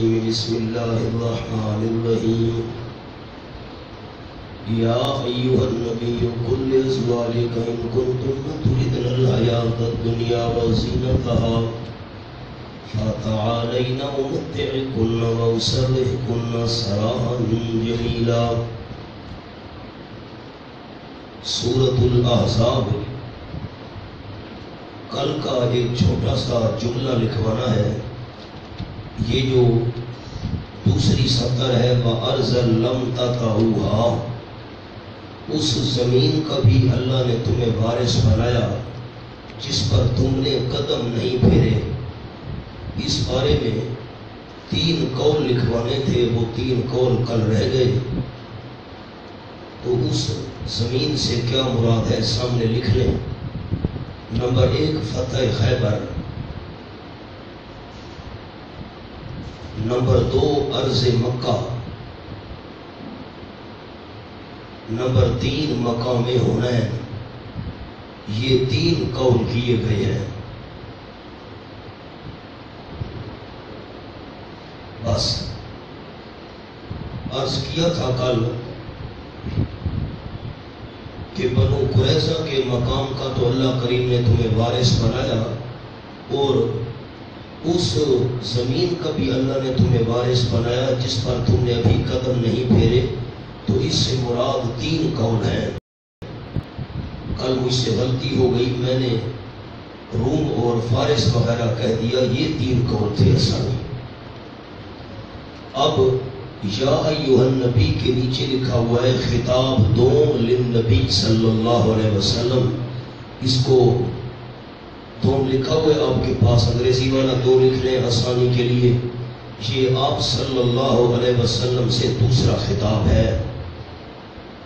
الرجيم بسم الله الرحمن الرحيم يا أيها النبي قل لأزواجك إن كنتن تردن الحياة الدنيا وزينتها فتعالين أمتعكن وأسرحكن سراحا جميلا. سورة الاحزاب. کل کا ایک چھوٹا سا جملہ لکھوانا ہے. یہ جو دوسری سطر ہے وَأَرْضًا لَمْ تَطَئُوهَا، اس زمین کا بھی اللہ نے تمہیں وارث بنایا جس پر تم نے قدم نہیں پھیرے. اس بارے میں 3 قول لکھوانے تھے، وہ 3 قول کل رہ گئے. تو اس زمین سے کیا مراد ہے سامنے لکھ لیں. نمبر 1 فتح خیبر، نمبر 2 ارض مکہ، نمبر 3 مقام حنین. یہ 3 قول کیے گئے ہیں. بس عرض کیا تھا کل کہ بنو قریظہ کے مقام کا تو اللہ کریم نے تمہیں وارث بنایا، اور اس زمین کا بھی اللہ نے تمہیں وارث بنایا جس پر تم نے ابھی قدم نہیں پھیرے. تو اس سے مراد 3 قول ہیں. کل مجھ سے غلطی ہو گئی، میں نے روم اور فارس وغیرہ کہہ دیا، یہ 3 قول تھے اصل. اب یا ایھا النبی کے نیچے لکھا ہوا ہے خطاب دوم للنبی صلی اللہ علیہ وسلم. اس کو دوم لکھا ہوا ہے آپ کے پاس، انگریزی والا 2 لکھ لیں آسانی کے لیے. یہ آپ صلی اللہ علیہ وسلم سے دوسرا خطاب ہے.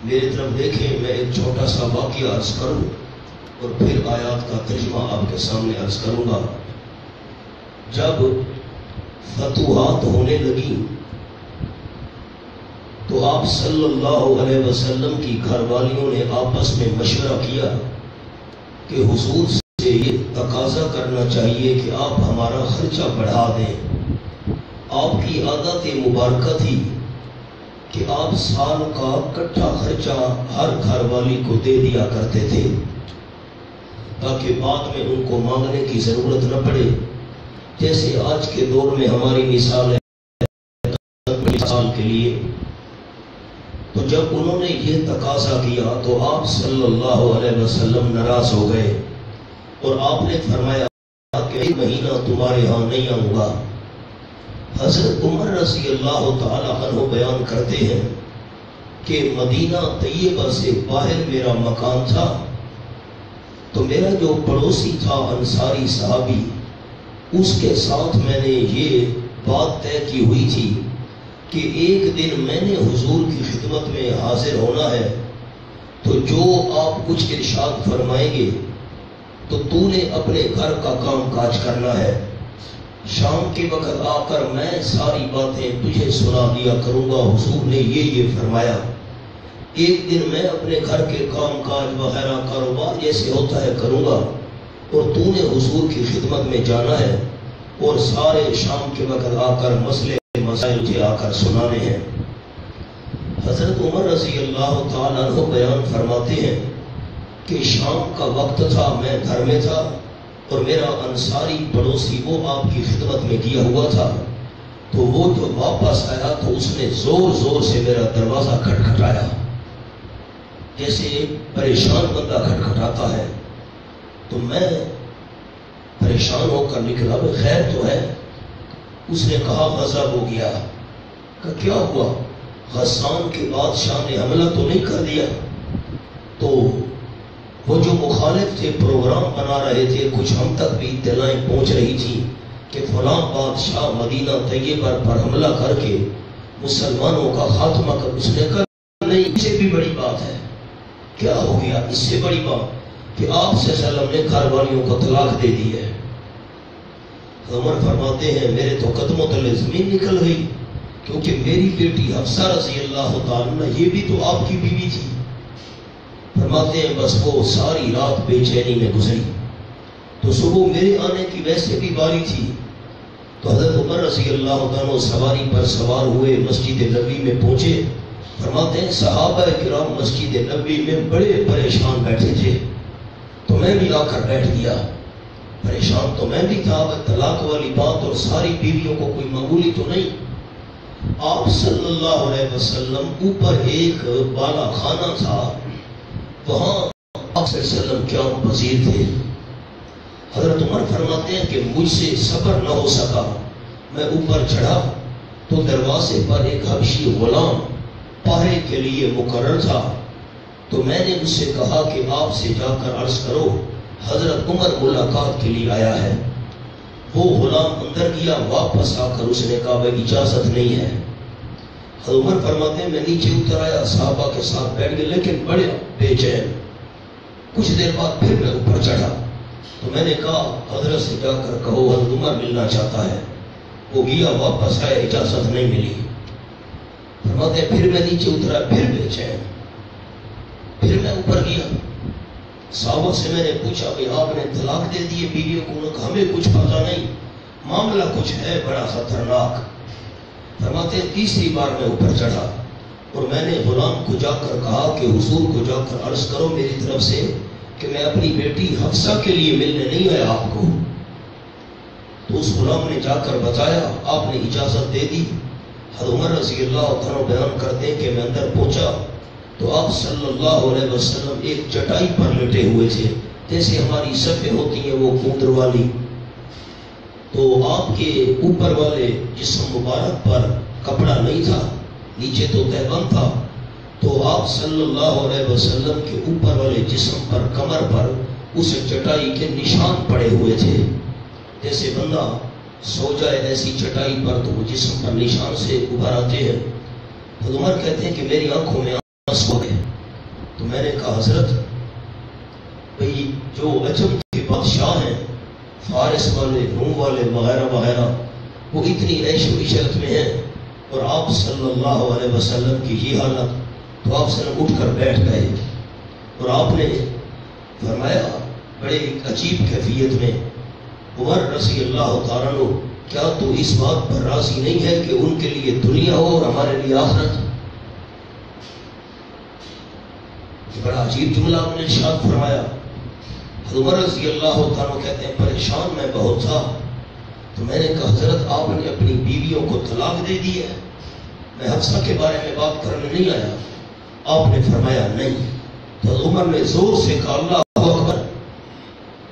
میری طرف دیکھیں، میں ایک چھوٹا سا واقعہ عرض کروں اور پھر آیات کا ترجمہ آپ کے سامنے عرض کروں گا. جب فتوحات ہونے لگی تو آپ صلی اللہ علیہ وسلم کی گھر والیوں نے آپس میں مشورہ کیا کہ حضور سے یہ تقاضا کرنا چاہیے کہ آپ ہمارا خرچہ بڑھا دیں. آپ کی عادت مبارکہ تھی کہ آپ سال کا کٹھا خرچہ ہر گھر والی کو دے دیا کرتے تھے تاکہ بعد میں ان کو مانگنے کی ضرورت نہ پڑے. جیسے آج کے دور میں ہماری مثال ہے سال کے لیے. تو جب انہوں نے یہ تقاضا کیا تو آپ صلی اللہ علیہ وسلم ناراض ہو گئے اور آپ نے فرمایا کہ 1 مہینہ تمہارے ہاں نہیں آؤں گا. حضرت عمر رضی اللہ تعالی عنہ بیان کرتے ہیں کہ مدینہ طیبہ سے باہر میرا مکان تھا، تو میرا جو پڑوسی تھا انصاری صحابی، اس کے ساتھ میں نے یہ بات طے کی ہوئی تھی کہ ایک دن میں نے حضور کی خدمت میں حاضر ہونا ہے، تو جو آپ کچھ ارشاد فرمائیں گے تو تو نے اپنے گھر کا کام کاج کرنا ہے. شام کے وقت آ کر میں ساری باتیں تجھے سنا دیا کروں گا. حضور نے یہ فرمایا. ایک دن میں اپنے گھر کے کام کاج وغیرہ کاروبار جیسے ہوتا ہے کروں گا، اور تو نے حضور کی خدمت میں جانا ہے اور سارے شام کے وقت آ کر مسائل مجھے آ کر سنانے ہیں. حضرت عمر رضی اللہ تعالیٰ عنہ بیان فرماتے ہیں کہ شام کا وقت تھا، میں گھر میں تھا اور میرا انصاری پڑوسی وہ آپ کی خدمت میں کیا ہوا تھا. تو وہ جو واپس آیا تو اس نے زور زور سے میرا دروازہ کھٹکھٹایا، جیسے پریشان بندہ کھٹکھٹاتا ہے. تو میں پریشان ہو کر نکلا، خیر تو ہے. اس نے کہا غضب ہو گیا. کہ کیا ہوا؟ غسان کے بادشاہ نے حملہ تو نہیں کر دیا؟ تو وہ جو مخالف تھے پروگرام بنا رہے تھے، کچھ ہم تک بھی اطلاعیں پہنچ رہی تھی کہ فلاں بادشاہ مدینہ طیبہ پر حملہ کر کے مسلمانوں کا خاتمہ کر. اس نے کہا نہیں، اس سے بھی بڑی بات ہے. کیا ہو گیا؟ اس سے بڑی بات کہ آپ صلی اللہ علیہ وسلم نے گھر والیوں کو طلاق دے دی ہے. عمر فرماتے ہیں میرے تو قدموں تلے زمین نکل گئی، کیونکہ میری بیٹی حفصہ رضی اللہ تعالیٰ عنہ یہ بھی تو آپ کی بیوی تھی. فرماتے ہیں بس وہ ساری رات بے چینی میں گزری. تو صبح میرے آنے کی ویسے بھی باری تھی. تو حضرت عمر رضی اللہ عنہ سواری پر سوار ہوئے مسجد نبوی میں پہنچے. فرماتے ہیں صحابہ کرام مسجد نبوی میں بڑے پریشان بیٹھے تھے تو میں بھی آ کر بیٹھ گیا. پریشان تو میں بھی تھا، طلاق والی بات اور ساری بیویوں کو کوئی معمولی تو نہیں. آپ صلی اللہ علیہ وسلم اوپر ایک بالا خانہ تھا، وہاں آپ صلی اللہ علیہ وسلم قیام پذیر تھے. حضرت عمر فرماتے ہیں کہ مجھ سے صبر نہ ہو سکا. میں اوپر چڑھا تو دروازے پر ایک حبشی غلام پہرے کے لیے مقرر تھا. تو میں نے اس سے کہا کہ آپ سے جا کر عرض کرو حضرت عمر ملاقات کے لیے آیا ہے. وہ غلام اندر گیا، واپس آ کر اس نے کہا بھائی اجازت نہیں ہے. حضرت عمر فرماتے ہیں میں نیچے اتر آیا، صحابہ کے ساتھ بیٹھ گئے لیکن بڑے بے چین. کچھ دیر بعد پھر میں اوپر چڑھا تو میں نے کہا حضرت سے جا کر کہو حضرت عمر ملنا چاہتا ہے. وہ گیا، واپس آیا، اجازت نہیں ملی. فرماتے ہیں پھر میں نیچے اترا، پھر بے چین. پھر میں اوپر گیا، صحابہ سے میں نے پوچھا بھائی آپ نے طلاق دے دیے بیویوں کو؟ انہوں نے کہا ہمیں کچھ پتا نہیں، معاملہ کچھ ہے بڑا خطرناک. فرماتے ہیں تیسری بار میں اوپر چڑھا اور میں نے غلام کو جا کر کہا کہ حضور کو جا کر عرض کرو میری طرف سے کہ میں اپنی بیٹی حفصہ کے لیے ملنے نہیں آیا آپ کو. تو اس غلام نے جا کر بتایا، آپ نے اجازت دے دی. حضرت عمر رضی اللہ عنہ بیان کرتے ہیں کہ میں اندر پہنچا تو آپ صلی اللہ علیہ وسلم ایک چٹائی پر لیٹے ہوئے تھے، جیسے ہماری صفیں ہوتی ہیں وہ کوندر والی. تو آپ کے اوپر والے جسم مبارک پر کپڑا نہیں تھا، نیچے تو تہبند تھا. تو آپ صلی اللہ علیہ وسلم کے اوپر والے جسم پر، کمر پر اس چٹائی کے نشان پڑے ہوئے تھے. جیسے بندہ سو جائے ایسی چٹائی پر تو وہ جسم پر نشان سے ابھر آتے ہیں. حضرت عمر کہتے ہیں کہ میری آنکھوں میں آنسو ہو گئے. تو میں نے کہا حضرت بھئی جو عجم کے بادشاہ ہیں، فارس والے، روم والے وغیرہ وغیرہ، وہ اتنی عیش و عشرت میں ہیں اور آپ صلی اللہ علیہ وسلم کی یہ حالت. تو آپ سے اٹھ کر بیٹھ گئے اور آپ نے فرمایا بڑے عجیب کیفیت میں، عمر رضی اللہ تعالیٰ عنہ کیا تو اس بات پر راضی نہیں ہے کہ ان کے لیے دنیا ہو اور ہمارے لیے آخرت؟ بڑا عجیب جملہ آپ نے ارشاد فرمایا. عمر رضی اللہ تعالیٰ کہتے ہیں پریشان میں بہت تھا. تو میں نے کہا حضرت آپ نے اپنی بیویوں کو طلاق دے دی ہے؟ میں حفصہ کے بارے میں بات کرنے نہیں آیا. آپ نے فرمایا نہیں. تو عمر نے زور سے کہا اللہ اکبر.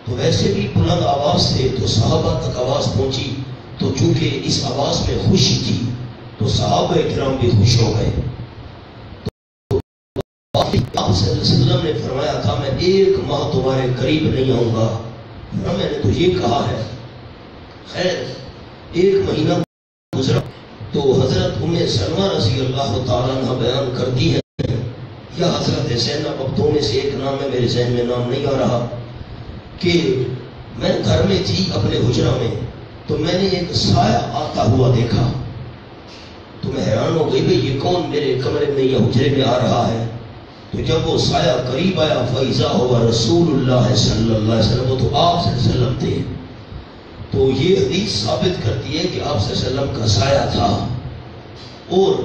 تو ویسے بھی بلند آواز تھے تو صحابہ تک آواز پہنچی. تو چونکہ اس آواز میں خوشی تھی تو صحابہ کرام بھی خوش ہو گئے. آپ صلی اللہ علیہ وسلم نے فرمایا تھا میں 1 ماہ تمہارے قریب نہیں آؤں گا. میں نے تو یہ کہا ہے. خیر 1 مہینہ گزرا تو حضرت ام سلمہ رضی اللہ تعالیٰ عنہ بیان کرتی ہے یا حضرت زینب، اب دو میں سے ایک نام ہے، میرے ذہن میں نام نہیں آ رہا، کہ میں گھر میں تھی اپنے حجرہ میں تو میں نے ایک سایہ آتا ہوا دیکھا. تو میں حیران ہو گئی بھئی یہ کون میرے کمرے میں یا حجرے میں آ رہا ہے. تو جب وہ سایہ قریب آیا فَإِذَا هُوَ رسول اللہ صلی اللہ علیہ وسلم، وہ تو آپ صلی اللہ علیہ وسلم تھے. تو یہ حدیث ثابت کرتی ہے کہ آپ صلی اللہ علیہ وسلم کا سایہ تھا. اور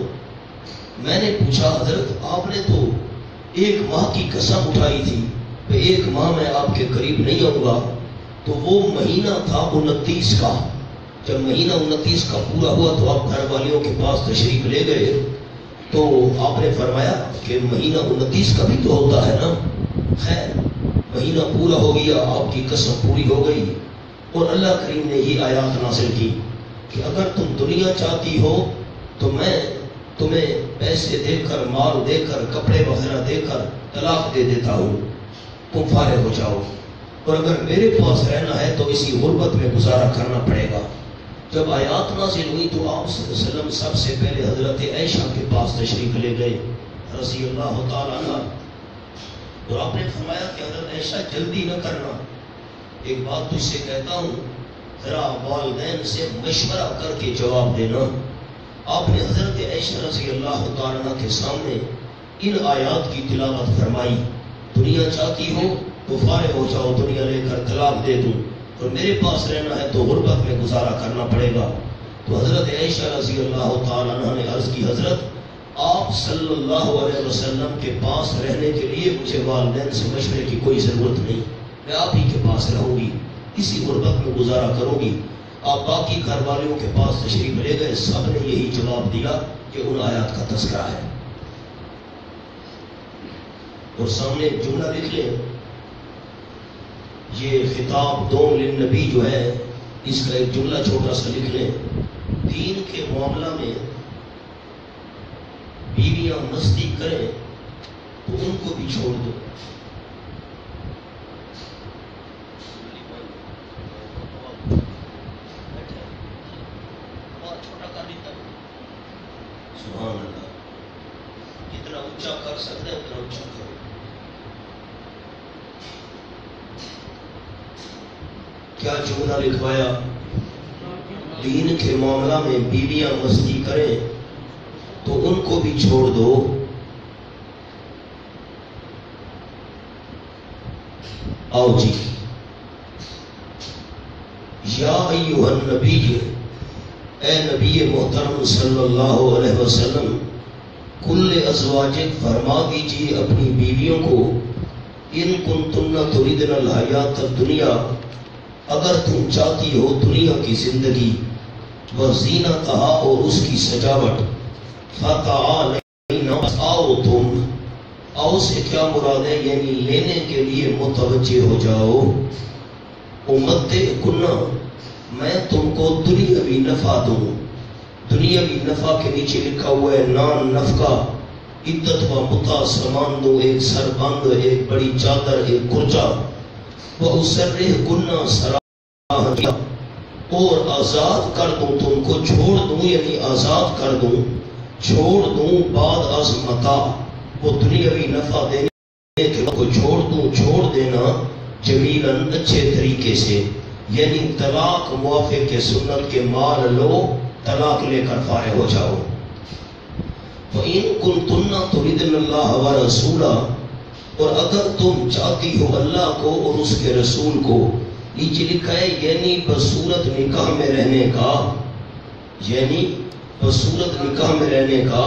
میں نے پوچھا حضرت آپ نے تو 1 ماہ کی قسم اٹھائی تھی کہ 1 ماہ میں آپ کے قریب نہیں آؤں گا. تو وہ مہینہ تھا 29 کا. جب مہینہ 29 کا پورا ہوا تو آپ گھر والیوں کے پاس تشریف لے گئے. تو آپ نے فرمایا کہ مہینہ 29 کا بھی تو ہوتا ہے نا. خیر مہینہ پورا ہو گیا، آپ کی قسم پوری ہو گئی. اور اللہ کریم نے یہ آیات نازل کی کہ اگر تم دنیا چاہتی ہو تو میں تمہیں پیسے دے کر، مال دے کر، کپڑے وغیرہ دے کر طلاق دے دیتا ہوں، تم فارغ ہو جاؤ. اور اگر میرے پاس رہنا ہے تو اسی غربت میں گزارا کرنا پڑے گا. جب آیات نازل ہوئی تو آپ صلی اللہ علیہ وسلم سب سے پہلے حضرت عائشہ کے پاس تشریف لے گئے رضی اللہ تعالیٰ عنہ. اور آپ نے فرمایا کہ حضرت عائشہ جلدی نہ کرنا، ایک بات تجھ سے کہتا ہوں، ذرا والدین سے مشورہ کر کے جواب دینا. آپ نے حضرت عائشہ رضی اللہ تعالیٰ عنہ کے سامنے ان آیات کی تلاوت فرمائی. دنیا چاہتی ہو تو فارغ ہو جاؤ، دنیا لے کر طلاق دے دوں. اور میرے پاس رہنا ہے تو غربت میں گزارا کرنا پڑے گا۔ تو حضرت عائشہ رضی اللہ تعالیٰ عنہ نے عرض کی حضرت آپ صلی اللہ علیہ وسلم کے پاس رہنے کے لیے مجھے والدین سے مشورے کی کوئی ضرورت نہیں، میں آپ ہی کے پاس رہوں گی، اسی غربت میں گزارا کروں گی۔ آپ باقی گھر والوں کے پاس تشریف لے گئے، سب نے یہی جواب دیا کہ ان آیات کا تذکرہ ہے۔ اور سامنے ایک جملہ لکھ لیں، یہ خطاب دوم للنبی جو ہے اس کا ایک جملہ چھوٹا سا لکھ لیں، دین کے معاملہ میں بیویاں مستی کریں تو ان کو بھی چھوڑ دو۔ سبحان اللہ، جتنا اونچا کر سکتے ہیں اتنا اونچا کرو۔ کیا جملہ لکھوایا؟ دین کے معاملہ میں بیویاں مستی کریں تو ان کو بھی چھوڑ دو۔ آؤ جی، یا ایھا النبی، اے نبی محترم صلی اللہ علیہ وسلم، کل ازواجک، فرما دیجیے اپنی بیویوں کو، ان کنتن تریدن الحیات الدنیا، اگر تم چاہتی ہو دنیا کی زندگی، وزینتہا، اور اس کی سجاوٹ، فتعالین، آؤ تم، آؤ سے کیا مراد ہے؟ یعنی لینے کے لیے متوجہ ہو جاؤ، امتعکن، میں تم کو دنیاوی نفع دوں۔ دنیاوی نفع کے نیچے لکھا ہوا ہے نان نفقہ، عدت و متع سامان دو، ایک سربند، ایک بڑی چادر، ایک کرچا، وَأُسَرِّحْكُنَّ سَرَاحًا، اور آزاد کر دوں تم کو، چھوڑ دوں یعنی آزاد کر دوں، چھوڑ دوں بعد از متاع، وہ دنیاوی نفع دینے کے کو چھوڑ دینا جمیلاً، اچھے طریقے سے، یعنی طلاق موافق سنت کے مال لو، طلاق لے کر فارغ ہو جاؤ۔ وَإِن كُنتُنَّ تُرِدْنَ اللَّهَ وَرَسُولَهُ، اور اگر تم چاہتی ہو اللہ کو اور اس کے رسول کو، نیچے لکھا ہے یعنی بصورت نکاح میں رہنے کا، یعنی بصورت نکاح میں رہنے کا،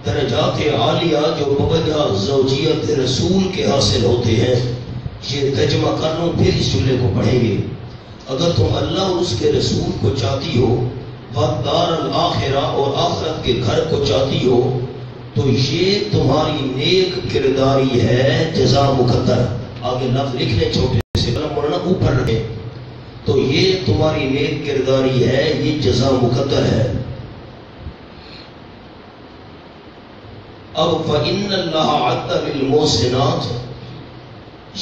درجات عالیہ جو بوجہ زوجیت رسول کے حاصل ہوتے ہیں، یہ ترجمہ کر لوں پھر اس جملے کو پڑھیں گے۔ اگر تم اللہ اور اس کے رسول کو چاہتی ہو، والدار الآخرہ، اور آخرت کے گھر کو چاہتی ہو، تو یہ تمہاری نیک کرداری ہے، جزا مقدر۔ آگے لفظ لکھ لیں چھوٹے سے، مولانا اوپر رکھیں، تو یہ تمہاری نیک کرداری ہے، یہ جزا مقدر ہے۔ اب فَإِنَّ اللَّهَ عَدَّ لِلْمُحْسِنَاتِ،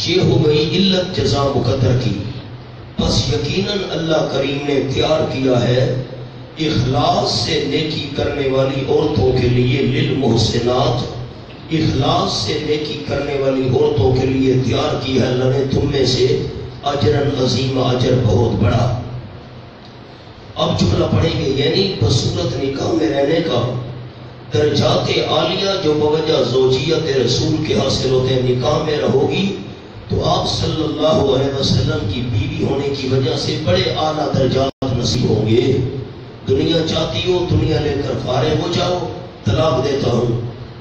یہ ہو گئی علت جزا مقدر کی، بس یقیناً اللہ کریم نے تیار کیا ہے اخلاص سے نیکی کرنے والی عورتوں کے لیے، للمحسنات، اخلاص سے نیکی کرنے والی عورتوں کے لیے تیار کیا ہے اللہ نے تم میں سے اجرن عظیم، اجر بہت بڑا۔ اب جملہ پڑھیں گے، یعنی بصورت نکاح میں رہنے کا درجات عالیہ جو بوجہ زوجیت رسول کے حاصل ہوتے ہیں، نکاح میں رہو گی تو آپ صلی اللہ علیہ وسلم کی بیوی ہونے کی وجہ سے بڑے اعلیٰ درجات نصیب ہوں گے۔ دنیا چاہتی ہو دنیا لے کر فارغ ہو جاؤ، طلاق دیتا ہوں،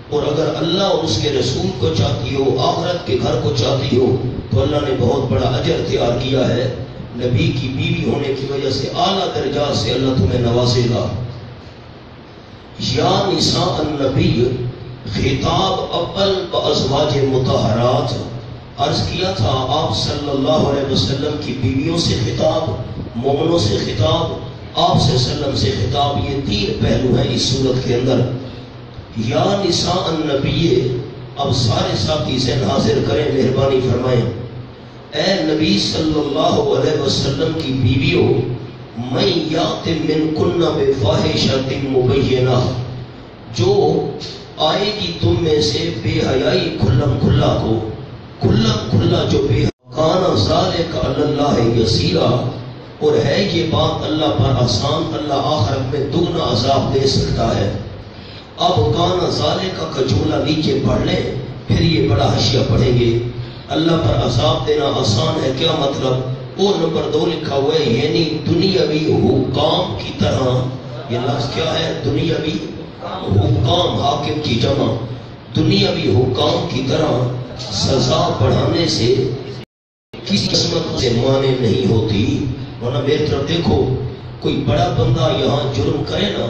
اور اگر اللہ اور اس کے رسول کو چاہتی ہو، آخرت کے گھر کو چاہتی ہو، تو اللہ نے بہت بڑا اجر تیار کیا ہے، نبی کی بیوی ہونے کی وجہ سے اعلیٰ درجات سے اللہ تمہیں نوازے گا۔ یا نساء النبی، خطاب اول بازواج مطہرات، عرض کیا تھا آپ صلی اللہ علیہ وسلم کی بیویوں سے خطاب، مومنوں سے خطاب، آپ صلی اللہ علیہ وسلم سے خطاب، یہ تین پہلو ہیں اس صورت کے اندر۔ یا نساء النبی، اب سارے ساتھی ذہن حاضر کریں، مہربانی فرمائیں، اے نبی صلی اللہ علیہ وسلم کی بیویوں، من یات منکن بفاحشۃ مبینہ، جو آئے گی تم میں سے بے حیائی کھلم کھلا کو، کھلم کھلا جو بے کان ذالک علی اللہ یسیرا، اور ہے یہ بات اللہ پر آسان، اللہ آخرت میں دگنا عذاب دے سکتا ہے۔ اب کان ذالک کا جملہ نیچے پڑھ لیں، پھر یہ بڑا حاشیہ پڑھیں گے۔ اللہ پر عذاب دینا آسان ہے، کیا مطلب؟ اور نمبر 2 لکھا ہوا ہے یعنی دنیاوی حکام کی طرح. یہ لفظ کیا ہے؟ دنیاوی حکام، حاکم کی جمع. دنیاوی حکام کی طرح سزا بڑھانے سے کسی قسمت سے مانے نہیں ہوتی. ورنہ میری طرف دیکھو، کوئی بڑا بندہ یہاں جرم کرے نا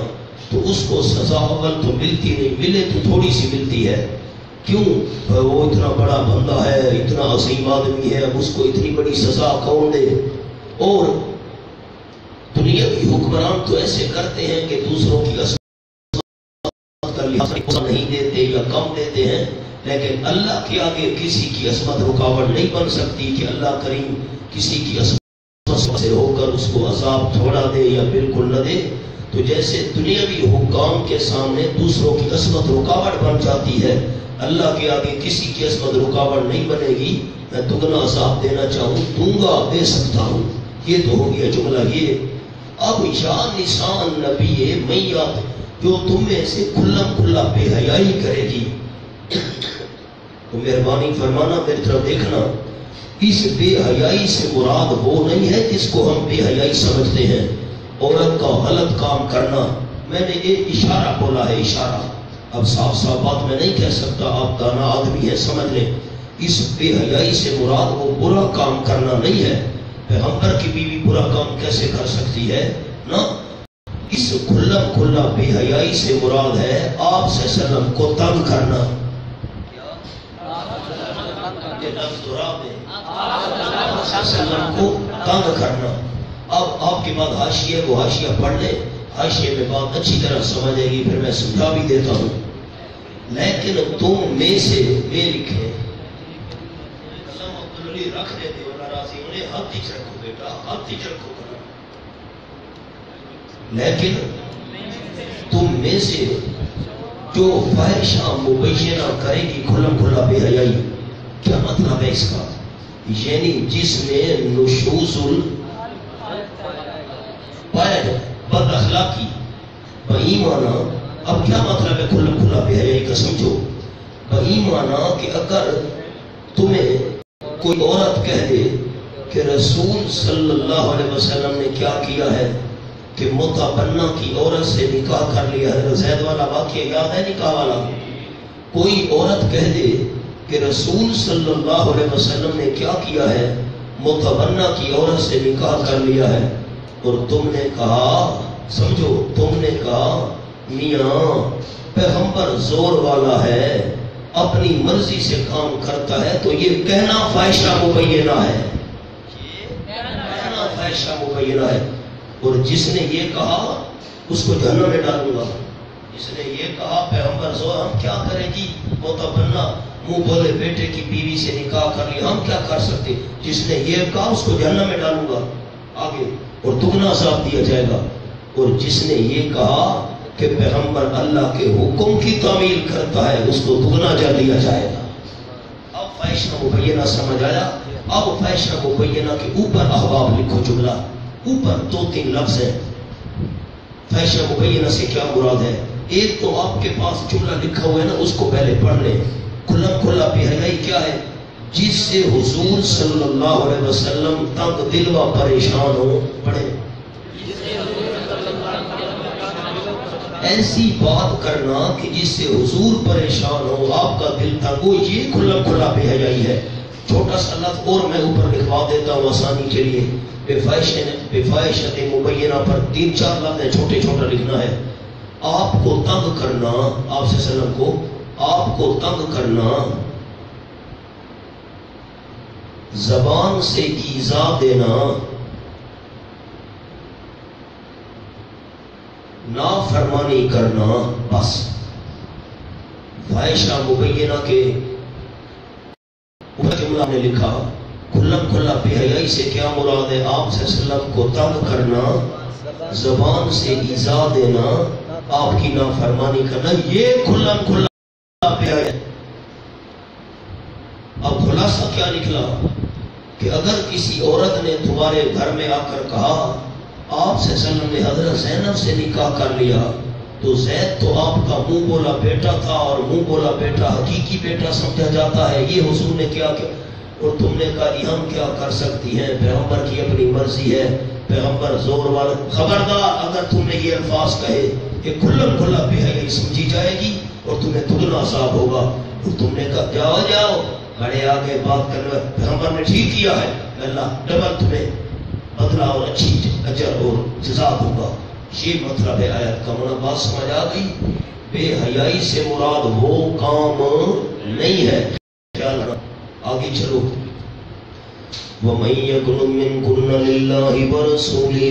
تو اس کو سزا اول تو ملتی نہیں، ملے تو تھوڑی سی ملتی ہے. کیوں؟ وہ اتنا بڑا بندہ ہے، اتنا عظیم آدمی ہے، اب اس کو اتنی بڑی سزا کون دے؟ اور دنیاوی حکمران تو ایسے کرتے ہیں کہ دوسروں کی عصمت کا لحاظ نہیں دیتے یا کم دیتے ہیں، لیکن اللہ کے آگے کسی کی عصمت رکاوٹ نہیں بن سکتی کہ اللہ کریم کسی کی عصمت سے ہو کر اس کو عذاب تھوڑا دے یا بالکل نہ دے. تو جیسے دنیاوی حکام کے سامنے دوسروں کی عصمت رکاوٹ بن جاتی ہے، اللہ کے آگے کسی کی عصمت رکاوٹ نہیں بنے گی. میں دگنا عذاب دینا چاہوں دوں گا، دے سکتا ہوں. یہ تو ہو گیا جملہ. یہ اب یا نسان نبی میات جو تمہیں سے کھلم کھلا بے حیائی کرے گی، تو مہربانی فرمانا میری طرف دیکھنا. اس بے حیائی سے مراد وہ نہیں ہے جس کو ہم بے حیائی سمجھتے ہیں، عورت کا غلط کام کرنا. میں نے یہ اشارہ بولا ہے، اشارہ. اب صاف صاف بات میں نہیں کہہ سکتا، آپ دانا آدمی ہے، سمجھ لیں. اس بے حیائی سے مراد وہ برا کام کرنا نہیں ہے. پیغمبر کی بیوی برا کام کیسے کر سکتی ہے نا؟ اس کھلم کھلا بے حیائی سے مراد ہے آپ صلی اللہ علیہ وسلم کو تنگ کرنا. کو تنگ کرنا. اب آپ کے بعد حاشیہ وہ حاشیہ پڑھ لیں، حاشیے میں بات اچھی طرح سمجھ آئے گی، پھر میں سمجھا بھی دیتا ہوں. لیکن تم میں سے میں لکھے رکھ دیتے ہو ناراضی انہیں ہاتھ ہی رکھو بیٹا، ہاتھ ہی رکھو. لیکن تم میں سے جو فاحشہ مبینہ کرے گی کھلم کھلا بے حیائی، کیا مطلب ہے اس کا؟ یعنی جس میں نشوز بد اخلاقی بےایمانہ. اب کیا مطلب ہے کھلم کھلا بے حیائی کا؟ سمجھو. بےایمانہ کہ اگر تمہیں کوئی عورت کہہ دے کہ رسول صلی اللہ علیہ وسلم نے کیا کیا ہے کہ متبنہ کی عورت سے نکاح کر لیا ہے. زید والا واقعہ یاد ہے نکاح والا؟ کوئی عورت کہہ دے کہ رسول صلی اللہ علیہ وسلم نے کیا کیا ہے، متبنہ کی عورت سے نکاح کر لیا ہے، اور تم نے کہا، سمجھو، تم نے کہا میاں پیغمبر زور والا ہے، اپنی مرضی سے کام کرتا ہے، تو یہ کہنا فاحشہ مبینہ ہے. کہنا فاحشہ مبینہ ہے. اور جس نے یہ کہا اس کو جہنم میں ڈالوں گا. جس نے یہ کہا پیغمبر زور، ہم کیا کریں جی، متبنہ منہ بولے بیٹے کی بیوی سے نکاح کر لیا، ہم کیا کر سکتے. جس نے یہ کہا اس کو جہنم میں ڈالوں گا آگے، اور دگنا عذاب دیا جائے گا. اور جس نے یہ کہا کہ پیغمبر اللہ کے حکم کی تعمیل کرتا ہے، اس کو دگنا جا دیا جائے گا. اب فاحشہ مبینہ سمجھ آیا؟ اب فاحشہ مبینہ کے اوپر احباب لکھو جملہ. اوپر 2-3 لفظ ہیں. فاحشہ مبینہ سے کیا مراد ہے؟ ایک تو آپ کے پاس جملہ لکھا ہوا ہے نا، اس کو پہلے پڑھ لیں. کھلم کھلا بے حیائی کیا ہے؟ جس سے حضور صلی اللہ علیہ وسلم تنگ دل و پریشان ہو. پڑھیں. ایسی بات کرنا کہ جس سے حضور پریشان ہو، آپ کا دل تنگ ہو، یہ کھلم کھلا بے حیائی ہے. چھوٹا سا لفظ اور میں اوپر لکھوا دیتا ہوں آسانی کے لیے. بے فاحشۃ مبینہ پر 3-4 لفظ ہیں، چھوٹے چھوٹا لکھنا ہے. آپ کو تنگ کرنا، آپ صلی اللہ علیہ وسلم کو آپ کو تنگ کرنا، زبان سے ایذا دینا، نافرمانی کرنا، بس. فاحشہ مبینہ کے اوپر جملہ نے لکھا کھلم کھلا بے حیائی سے کیا مراد ہے؟ آپ صلی اللہ علیہ وسلم کو تنگ کرنا، زبان سے ایذا دینا، آپ کی نافرمانی کرنا، یہ کھلم کھلا بے حیائی. اب خلاصہ کیا نکلا کہ اگر کسی عورت نے تمہارے گھر میں آ کر کہا آپ صلی اللہ علیہ وسلم نے حضرت زینب سے نکاح کر لیا، تو زید تو آپ کا منہ بولا بیٹا تھا، اور منہ بولا بیٹا حقیقی بیٹا سمجھا جاتا ہے. یہ حضور نے کیا اور تم نے کہا جی ہم کیا کر سکتی ہیں، پیغمبر کی اپنی مرضی ہے، پیغمبر زور والا۔ خبردار اگر تم نے یہ الفاظ کہے کہ کھلم کھلا بے حیائی سمجھی جائے گی اور تمہیں دگنا عذاب ہوگا، اور تم نے کہا جاؤ جاؤ بڑے آگے بات کرنا، پیغمبر نے ٹھیک کیا ہے، اللہ ڈبل تمہیں بدلہ اور اچھی اجر اور جزا ہوگا۔ یہ مطلب ہے آیت کا، منا بات سمجھ آ گئی؟ بے حیائی سے مراد وہ کام نہیں ہے، خیال رکھنا۔ آگے چلو، وَمَن يَقْنُتْ مِنكُنَّ لِلَّهِ وَرَسُولِهِ،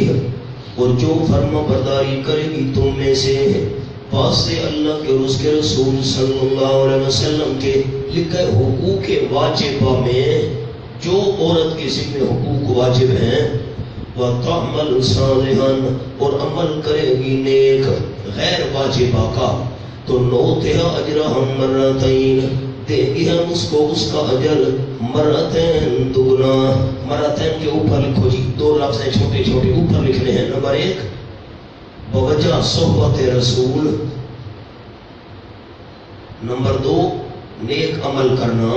اور جو فرما برداری کرے گی تم میں سے واسطے اللہ کے اور اس کے رسول صلی اللہ علیہ وسلم کے لکھے حقوق واجبہ میں جو عورت کے ذمہ حقوق واجب ہیں، وَتَعْمَلْ صَالِحًا، اور عمل کرے گی نیک غیر واجبہ کا، تو نُؤْتِهَا أَجْرَهَا مَرَّتَيْنِ، دے گی ہم اس کو اس کا اجر مرتین دگنا۔ مرتین کے اوپر لکھو جی، دو لفظ ہیں چھوٹے چھوٹے اوپر لکھنے ہیں۔ نمبر 1 بوجہ صحبت رسول، نمبر 2 نیک عمل کرنا۔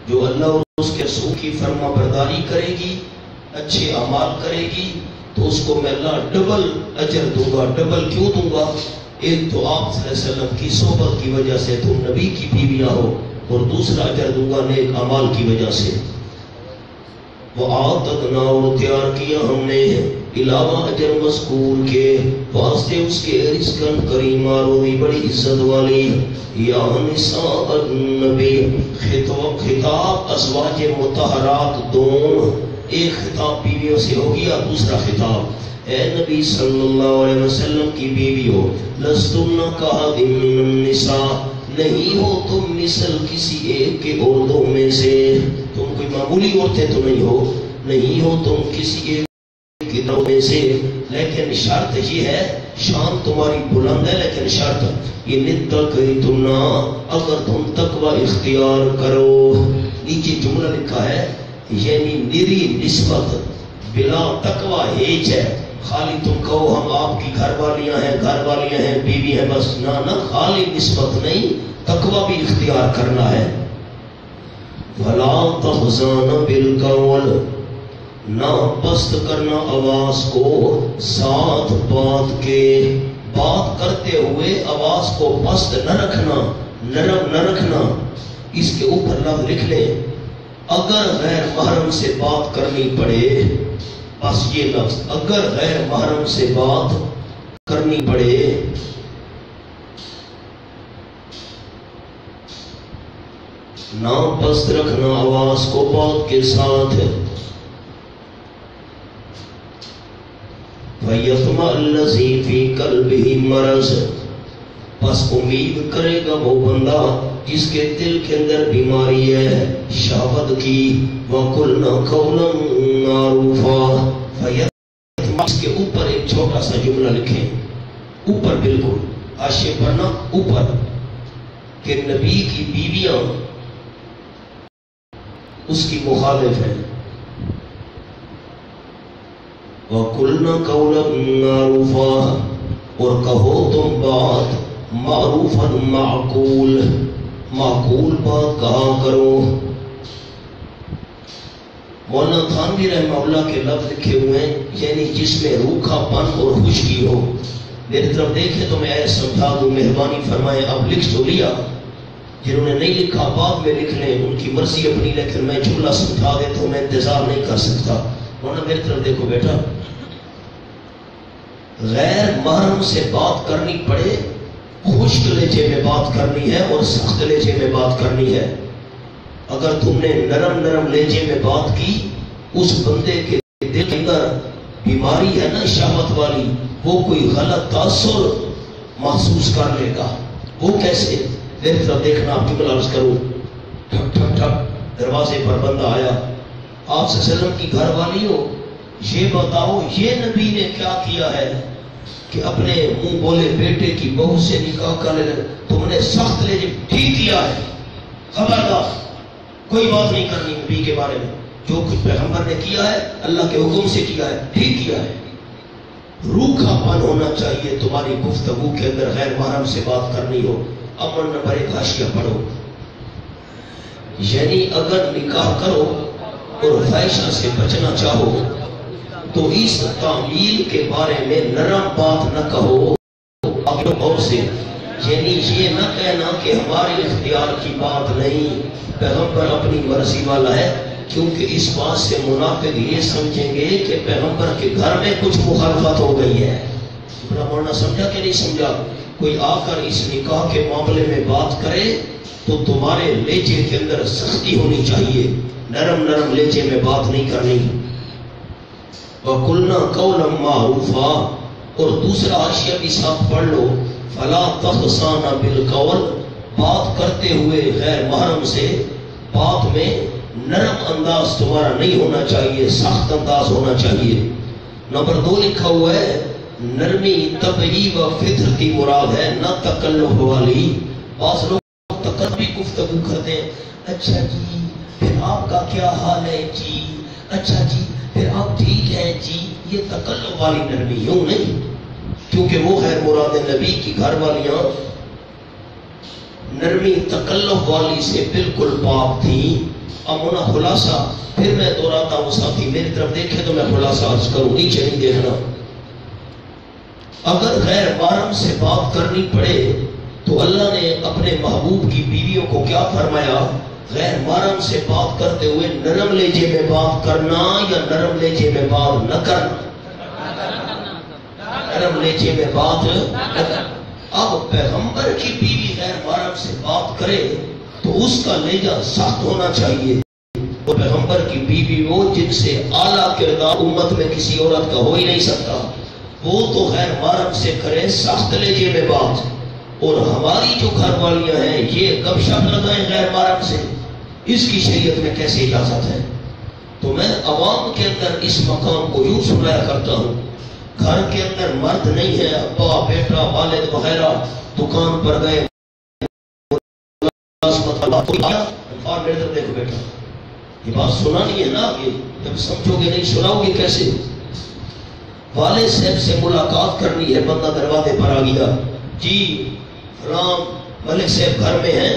جو اللہ اور اس کے رسول کی فرما برداری کرے گی، اچھے اعمال کرے گی، تو اس کو میں اللہ ڈبل اجر دوں گا۔ ڈبل کیوں دوں گا؟ ایک تو آپ صلی اللہ علیہ وسلم کی صحبت کی وجہ سے تم نبی کی بیویاں ہو، اور دوسرا اجر دوں گا نیک اعمال کی وجہ سے۔ وَآتَقْنَا، اور تیار کیا ہم نے علاوہ اجر مذکور کے واسطے اس کے رزقاً کریما، روی بڑی عزت والی۔ یا نساء النبی، خطاب ازواج مطہرات دونوں، ایک خطاب بیویوں سے ہو گیا، دوسرا خطاب اے نبی صلی اللہ علیہ وسلم کی بیویوں، لستن کاحد من النساء، نہیں ہو تم مثل کسی ایک کے عورتوں میں سے، تم کوئی معمولی عورتیں تو نہیں ہو، نہیں ہو تم کسی ایک کے عورتوں میں سے، لیکن شرط یہ ہے، شان تمہاری بلند ہے لیکن شرط یہ نتقیتنا، اگر تم تقوی اختیار کرو۔ نیچے جملہ لکھا ہے، یعنی نری نسبت بلا تقوی ہیچ ہے، خالی تم کہو ہم آپ کی گھر والیاں ہیں بیوی ہیں بس، نہ خالی نسبت نہیں، تقوی بھی اختیار کرنا ہے۔ وَلَا تَخْضَعْنَ بِالْقَوْلِ، نہ پست کرنا آواز کو ساتھ بات کے، بات کرتے ہوئے آواز کو پست نہ رکھنا، نرم نہ رکھنا۔ اس کے اوپر لفظ لکھ لیں، اگر غیر محرم سے بات کرنی پڑے، بس یہ لفظ، اگر غیر محرم سے بات کرنی پڑے، نہ پست رکھنا آواز کو بات کے ساتھ۔ وَيَطْمَعَ الَّذِي فِي قَلْبِهِ مَرَضٌ، پس امید کرے گا وہ بندہ جس کے دل کے اندر بیماری ہے شہوت کی۔ وَقُلْنَا قَوْلًا مَعْرُوفًا، اس کے اوپر ایک چھوٹا سا جملہ لکھیں، اوپر بالکل حاشیے پر نا، اوپر، کہ نبی کی بیویاں اس کی مخالف ہیں۔ وَقُلْنَا قَوْلًا مَعْرُوفًا، اور کہو تم بات معروفاً، معقول، معقول بات کہا کرو۔ مولانا تھانوی رحمہ اللہ کے لفظ لکھے ہوئے ہیں، یعنی جس میں روکھا پن اور خشکی ہو۔ میری طرف دیکھیں تو میں ایسے سمجھا دوں، مہربانی فرمائے۔ اب لکھ تو لیا، جنہوں نے نہیں لکھا بعد میں لکھ لیں، ان کی مرضی اپنی، لیکن میں جملہ سمجھا دیتا ہوں، میں انتظار نہیں کر سکتا۔ مولانا میری طرف دیکھو بیٹا، غیر محرم سے بات کرنی پڑے، خشک لہجے میں بات کرنی ہے اور سخت لہجے میں بات کرنی ہے۔ اگر تم نے نرم نرم لہجے میں بات کی، اس بندے کے دل کے اندر بیماری ہے نا شہوت والی، وہ کوئی غلط تاثر محسوس کر لے گا۔ وہ کیسے؟ میری طرف دیکھنا، آپ کی عرض کروں، ٹھک ٹھک ٹھک دروازے پر بندہ آیا، آپ صلی اللہ علیہ وسلم کی گھر والی ہو، یہ بتاؤ یہ نبی نے کیا کیا ہے کہ اپنے منہ بولے بیٹے کی بہو سے نکاح کر لے؟ تم نے سخت لہجے، ٹھیک کیا ہے، خبردار کوئی بات نہیں کرنی نبی کے بارے میں، جو کچھ پیغمبر نے کیا ہے اللہ کے حکم سے کیا ہے، ٹھیک کیا ہے۔ روکھا پن ہونا چاہیے تمہاری گفتگو کے اندر، غیر محرم سے بات کرنی ہو۔ امر نمبر 1 حاشیہ پڑھو۔ یعنی اگر نکاح کرو اور فحشہ سے بچنا چاہو تو اس تعمیل کے بارے میں نرم بات نہ کہو اور سے، یعنی یہ نہ کہنا کہ ہمارے اختیار کی بات نہیں، پیغمبر اپنی مرضی والا ہے، کیونکہ اس بات سے منافق یہ سمجھیں گے کہ پیغمبر کے گھر میں کچھ مخالفت ہو گئی ہے۔ بڑا مولانا سمجھا کہ نہیں سمجھا؟ کوئی آ کر اس نکاح کے معاملے میں بات کرے تو تمہارے لہجے کے اندر سختی ہونی چاہیے، نرم نرم لہجے میں بات نہیں کرنی۔ وَقُلْنَا قَوْلًا مَعْرُوفًا، اور دوسرا حاشیہ بھی ساتھ پڑھ لو، فَلَا تَخْصَانَ بِالْقَوْلِ، بات کرتے ہوئے غیر محرم سے بات میں نرم انداز تمہارا نہیں ہونا چاہیے، سخت انداز ہونا چاہیے۔ نمبر 2 لکھا ہوا ہے نرمی طبعی و فطرتی مراد ہے، نہ تکلف والی۔ بعض لوگ تکلفی گفتگو کرتے ہیں، اچھا جی پھر آپ کا کیا حال ہے جی، اچھا جی پھر آپ ٹھیک ہیں جی، یہ تکلف والی نرمی یوں نہیں، کیونکہ وہ ہے مراد نبی کی گھر والیاں نرمی تکلف والی سے بالکل پاک تھی۔ اب ہونا خلاصہ پھر میں دہراتا ہوں، ساتھی میری طرف دیکھے تو میں خلاصہ عرض کروں، نیچے نہیں دیکھنا۔ اگر غیر محرم سے بات کرنی پڑے تو اللہ نے اپنے محبوب کی بیویوں کو کیا فرمایا؟ غیر محرم سے بات کرتے ہوئے نرم لہجے میں بات کرنا یا نرم لہجے میں بات نہ کرنا؟ نرم لہجے میں بات نہ کرنا۔ اب پیغمبر کی بیوی غیر محرم سے بات کرے تو اس کا لہجہ سخت ہونا چاہیے۔ وہ پیغمبر کی بیوی وہ جن سے اعلیٰ کردار امت میں کسی عورت کا ہو ہی نہیں سکتا، وہ تو غیر محرم سے کرے سخت لہجے میں بات، اور ہماری جو گھر والیاں ہیں یہ گپ شپ لگائیں غیر محرم سے، اس کی شریعت میں کیسے اجازت ہے؟ تو میں عوام کے اندر اس مقام کو یوں سنایا کرتا ہوں، گھر کے اندر مرد نہیں ہے، ابا بیٹا والد وغیرہ دکان پر گئے، اور میرے طرف دیکھو بیٹا، یہ بات سنا نہیں ہے نا، آگے جب سمجھو گے نہیں سناؤ گے کیسے؟ والد صاحب سے ملاقات کرنی ہے، بندہ دروازے پر آ گیا، جی فلاں ملک صاحب گھر میں ہیں،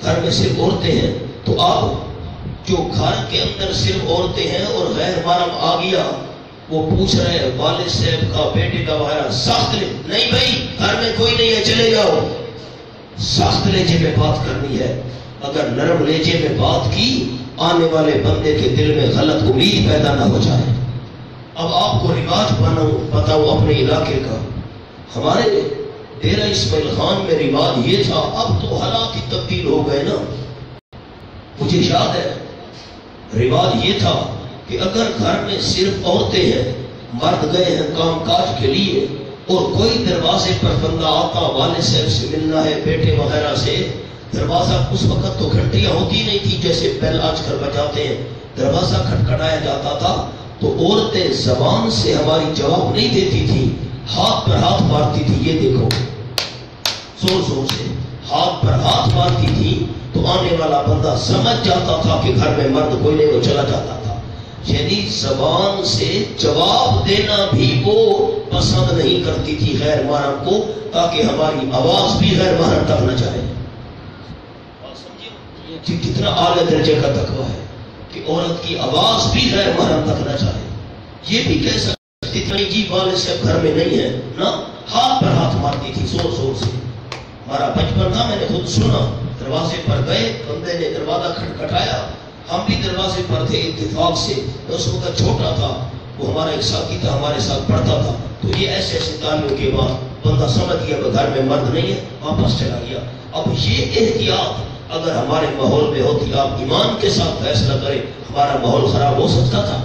گھر میں صرف عورتیں ہیں، تو آپ جو گھر کے اندر صرف عورتیں ہیں اور غیر محرم آ گیا، وہ پوچھ رہے ہیں والد صاحب کا بیٹے کا وغیرہ، سخت نہیں بھائی گھر میں کوئی نہیں ہے چلے جاؤ، سخت لہجے میں بات کرنی ہے۔ اگر نرم لہجے میں بات کی آنے والے بندے کے دل میں غلط امید پیدا نہ ہو جائے۔ اب آپ کو رواج بتاؤ اپنے علاقے کا، ہمارے ڈیرہ اسماعیل خان میں رواج یہ تھا، اب تو حالات ہی تبدیل ہو گئے نا، مجھے یاد ہے رواج یہ تھا کہ اگر گھر میں صرف عورتیں ہیں، مرد گئے ہیں کام کاج کے لیے، اور کوئی دروازے پر بندہ آتا والد صاحب سے ملنا ہے بیٹے وغیرہ سے، دروازہ اس وقت تو گھنٹیاں ہوتی نہیں تھی جیسے بیل آج کل بجاتے ہیں، دروازہ کھٹکھٹایا جاتا تھا، تو عورتیں زبان سے ہماری جواب نہیں دیتی تھی، ہاتھ پر ہاتھ مارتی تھی، یہ دیکھو زور زور سے ہاتھ پر ہاتھ مارتی تھی، تو آنے والا بندہ سمجھ جاتا تھا کہ گھر میں مرد کوئی نہیں، وہ چلا جاتا تھا۔ یعنی زبان سے جواب دینا بھی وہ پسند نہیں کرتی تھی غیر محرم کو، تاکہ ہماری آواز بھی غیر محرم تک نہ جائے۔ کہ کتنا اعلیٰ درجے کا تقویٰ ہے کہ عورت کی آواز بھی غیر محرم تک نہ جائے۔ یہ بھی کہہ سکتی تھی جی والد صاحب گھر میں نہیں ہے نا، ہاتھ پر ہاتھ مارتی تھی زور زور سے۔ ہمارا بچپن تھا، میں نے خود سنا، دروازے پر گئے، بندے نے دروازہ کھٹکھٹایا، ہم بھی دروازے پر تھے اتفاق سے، اس وقت چھوٹا تھا، وہ ہمارا ایک ساتھی تھا، ہمارے ساتھ پڑھتا تھا، تو یہ ایسے ایسے تعلیموں کے بعد بندہ سمجھ گیا کہ گھر میں مرد نہیں ہے، واپس چلا گیا۔ اب یہ احتیاط اگر ہمارے ماحول میں ہوتی، آپ ایمان کے ساتھ فیصلہ کریں، ہمارا ماحول خراب ہو سکتا تھا؟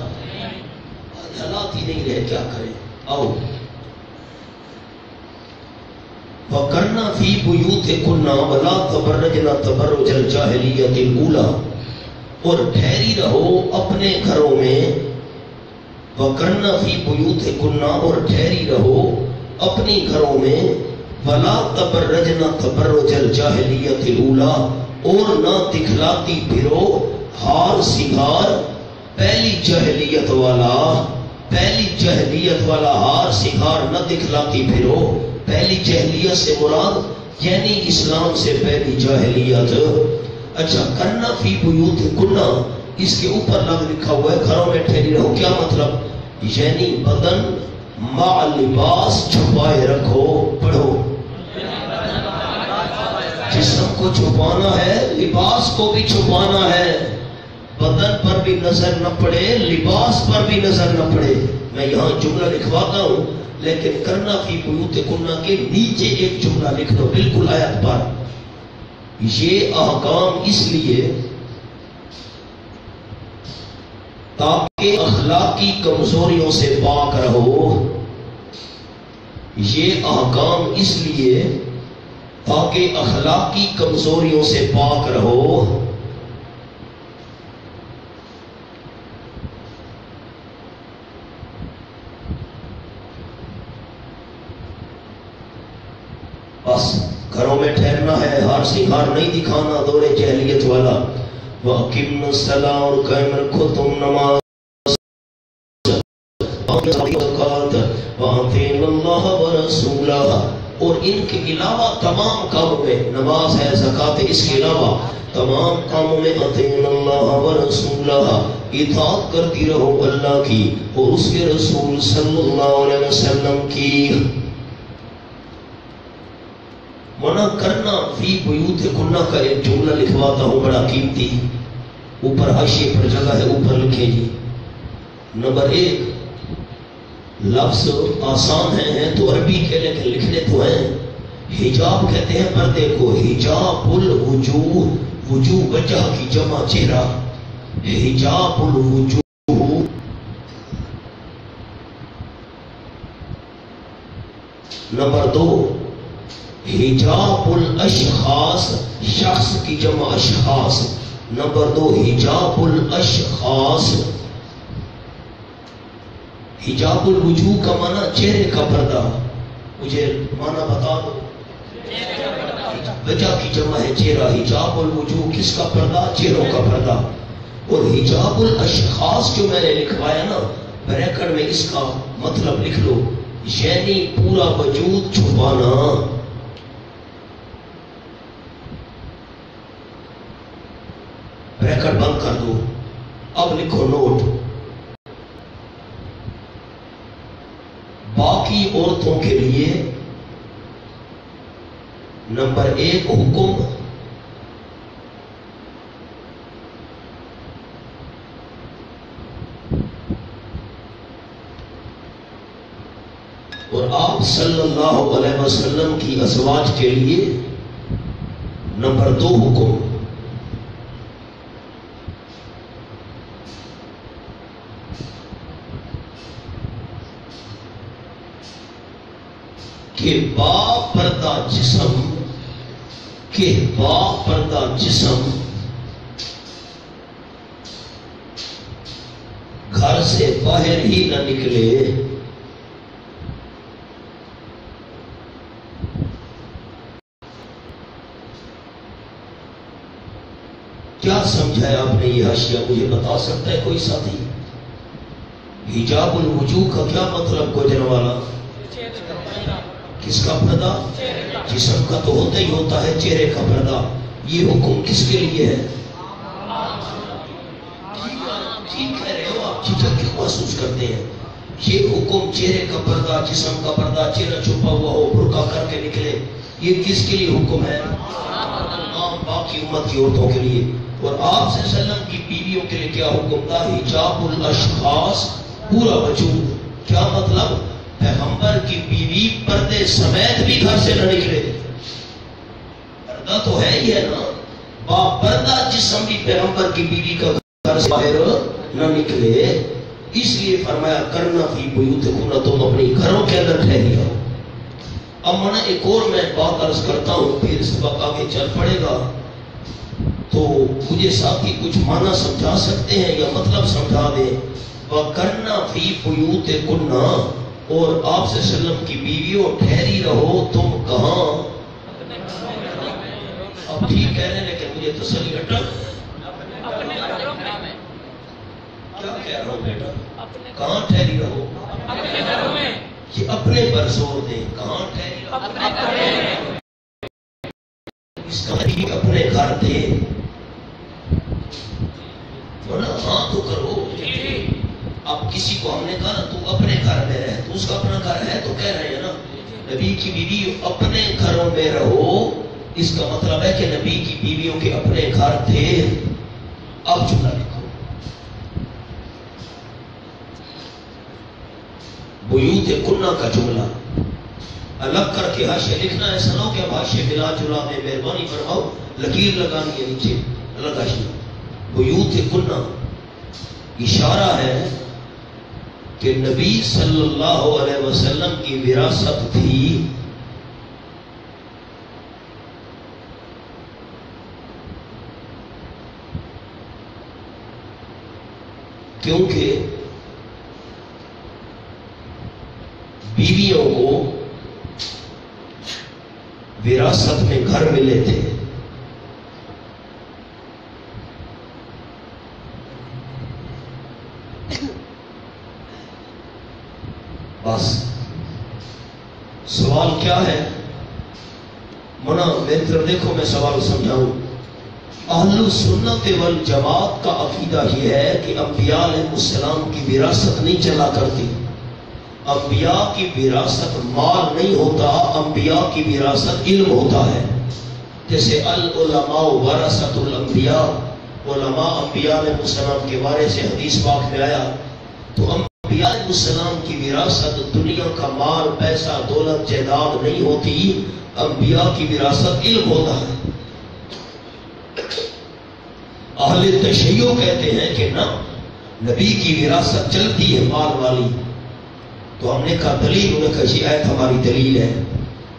حالات ہی نہیں رہے، کیا کریں؟ آؤ وَقَرْنَا فِي بُيُوتِكُنَّ وَلَا تَبَرَّجْنَ تَبَرُّجَ الْجَاهِلِيَّةِ الْأُولَىٰ، اور ٹھہری رہو اپنے گھروں میں، وَقَرْنَا فِي بُيُوتِكُنَّ، اور ٹھہری رہو اپنی گھروں میں، وَلَا تَبَرَّجْنَ تَبَرُّجَ الْجَاهِلِيَّةِ الْأُولَىٰ، اور نہ دکھلاتی پھرو ہار سنگھار پہلی جاہلیت والا ہار سنگھار نہ دکھلاتی پھرو۔ پہلی جاہلیت سے مراد یعنی اسلام سے پہلی جاہلیت، اچھا کرنا فی بیوت کنہ، اس کے اوپر لکھا ہوا ہے گھروں میں ٹھہری رہو، کیا مطلب؟ یعنی بدن مع لباس چھپائے رکھو، پڑھو، جسم کو چھپانا ہے، لباس کو بھی چھپانا ہے، بدن پر بھی نظر نہ پڑے، لباس پر بھی نظر نہ پڑے۔ میں یہاں جملہ لکھواتا ہوں، لیکن کرنا فی بیوت کنہ کے نیچے ایک جملہ لکھ دو بالکل آیت پر۔ یہ احکام اس لیے تاکہ اخلاقی کمزوریوں سے پاک رہو، یہ احکام اس لیے تاکہ اخلاقی کمزوریوں سے پاک رہو۔ بس گھروں میں ٹھہرنا ہے، ہار سنگار نہیں دکھانا دور جہلیت والا۔ وَأَقِمْنَا الصَّلَاةَ، اور قائم رکھو تم نماز، وَأَطِيعُوا اللَّهَ وَرَسُولَهُ، اور ان کے علاوہ تمام کاموں میں، نماز ہے، زکوٰۃ ہے، اس کے علاوہ تمام کاموں میں اطیعوا اللہ ورسولہ، اطاعت کرتی رہو اللہ کی اور اس کے رسول صلی اللہ علیہ وسلم کی۔ منع کرنا فی بیوت کنہ کا ایک جملہ لکھواتا ہوں بڑا قیمتی، اوپر حاشیے پر جگہ ہے، اوپر لکھیں جی۔ نمبر 1، لفظ آسان ہیں تو عربی کے لیکن لکھنے تو ہیں۔ حجاب کہتے ہیں پردے کو، حجاب الوجوہ، وجوہ وجہ کی جمع چہرہ، حجاب الوجوہ۔ نمبر 2، حجاب الاشخاص، شخص کی جمع اشخاص۔ نمبر 2، حجاب الاشخاص۔ حجاب الوجوہ کا معنی چہرے کا پردہ، مجھے معنی بتا دو۔ وجہ کی جمع ہے چہرہ، حجاب الوجوہ کس کا پردہ؟ چہروں کا پردہ۔ اور حجاب الاشخاص جو میں نے لکھوایا نا بریکٹ میں، اس کا مطلب لکھ لو، یعنی پورا وجود چھپانا۔ بریکٹ بند کر دو، اب لکھو نوٹ۔ باقی عورتوں کے لیے نمبر 1 حکم، اور آپ صلی اللہ علیہ وسلم کی ازواج کے لیے نمبر 2 حکم، کہ با پردہ جسم، کہ با پردہ جسم گھر سے باہر ہی نہ نکلے۔ کیا سمجھا ہے آپ نے یہ حاشیہ؟ مجھے بتا سکتا ہے کوئی ساتھی؟ حجاب الوجوہ کا کیا مطلب گوجر والا؟ کس کا پردہ؟ جسم کا تو ہوتا ہی ہوتا ہے، چہرے کا پردہ۔ یہ حکم کس کے لیے ہے؟ ٹھیک کہہ رہے ہو آپ، جھجک کیوں محسوس کرتے ہیں؟ یہ حکم چہرے کا پردہ، جسم کا پردہ، چہرہ چھپا ہوا ہو، برقع کر کے نکلے، یہ کس کے لیے حکم ہے؟ تمام باقی امت کی عورتوں کے لیے۔ اور آپ صلی اللہ علیہ وسلم کی بیویوں کے لیے کیا حکم تھا؟ حجاب الاشخاص، پورا وجود۔ کیا مطلب؟ پیغمبر کی بیوی پردے سمیت بھی گھر سے نہ نکلے۔ پردہ تو ہے ہی ہے نا، با پردہ جسم بھی پیغمبر کی بیوی کا گھر سے باہر نہ نکلے۔ اس لیے فرمایا کرنا فی بیوتکم، تم اپنی گھروں کے اندر ٹھہری رہو۔ اب میں ایک اور میں بات عرض کرتا ہوں، پھر سبق آگے چل پڑے گا، تو مجھے ساتھی کچھ معنی سمجھا سکتے ہیں یا مطلب سمجھا دیں؟ وَقَرْنَا فِي بُيُوتِكُنَّ، اور آپ صلی اللہ علیہ وسلم کی بیویوں ٹھہری رہو تم کہاں؟ اب ٹھیک کہہ رہے ہیں لیکن مجھے تسلی اٹک، کیا کہہ رہا ہوں بیٹا؟ کہاں ٹھہری رہو؟ یہ اپنے پر زور دیں، کہاں ٹھہری رہو؟ اس کا مطلب اپنے گھر تھے، بولا ہاں تو کرو. اب کسی کو ہم نے کہا نا تو اپنے گھر میں رہ، تو اس کا اپنا گھر ہے تو کہہ رہے ہیں نا نبی کی بیوی اپنے گھروں میں رہو، اس کا مطلب ہے کہ نبی کی بیویوں کے اپنے گھر تھے. اب جملہ لکھو، بیوت کنہ کا جملہ الگ کر کے حاشیہ لکھنا ہے. سنو کہ اب حاشیہ ملا جلا میں مہربانی فرماؤ لکیر لگانی ہے نیچے الگ حاشیہ. بیوت کنہ اشارہ ہے کہ نبی صلی اللہ علیہ وسلم کی وراثت تھی کیونکہ بیویوں کو وراثت میں گھر ملے تھے. بس سوال کیا ہے منا میری طرف دیکھو، میں سوال سمجھاؤں. اہل سنت والجماعت کا عقیدہ یہ ہے کہ انبیاء علیہ السلام کی وراثت نہیں چلا کرتی. انبیاء کی وراثت مال نہیں ہوتا، انبیاء کی وراثت علم ہوتا ہے. جیسے العلماء ورثۃ الانبیاء، علماء انبیاء علیہ السلام کے بارے سے حدیث پاک میں آیا. تو انبیاء علیہ السلام کی وراثت دنیا کا مال پیسہ دولت جائیداد نہیں ہوتی، انبیاء کی وراثت علم ہوتا ہے. اہل تشیع کہتے ہیں کہ نہ، نبی کی وراثت چلتی ہے مال والی. تو ہم نے کہا دلیل، انہوں نے کہا یہ آیت ہماری دلیل ہے.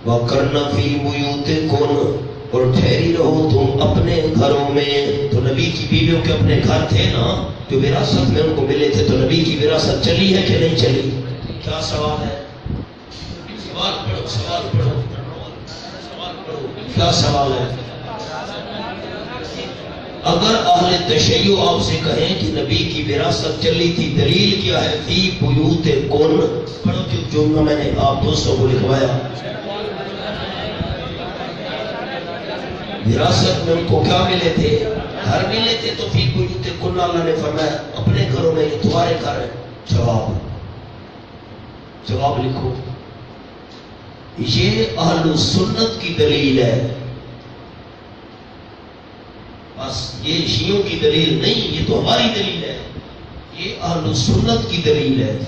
وَقَرْنَ فِي بُيُوتِكُنَّ، اور ٹھہری رہو تم اپنے گھروں میں. تو نبی کی بیویوں کے اپنے گھر تھے نا جو وراثت میں ان کو ملے تھے. تو نبی کی وراثت چلی ہے کہ نہیں چلی؟ کیا سوال ہے؟ سوال پڑھو، سوال پڑھو، سوال پڑھو. کیا سوال ہے؟ اگر اہل تشیع آپ سے کہیں کہ نبی کی وراثت چلی تھی، دلیل کیا ہے؟ فی بیوت کن. پڑھو جو جملہ میں نے آپ دوستوں کو لکھوایا. وراثت میں ان کو کیا ملے تھے؟ گھر ملے تھے. تو فی بیوت کن اللہ نے فرمایا اپنے گھروں میں، یہ تمہارے گھر ہے. جواب لکھو. یہ اہل سنت کی دلیل ہے. بس یہ شیعوں کی دلیل نہیں، یہ تو ہماری دلیل ہے. یہ اہل سنت کی دلیل ہے،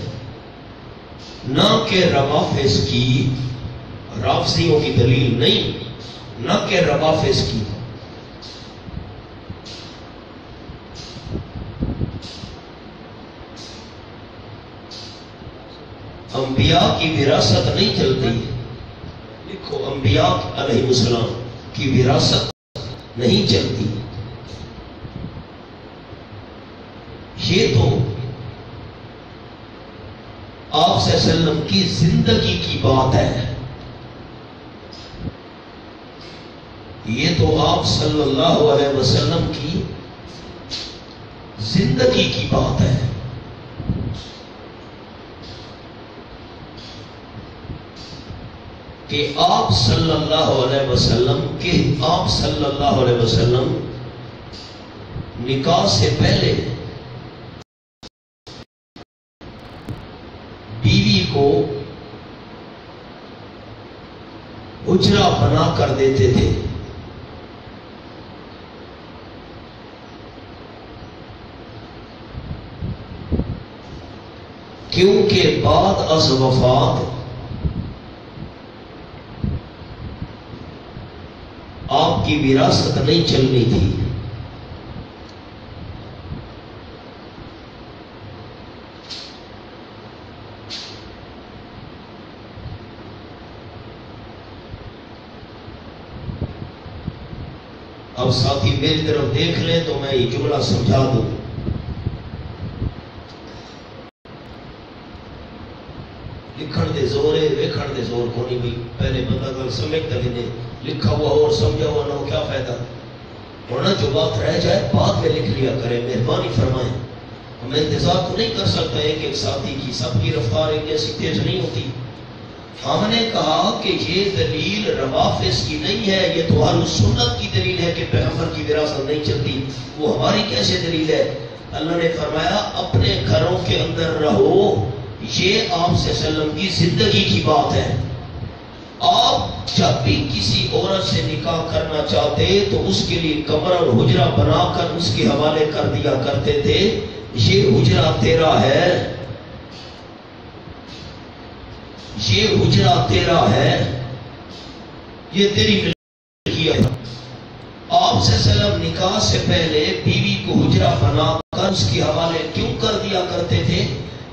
نہ کہ روافض کی. رافضیوں کی دلیل نہیں، نہ کہ روافض کی. انبیاء کی وراثت نہیں چلتی. لکھو انبیاء علیہ السلام کی وراثت نہیں چلتی. یہ تو آپ صلی اللہ علیہ وسلم کی زندگی کی بات ہے. یہ تو آپ صلی اللہ علیہ وسلم کی زندگی کی بات ہے. کہ آپ صلی اللہ علیہ وسلم نکاح سے پہلے بیوی کو حجرہ بنا کر دیتے تھے. کیونکہ بعد از وفات آپ کی وراثت نہیں چلنی تھی. اب ساتھی میری طرف دیکھ لیں تو میں یہ جملہ سمجھا دوں. لکھن دے زور ہے، ویکھن دے زور کو نہیں. بھائی پہلے بندہ گل سمجھتا بھی نہیں، لکھا ہوا اور سمجھا ہوا نہ ہو کیا فائدہ. ورنہ جو بات رہ جائے بعد میں لکھ لیا کرے، مہربانی فرمائیں. میں انتظار تو نہیں کر سکتا ایک ساتھی کی، سب کی رفتار ایک جیسی تیز نہیں ہوتی. ہم نے کہا کہ یہ دلیل روافض کی نہیں ہے، یہ تو اہل سنت کی دلیل ہے کہ پیغمبر کی وراثت نہیں چلتی. وہ ہماری کیسے دلیل ہے؟ اللہ نے فرمایا اپنے گھروں کے اندر رہو. یہ آپ صلی اللہ علیہ وسلم کی زندگی کی بات ہے. آپ جب بھی کسی عورت سے نکاح کرنا چاہتے تو اس کے لیے کمرہ اور حجرہ بنا کر اس کے حوالے کر دیا کرتے تھے. یہ حجرہ تیرا ہے، یہ حجرہ تیرا ہے، یہ تیری ملکیت ہے. آپ صلی اللہ علیہ وسلم نکاح سے پہلے بیوی کو حجرہ بنا کر اس کے حوالے کیوں کر دیا کرتے تھے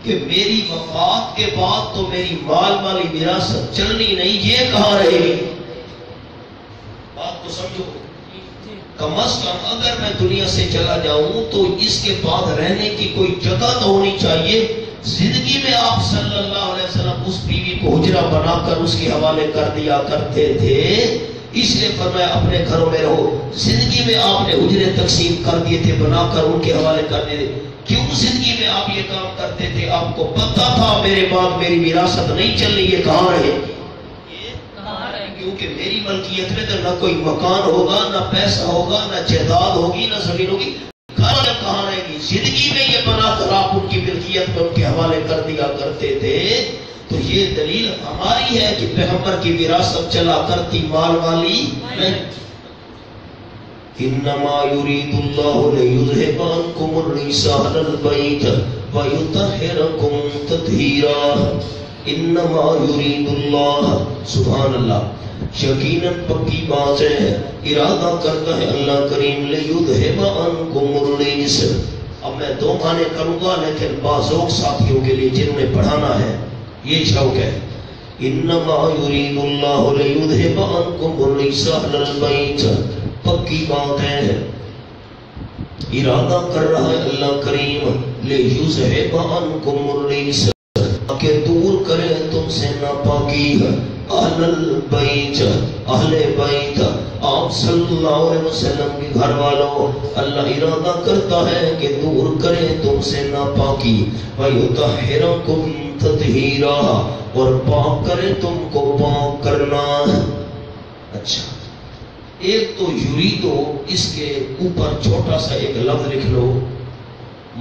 کہ میری وفات کے بعد تو میری مال والی وراثت چلنی نہیں، یہ کہاں رہے گی. بات کو سمجھو. کم از کم اگر میں دنیا سے چلا جاؤں تو اس کے بعد رہنے کی کوئی جگہ تو ہونی چاہیے. زندگی میں آپ صلی اللہ علیہ وسلم اس بیوی کو حجرہ بنا کر اس کے حوالے کر دیا کرتے تھے. اس لیے فرمایا اپنے گھروں میں رہو. زندگی میں آپ نے حجرے تقسیم کر دیے تھے، بنا کر ان کے حوالے کر دیے تھے. کیوں زندگی میں آپ یہ کام کرتے تھے؟ آپ کو پتا تھا میرے بعد میری وراثت نہیں چلنی، یہ کہاں رہے؟ کیونکہ میری ملکیت میں تو نہ کوئی مکان ہوگا، نہ پیسہ ہوگا، نہ جائیداد ہوگی، نہ زمین ہوگی. گھر کہاں رہے گی؟ زندگی میں یہ بنا کر آپ ان کی ملکیت میں ان کے حوالے کر دیا کرتے تھے. تو یہ دلیل ہماری ہے کہ پیغمبر کی وراثت چلا کرتی مال والی نہیں. انما یرید اللہ لیذھب عنکم الرجس اہل البیت ویطہرکم تطہیرا. انما یرید اللہ، سبحان اللہ، یقیناً پکی بات ہے، ارادہ کرتا ہے اللہ کریم لیذھب عنکم الرجس. اب میں دو معنی کروں گا لیکن بازوق ساتھیوں کے لیے جنہوں نے پڑھانا ہے یہ شوق ہے. انما یرید اللہ لیذھب عنکم الرجس اہل البیت، پکی بات ہے، ارادہ کر رہا ہے اللہ کریم لیذھب عنکم الرجس، کہ دور کرے تم سے ناپاکی. اہل البیت، اہل بیت، آپ صلی اللہ علیہ وسلم کے گھر والوں، اللہ ارادہ کرتا ہے کہ دور کرے تم سے ناپاکی. وَيُطَهِّرَكُمْ تَطْهِيرًا، اور پاک کرے تم کو پاک کرنا. اچھا، ایک تو یریدو، اس کے اوپر چھوٹا سا ایک لفظ لکھ لو،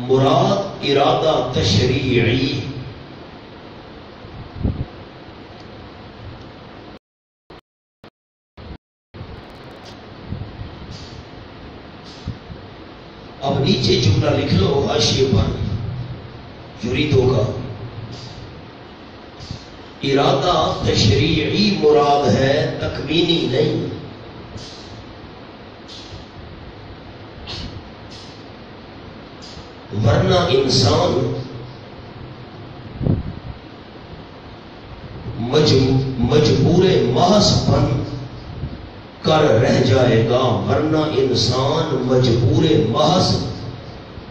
مراد ارادہ تشریعی. اب نیچے جملہ لکھ لو حاشیے پر، یریدو کا ارادہ تشریعی مراد ہے، تکوینی نہیں. ورنہ انسان مجبور محض بن کر رہ جائے گا. ورنہ انسان مجبور محض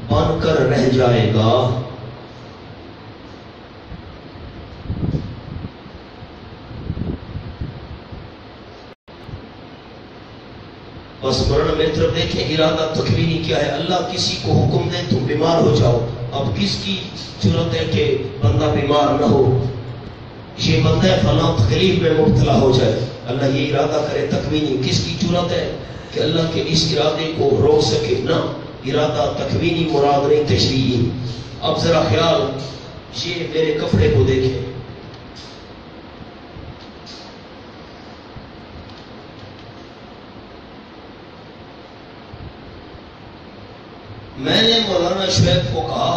بن کر رہ جائے گا. بس ورنہ میری طرف دیکھیں، ارادہ تکوینی کیا ہے؟ اللہ کسی کو حکم دے تم بیمار ہو جاؤ. اب کس کی ضرورت ہے کہ بندہ بیمار نہ ہو؟ یہ بندہ فلاں تکلیف میں مبتلا ہو جائے، اللہ یہ ارادہ کرے تکوینی. کس کی ضرورت ہے کہ اللہ کے اس ارادے کو روک سکے؟ نہ، ارادہ تکوینی مراد نہیں، تشریعی. اب ذرا خیال، یہ میرے کپڑے کو دیکھیں، میں نے مولانا شعیب کو کہا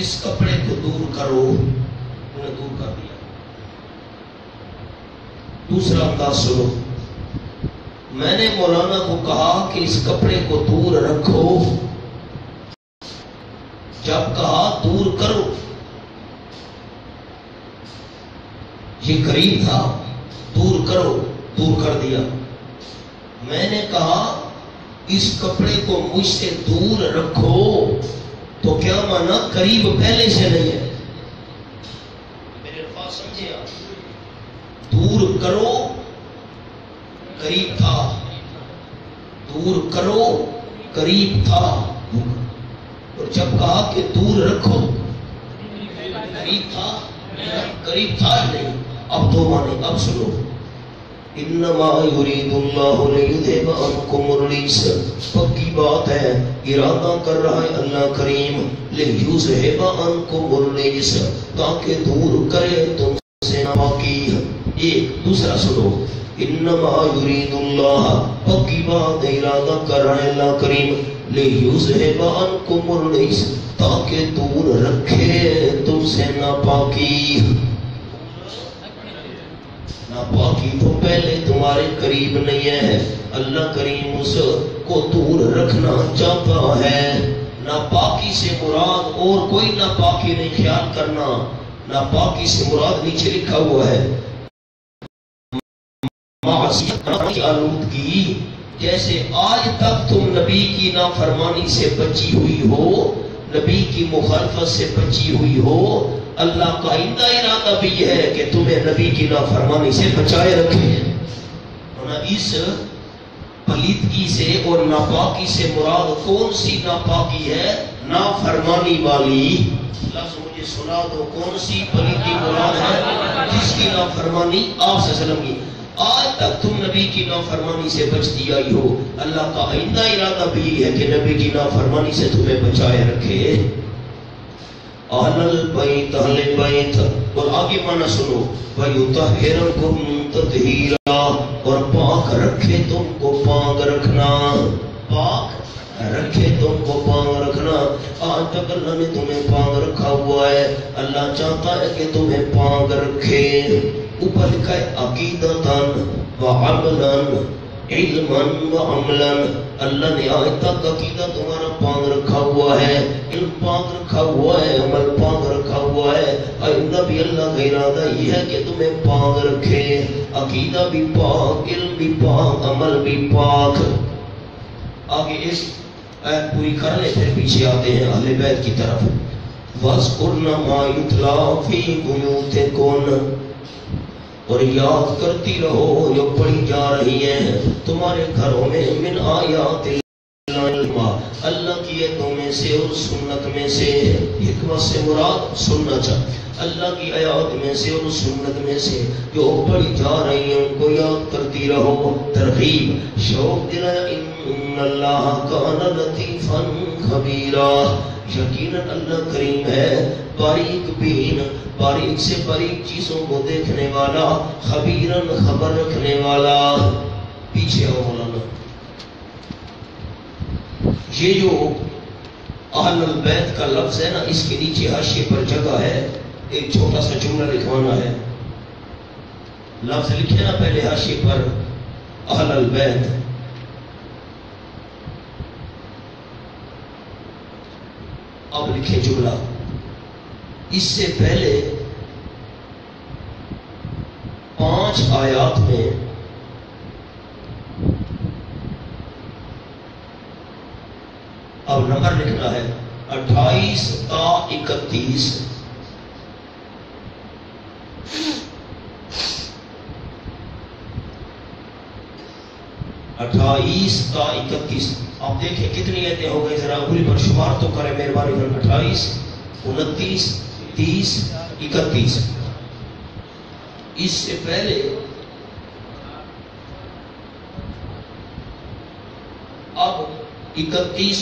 اس کپڑے کو دور کرو، انہوں نے دور کر دیا. دوسرا انداز سنو، میں نے مولانا کو کہا کہ اس کپڑے کو دور رکھو، جب کہا دور کرو، یہ قریب تھا، دور کرو، دور کر دیا. میں نے کہا اس کپڑے کو مجھ سے دور رکھو، تو کیا مانا؟ قریب پہلے سے نہیں ہے. میرے الفاظ سمجھے آپ؟ دور کرو قریب تھا، دور کرو قریب تھا، اور جب کہا کہ دور رکھو قریب تھا، قریب تھا نہیں. اب دو معنی، اب سنو، انما یرید اللہ لیذھب عنکم الرجس، پکی بات ہے ارادہ کر رہا ہے اللہ کریم لیذھب عنکم الرجس، تاکہ دور کرے تم سے ناپاکی۔ ایک دوسرا سنو، انما یرید اللہ، پکی بات ارادہ کر رہا ہے اللہ کریم لیذھب عنکم الرجس، تاکہ دور رکھے تم سے ناپاکی۔ ناپاکی تو پہلے تمہارے قریب نہیں ہے، اللہ کریم اس کو دور رکھنا چاہتا ہے۔ ناپاکی سے مراد اور کوئی ناپاکی نہیں، خیال کرنا، ناپاکی سے مراد نیچے لکھا ہوا ہے معصیت کی آلودگی۔ جیسے آج تک تم نبی کی نافرمانی سے بچی ہوئی ہو، نبی کی مخالفت سے بچی ہوئی ہو، اللہ کا آئندہ ارادہ بھی یہ ہے کہ تمہیں نبی کی نافرمانی سے بچائے رکھے۔ اس پلیدگی سے اور ناپاکی سے مراد کون سی ناپاکی ہے؟ نافرمانی والی۔ لفظ مجھے سنا دو، کون سی پلیدگی مراد ہے؟ جس کی نافرمانی آپ صلی اللہ علیہ وسلم کی آج تک تم نبی کی نافرمانی سے بچتی آئی ہو، اللہ کا آئندہ ارادہ بھی ہے کہ نبی کی نافرمانی سے تمہیں بچائے رکھے۔ اہل البیت، اہل بیت، اور آگے معنی سنو، وَيُطَهِّرَكُمْ تَطْهِيرًا، اور پاک رکھے تم کو پاک رکھنا، پاک رکھے تم کو پاک رکھنا۔ آج تک اللہ نے تمہیں پاک رکھا ہوا ہے، اللہ چاہتا ہے کہ تمہیں پاک رکھے۔ اوپر لکھا ہے عقیدتاً وعملاً، علماً وعملاً، اللہ نے آج تک عقیدہ تمہارا پاک رکھا ہوا ہے، علم پاک رکھا ہوا ہے، عمل پاک رکھا ہوا ہے۔ آئندہ بھی اللہ کا ارادہ یہ ہے کہ تمہیں پاک رکھے، عقیدہ بھی پاک، علم بھی پاک، عمل بھی پاک۔ آگے اس آیت پوری کر لیں پھر پیچھے آتے ہیں اہل بیت کی طرف۔ وَاذْكُرْنَ مَا يُتْلَىٰ فِي بُيُوتِكُنَّ، اور یاد کرتی رہو جو پڑھی جا رہی ہیں تمہارے گھروں میں، من آیات اللہ، اللہ کی آیتوں میں سے اور سنت میں سے، حکمت سے مراد سنت، اللہ کی آیات میں سے اور سنت میں سے جو پڑھی جا رہی ہیں ان کو یاد کرتی رہو۔ ترغیب، شوق دلایا، ان اللہ کان لطیفا خبیرا، یقیناً اللہ کریم ہے باریک بین، باریک سے باریک چیزوں کو دیکھنے والا، خبیرن خبر رکھنے والا۔ پیچھے آؤ مولانا، یہ جو اہل البیت کا لفظ ہے نا، اس کے نیچے حاشیے پر جگہ ہے، ایک چھوٹا سا جملہ لکھوانا ہے۔ لفظ لکھے نا پہلے حاشیے پر اہل البیت، اب لکھیں جملہ۔ اس سے پہلے 5 آیات میں اب نمبر لکھنا ہے 28 تا 31، 28 تا 31۔ آپ دیکھیں کتنی آیتیں ہو گئی، ذرا انگلی پر شمار تو کریں مہربانی کر۔ 28، 29، 30، 31۔ اس سے پہلے اب 31،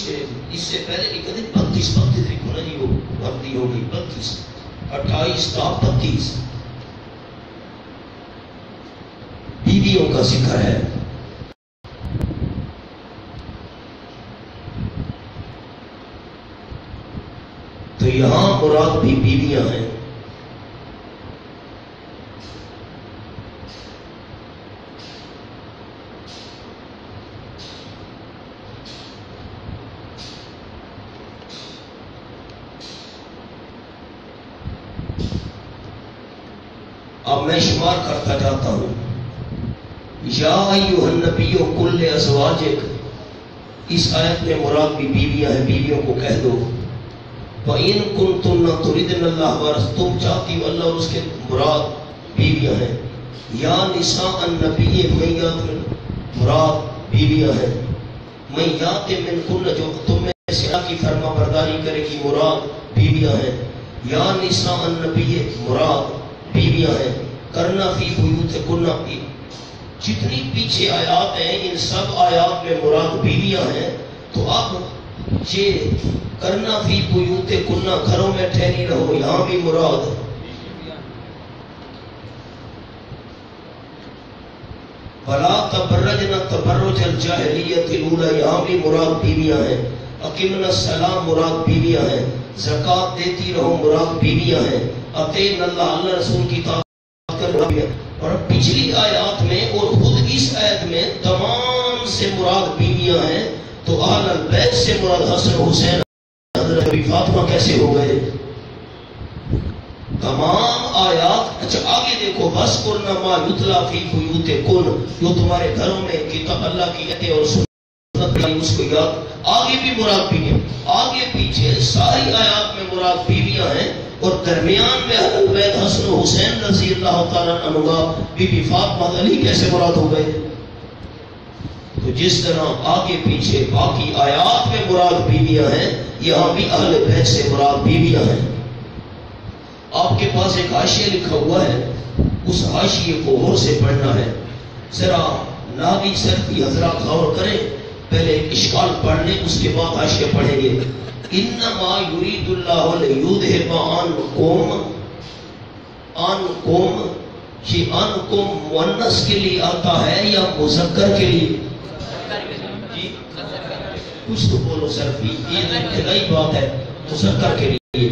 اس سے پہلے 31، 32 لکھو نا جی، وہ غلطی ہوگی، 32، 28 تا 32 بیویوں کا ذکر ہے۔ تو یہاں مراد بھی بیویاں ہیں۔ اب میں شمار کرتا جاتا ہوں۔ یا ایھا النبی کل ازواجک، اس آیت میں مراد بھی بیویاں ہیں، بیویوں کو کہہ دو۔ وَإِن كُنتُنَّ تُرِدْنَ اللَّهَ وَرَسُولَهُ، تم چاہتی ہو اللہ اور اس کے مراد بیویاں ہیں۔ یا نساء النبی میات، مراد بیویاں ہیں۔ میات من کن، جو تم میں سے اللہ کی فرما برداری کرے گی، مراد بیویاں ہیں۔ یا نساء النبی، مراد بیویاں ہیں۔ کرنا فی بیوتکن، جتنی پیچھے آیات ہیں ان سب آیات میں مراد بیویاں ہیں. تو اب یہ کرنا فی بیوت کننا، گھروں میں ٹھہری رہو، یہاں بھی مراد فلا تبرجن تبرج الجاہلیت الاولی، یہاں بھی مراد بیویاں ہیں. اقیمنا الصلاۃ مراد بیویاں ہیں. زکوٰۃ دیتی رہو مراد بیویاں ہیں. اطیعنا اللہ، اللہ رسول کی اطاعت کرو. اور پچھلی آیات میں اور خود اس آیت میں تمام سے مراد بیویاں ہیں. تو اہل البیت سے مراد حسن حسین حضرت بی فاطمہ کیسے ہو گئے؟ تمام آیات. اچھا آگے دیکھو، بس کرنا ما یتلا فی بیوت کن، جو تمہارے گھروں میں کتاب اللہ کی آیتیں اور سنت اس کو یاد. آگے بھی مراد بیویاں، آگے پیچھے ساری آیات میں مراد بیویاں ہیں. اور درمیان میں اہل بیت حسن و حسین رضی اللہ تعالیٰ عنہ، بی بی فاطمہ علی کیسے مراد ہو گئے؟ تو جس طرح آگے پیچھے باقی آیات میں مراد بیویاں ہیں، یہاں بھی اہل بیت سے مراد بیویاں ہیں. آپ کے پاس ایک حاشیہ لکھا ہوا ہے، اس حاشیے کو غور سے پڑھنا ہے. ذرا ناوی سرفی حضرات غور کریں، پہلے اشکال پڑھ لیں اس کے بعد حاشیہ پڑھیں گے. انما یرید اللہ لیذھب عنکم، یہ عنکم مؤنث کے لیے آتا ہے یا مذکر کے لیے؟ کچھ تو بولو سرفی، یہ ابتدائی بات ہے. مذکر کے لیے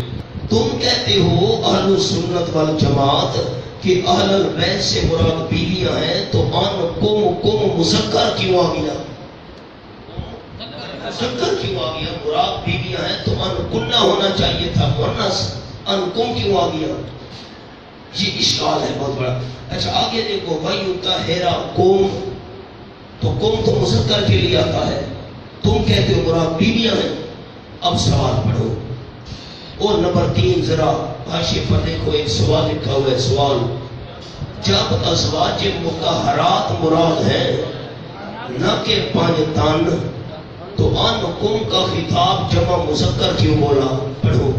تم کہتے ہو اہل سنت والجماعت کہ اہل البیت سے مراد بیویاں ہیں، تو عنکم مذکر کیوں آ گیا؟ مذکر کیوں آ گیا؟ مراد بیویاں ہیں تو عنکنہ ہونا چاہیے تھا، مؤنث. عنکم کیوں آ گیا؟ یہ اشکال ہے بہت بڑا. اچھا آگے دیکھو، وَيُطَهِّرَكُمْ، تو کم تو مذکر کے لیے آتا ہے، تم کہتے ہو مراد بیویاں ہیں. اب سوال پڑھو. اور نمبر 3 ذرا حاشیے پر دیکھو، ایک سوال لکھا ہوا ہے. سوال، جب ازواج مطہرات مراد ہیں نہ کہ پانچ، تو عنکم کا خطاب جمع مذکر کیوں بولا؟ پڑھو.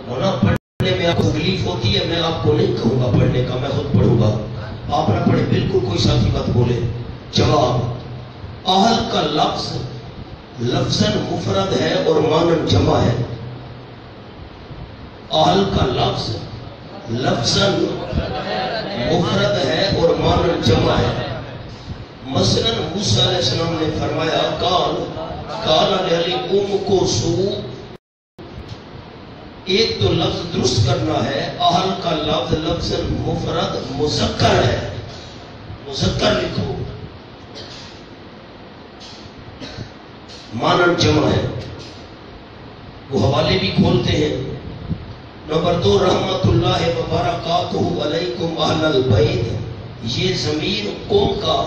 ہونا پڑھنے میں آپ کو تکلیف ہوتی ہے، میں آپ کو نہیں کہوں گا پڑھنے کا، میں خود پڑھوں گا. آپ نہ پڑھے، بالکل کوئی ساتھی مت بولے. جواب، اہل کا لفظ لفظاً مفرد ہے اور معنن جمع ہے. اہل کا لفظ لفظاً مفرد ہے اور معنن جمع ہے. مثلا موسیٰ علیہ السلام نے فرمایا قال لعلی کو سو. ایک تو لفظ درست کرنا ہے، اہل کا لفظ لفظاً مفرد مذکر ہے، مذکر لکھو، معنن جمع ہے. وہ حوالے بھی کھولتے ہیں. نمبر 2، رحمت اللہ وبرکاتہ علیکم اہل البیت، یہ ضمیر قوم کا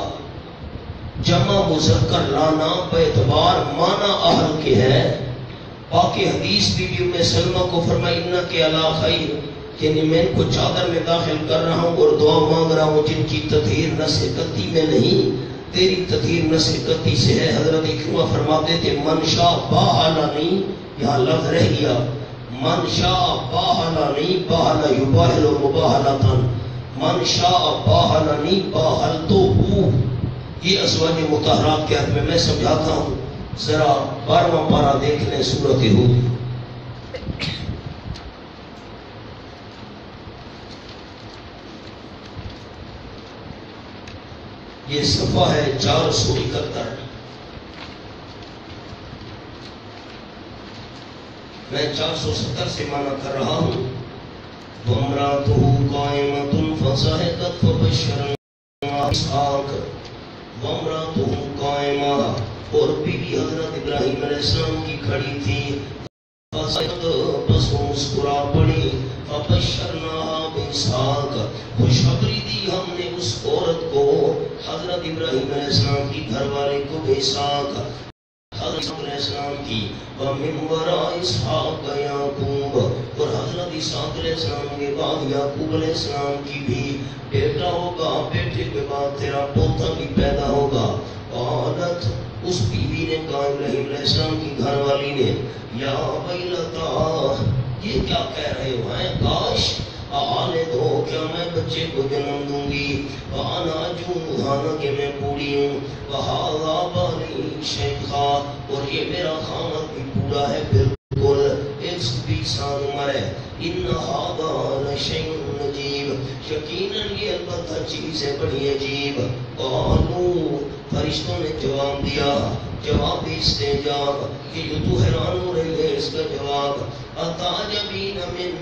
جمع مذکر لانا باعتبار معنی اہل کے ہے. باقی حدیث بھی ام سلمہ کو فرمائی انک علی خیر، یعنی میں ان کو چادر میں داخل کر رہا ہوں اور دعا مانگ رہا ہوں جن کی تطہیر نسل قطعی میں نہیں، تیری تطہیر نسل قطعی سے ہے. حضرت اکرمہ فرماتے تھے من شاء باہلانی، یہاں لفظ رہ گیا، من شاء باہلانی، باہل یباہل مباہلتن، من شاء باہلانی باہلتہو. یہ ازواج مطہرات کے حق میں سمجھاتا ہوں. ذرا 12واں پارہ دیکھ لیں سورۃ ہود. یہ صفحہ ہے 471. میں 470 سے معنی کر رہا ہوں. وَامْرَأَتُهُ قَائِمَةٌ فَصَحِقَتْ فَبَشَّرْنَاهَا بِإِسْحَاقَ. وَامْرَأَتُهُ قَائِمَةٌ، اور بی بی حضرت ابراہیم علیہ السلام کی کھڑی تھی. بس وہ مسکرا پڑی. فَبَشَّرْنَاهَا بِإِسْحَاقَ، خوشخبری دی ہم نے اس عورت کو، حضرت ابراہیم علیہ السلام کی گھر والے کو، بِإِسْحَاقَ، حضرت علیہ السلام کی. وَمِن وَرَاءِ إِسْحَاقَ یعقوب، اور حضرت اسحاق علیہ السلام کے بعد یعقوب علیہ السلام کی بھی بیٹا ہوگا، بیٹے کے بعد تیرا پوتا بھی پیدا ہوگا. قالت، اس بیوی نے کہا ابراہیم علیہ السلام کی گھر والی نے، یا ویلتا، یہ کیا کہہ رہے ہو ہیں؟ کاش آنے دو کیا میں بچے کو جنم دوں گی، وانا جوہانا کہ میں بوڑھی ہوں، وہاذا بالی شیخا اور یہ میرا خامد بھی بوڑھا ہے بالکل 120 سال عمر ہے، ان هذا لشیء عجیب یقیناً یہ البتہ چیز ہے بڑی عجیب۔ قالوا فرشتوں نے جواب دیا، جواب استجاب کہ یہ تو حیران ہو رہی ہے، اس کا جواب اتعجبین من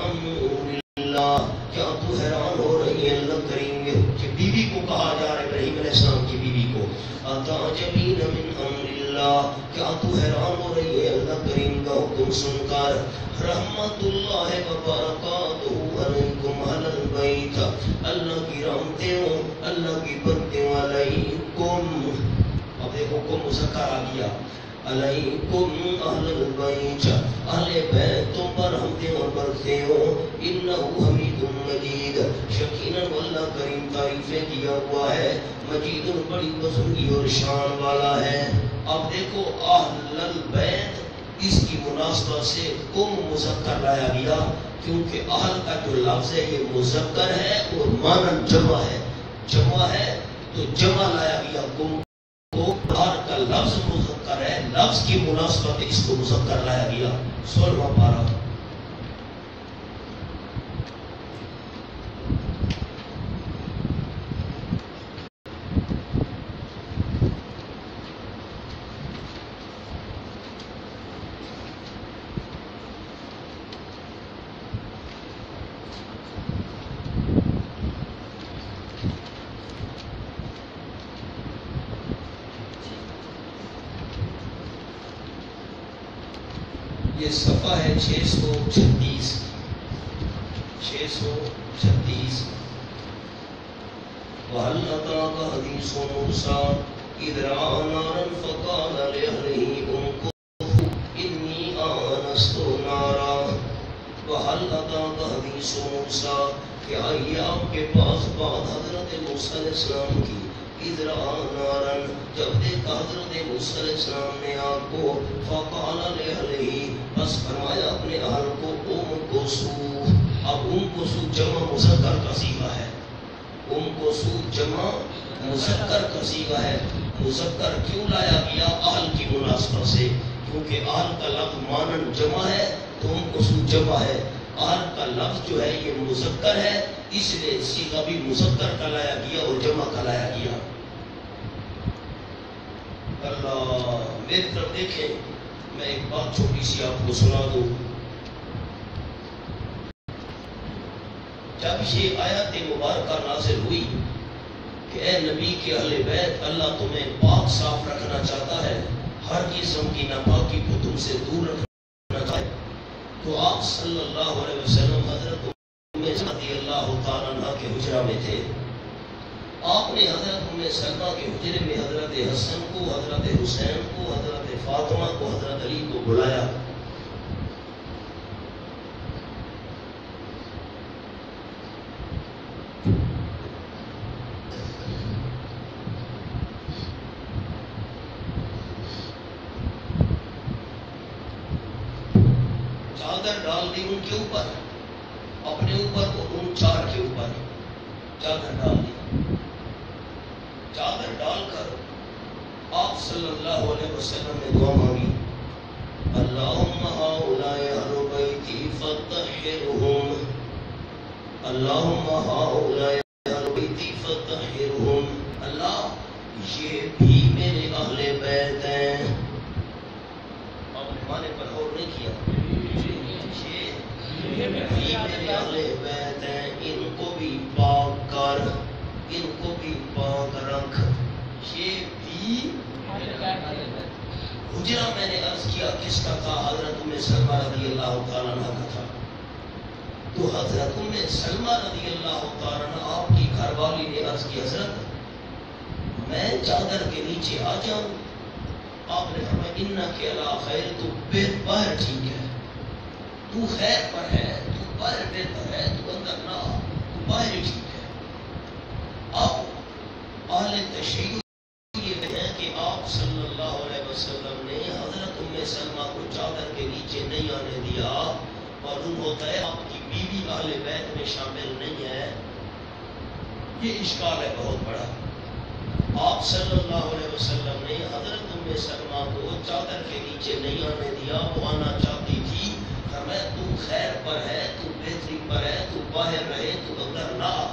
امر اللہ، کیا تو حیران ہو رہی ہے اللہ کریم کہ بیوی کو کہا جا رہا ہے، ابراہیم علیہ السلام کی بیوی کو، اتعجبین من امر اللہ، کیا تو حیران ہو رہی ہے اللہ کریم کا حکم سن کر، رحمت اللہ وبرکاتہ علیکم اہل البیت، اللہ کی رحمتیں ہوں، اللہ کی برکتیں علیکم، اب دیکھو حکم مذکر آ گیا، علیکم اہل البیت، اہل بیت تم پر حمدیں اور برکتیں ہوں، انہو حمید مجید یقیناً اللہ کریم تعریفیں کیا ہوا ہے، مجید بڑی بزرگی اور شان والا ہے۔ اب دیکھو اہل البیت اس کی مناسبت سے کم مذکر لایا گیا، کیونکہ اہل کا جو لفظ ہے یہ مذکر ہے اور مانن جمع ہے، جمع ہے تو جمع لایا گیا کم کو، اہل کا لفظ مذکر ہے، لفظ کی مناسبت اس کو مذکر لایا گیا۔ 16واں پارہ یہ صفحہ ہے 636 636۔ وَهَلْ أَتَاكَ حَدِيثُ مُوسَىٰ إِذْ رَأَىٰ نَارًا فَقَالَ لِأَهْلِهِ امْكُثُوا إِنِّي آنَسْتُ نَارًا۔ وَهَلْ أَتَاكَ حَدِيثُ مُوسَىٰ کہ آئیے آپ کے پاس بات حضرت موسیٰ علیہ السلام کی، اِذْ رَأَىٰ نَارًا جب دیکھا حضرت موسیٰ علیہ السلام نے آپ کو، فَقَالَ لِأَهْلِهِ بس فرمایا اپنے اہل کو امکثوا، اب امکثوا جمع مذکر کا صیغہ ہے، امکثوا جمع مذکر کا صیغہ ہے، مذکر کیوں لایا گیا؟ اہل کی مناسبت سے، کیونکہ اہل کا لفظ مانن جمع ہے تو امکثوا جمع ہے، اہل کا لفظ جو ہے یہ مذکر ہے، اس لیے صیغہ بھی مذکر کا لایا گیا اور جمع کا لایا گیا۔ اللہ میری طرف دیکھیں، میں ایک بات چھوٹی سی آپ کو سنا دوں۔ جب یہ آیت مبارکہ نازل ہوئی کہ اے نبی کے اہل بیت اللہ تمہیں پاک صاف رکھنا چاہتا ہے، ہر قسم کی ناپاکی کو تم سے دور رکھنا چاہتا ہے، تو آپ صلی اللہ علیہ وسلم حضرت ام رضی اللہ تعالیٰ عنہ کے حجرہ میں تھے، آپ نے حضرت ام سلمہ کے حجرے میں حضرت حسن کو، حضرت حسین کو، حضرت فاطمہ کو، حضرت علی کو بلایا، چادر ڈال دی ان کے اوپر، اپنے اوپر اور ان چار کے اوپر چادر ڈال دی، چادر ڈال کر آپ صلی اللہ علیہ وسلم نے دعا مانگی، اللہم ہؤلاء اہل بیتی فطہرہم، اللہم ہؤلاء اہل بیتی فطہرہم، اللہ یہ بھی میرے اہل بیت ہیں۔ آپ نے مانے پر غور نہیں کیا، یہ بھی میرے اہل بیت ہیں، ان کو بھی پاک کر، ان کو بھی پاک رکھ، یہ بھی حجرہ میں نے عرض کیا کس کا تھا؟ حضرت ام سلمہ رضی اللہ تعالیٰ عنہ کا تھا، تو حضرت ام سلمہ رضی اللہ تعالیٰ عنہ آپ کی گھر والی نے عرض کی حضرت میں چادر کے نیچے آ جاؤں؟ آپ نے فرمایا انک علی خیر، تو باہر ٹھیک ہے، تو خیر پر ہے، تو باہر بہتر ہے، تو اندر نہ آ، تو باہر ٹھیک ہے۔ اب اہل تشیع یہ ہیں کہ آپ صلی اللہ علیہ وسلم نے حضرت ام سلمہ کو چادر کے نیچے نہیں آنے دیا اور ہوتا ہے آپ کی بیوی اہل بیت میں شامل نہیں ہے، یہ اشکال ہے بہت بڑا۔ آپ صلی اللہ علیہ وسلم نے حضرت ام سلمہ کو چادر کے نیچے نہیں آنے دیا، وہ آنا چاہتی تھی، فرمایا تو خیر پر ہے، تو بہتری پر ہے، تو باہر رہے، تو اندر نہ آ۔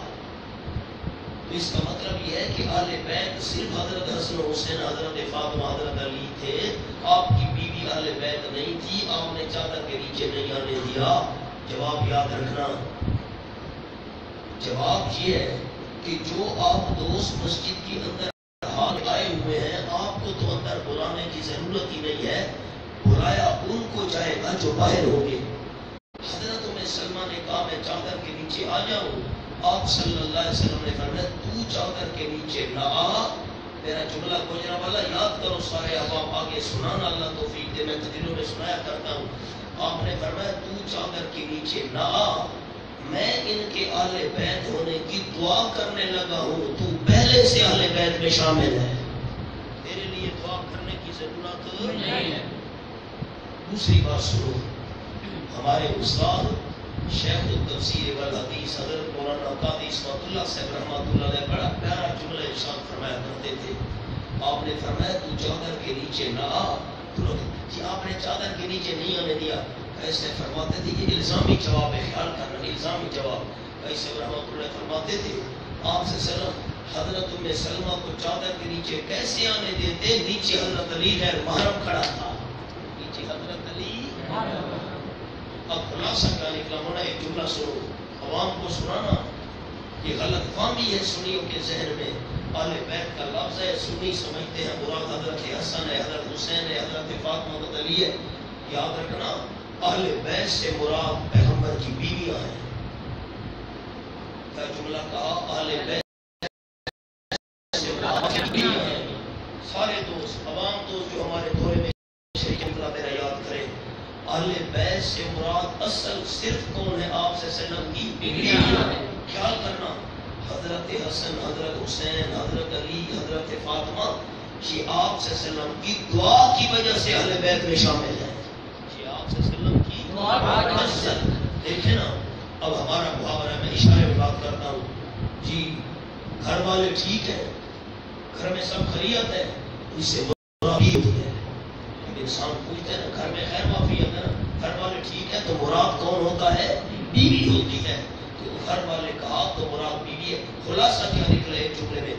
تو اس کا مطلب یہ ہے کہ اہل بیت صرف حضرت حسن و حسین، حضرت فاطمہ، حضرت علی تھے، آپ کی بیوی اہل بیت نہیں تھی، آپ نے چادر کے نیچے نہیں آنے دیا۔ جواب یاد رکھنا، جواب یہ ہے کہ جو آپ دوست مسجد کے اندر حال آئے ہوئے ہیں، آپ کو تو اندر بلانے کی ضرورت ہی نہیں ہے، بلایا ان کو جائے گا جو باہر ہوں گے۔ حضرت ام سلمہ نے کہا میں چادر کے نیچے آ جاؤں، آپ صلی اللہ علیہ وسلم نے فرمایا تو چادر کے نیچے نہ آ۔ میرا جملہ گجرا والا یاد کرو سارے، اب آپ آگے سنانا، اللہ توفیق دے، میں تجربے میں سنایا کرتا ہوں۔ آپ نے فرمایا تو چادر کے نیچے نہ آ، میں ان کے اہل بیت ہونے کی دعا کرنے لگا ہوں، تو پہلے سے اہل بیت میں شامل ہے، تیرے لیے دعا کرنے کی ضرورت نہیں ہے۔ دوسری بات سنو، ہمارے استاد شیخ التفسیر والحدیث حضرت مولانا قاضی اسمت اللہ صاحب رحمۃ اللہ علیہ بڑا پیارا جملہ ارشاد فرمایا کرتے تھے۔ آپ نے فرمایا تو چادر کے نیچے نہ آ، کہ آپ نے چادر کے نیچے نہیں آنے دیا، ایسے فرماتے تھے یہ الزامی جواب ہے، خیال کرنا الزامی جواب۔ ایسے رحمۃ اللہ فرماتے تھے آپ سے سلام حضرت ام سلمہ کو چادر کے نیچے کیسے آنے دیتے؟ نیچے حضرت علی غیر محرم کھڑا تھا، نیچے حضرت علی۔ اب خلاصہ کیا نکلا ہونا، ایک جملہ سنو، عوام کو سنانا، یہ غلط فہمی ہے سنیوں کے ذہن میں، اہل بیت کا لفظ ہے، سنی سمجھتے ہیں مراد حضرت حسن ہے، حضرت حسین ہے، حضرت فاطمہ حضرت علی ہے۔ یاد رکھنا اہل بیت سے مراد پیغمبر کی بیویاں ہیں۔ کیا جملہ کہا؟ اہل بیت سے مراد بیویاں ہیں۔ سارے دوست، عوام دوست جو ہمارے دورے میں شریک جملہ میرا یاد کریں، اہل بیت سے مراد اصل صرف کون ہے؟ آپ سے سلم کی بیویاں ہیں۔ خیال کرنا حضرت حسن، حضرت حسین، حضرت علی، حضرت فاطمہ یہ آپ سے سلم کی دعا کی وجہ سے اہل بیت میں شامل ہیں، یہ آپ سے سلم کی دعا اصل۔ دیکھیں نا اب ہمارا محاورہ، میں اشارے میں بات کرتا ہوں، جی گھر والے ٹھیک ہے، گھر میں سب خیریت ہے، اس سے مراد بھی ہوتی ہے۔ انسان پوچھتے ہیں نا گھر میں خیر معافیت ہے نا، گھر والے ٹھیک ہے تو مراد کون ہوتا ہے؟ بیوی ہوتی ہے۔ تو گھر والے کہا تو مراد بیوی ہے۔ خلاصہ کیا نکلا ایک جملے میں؟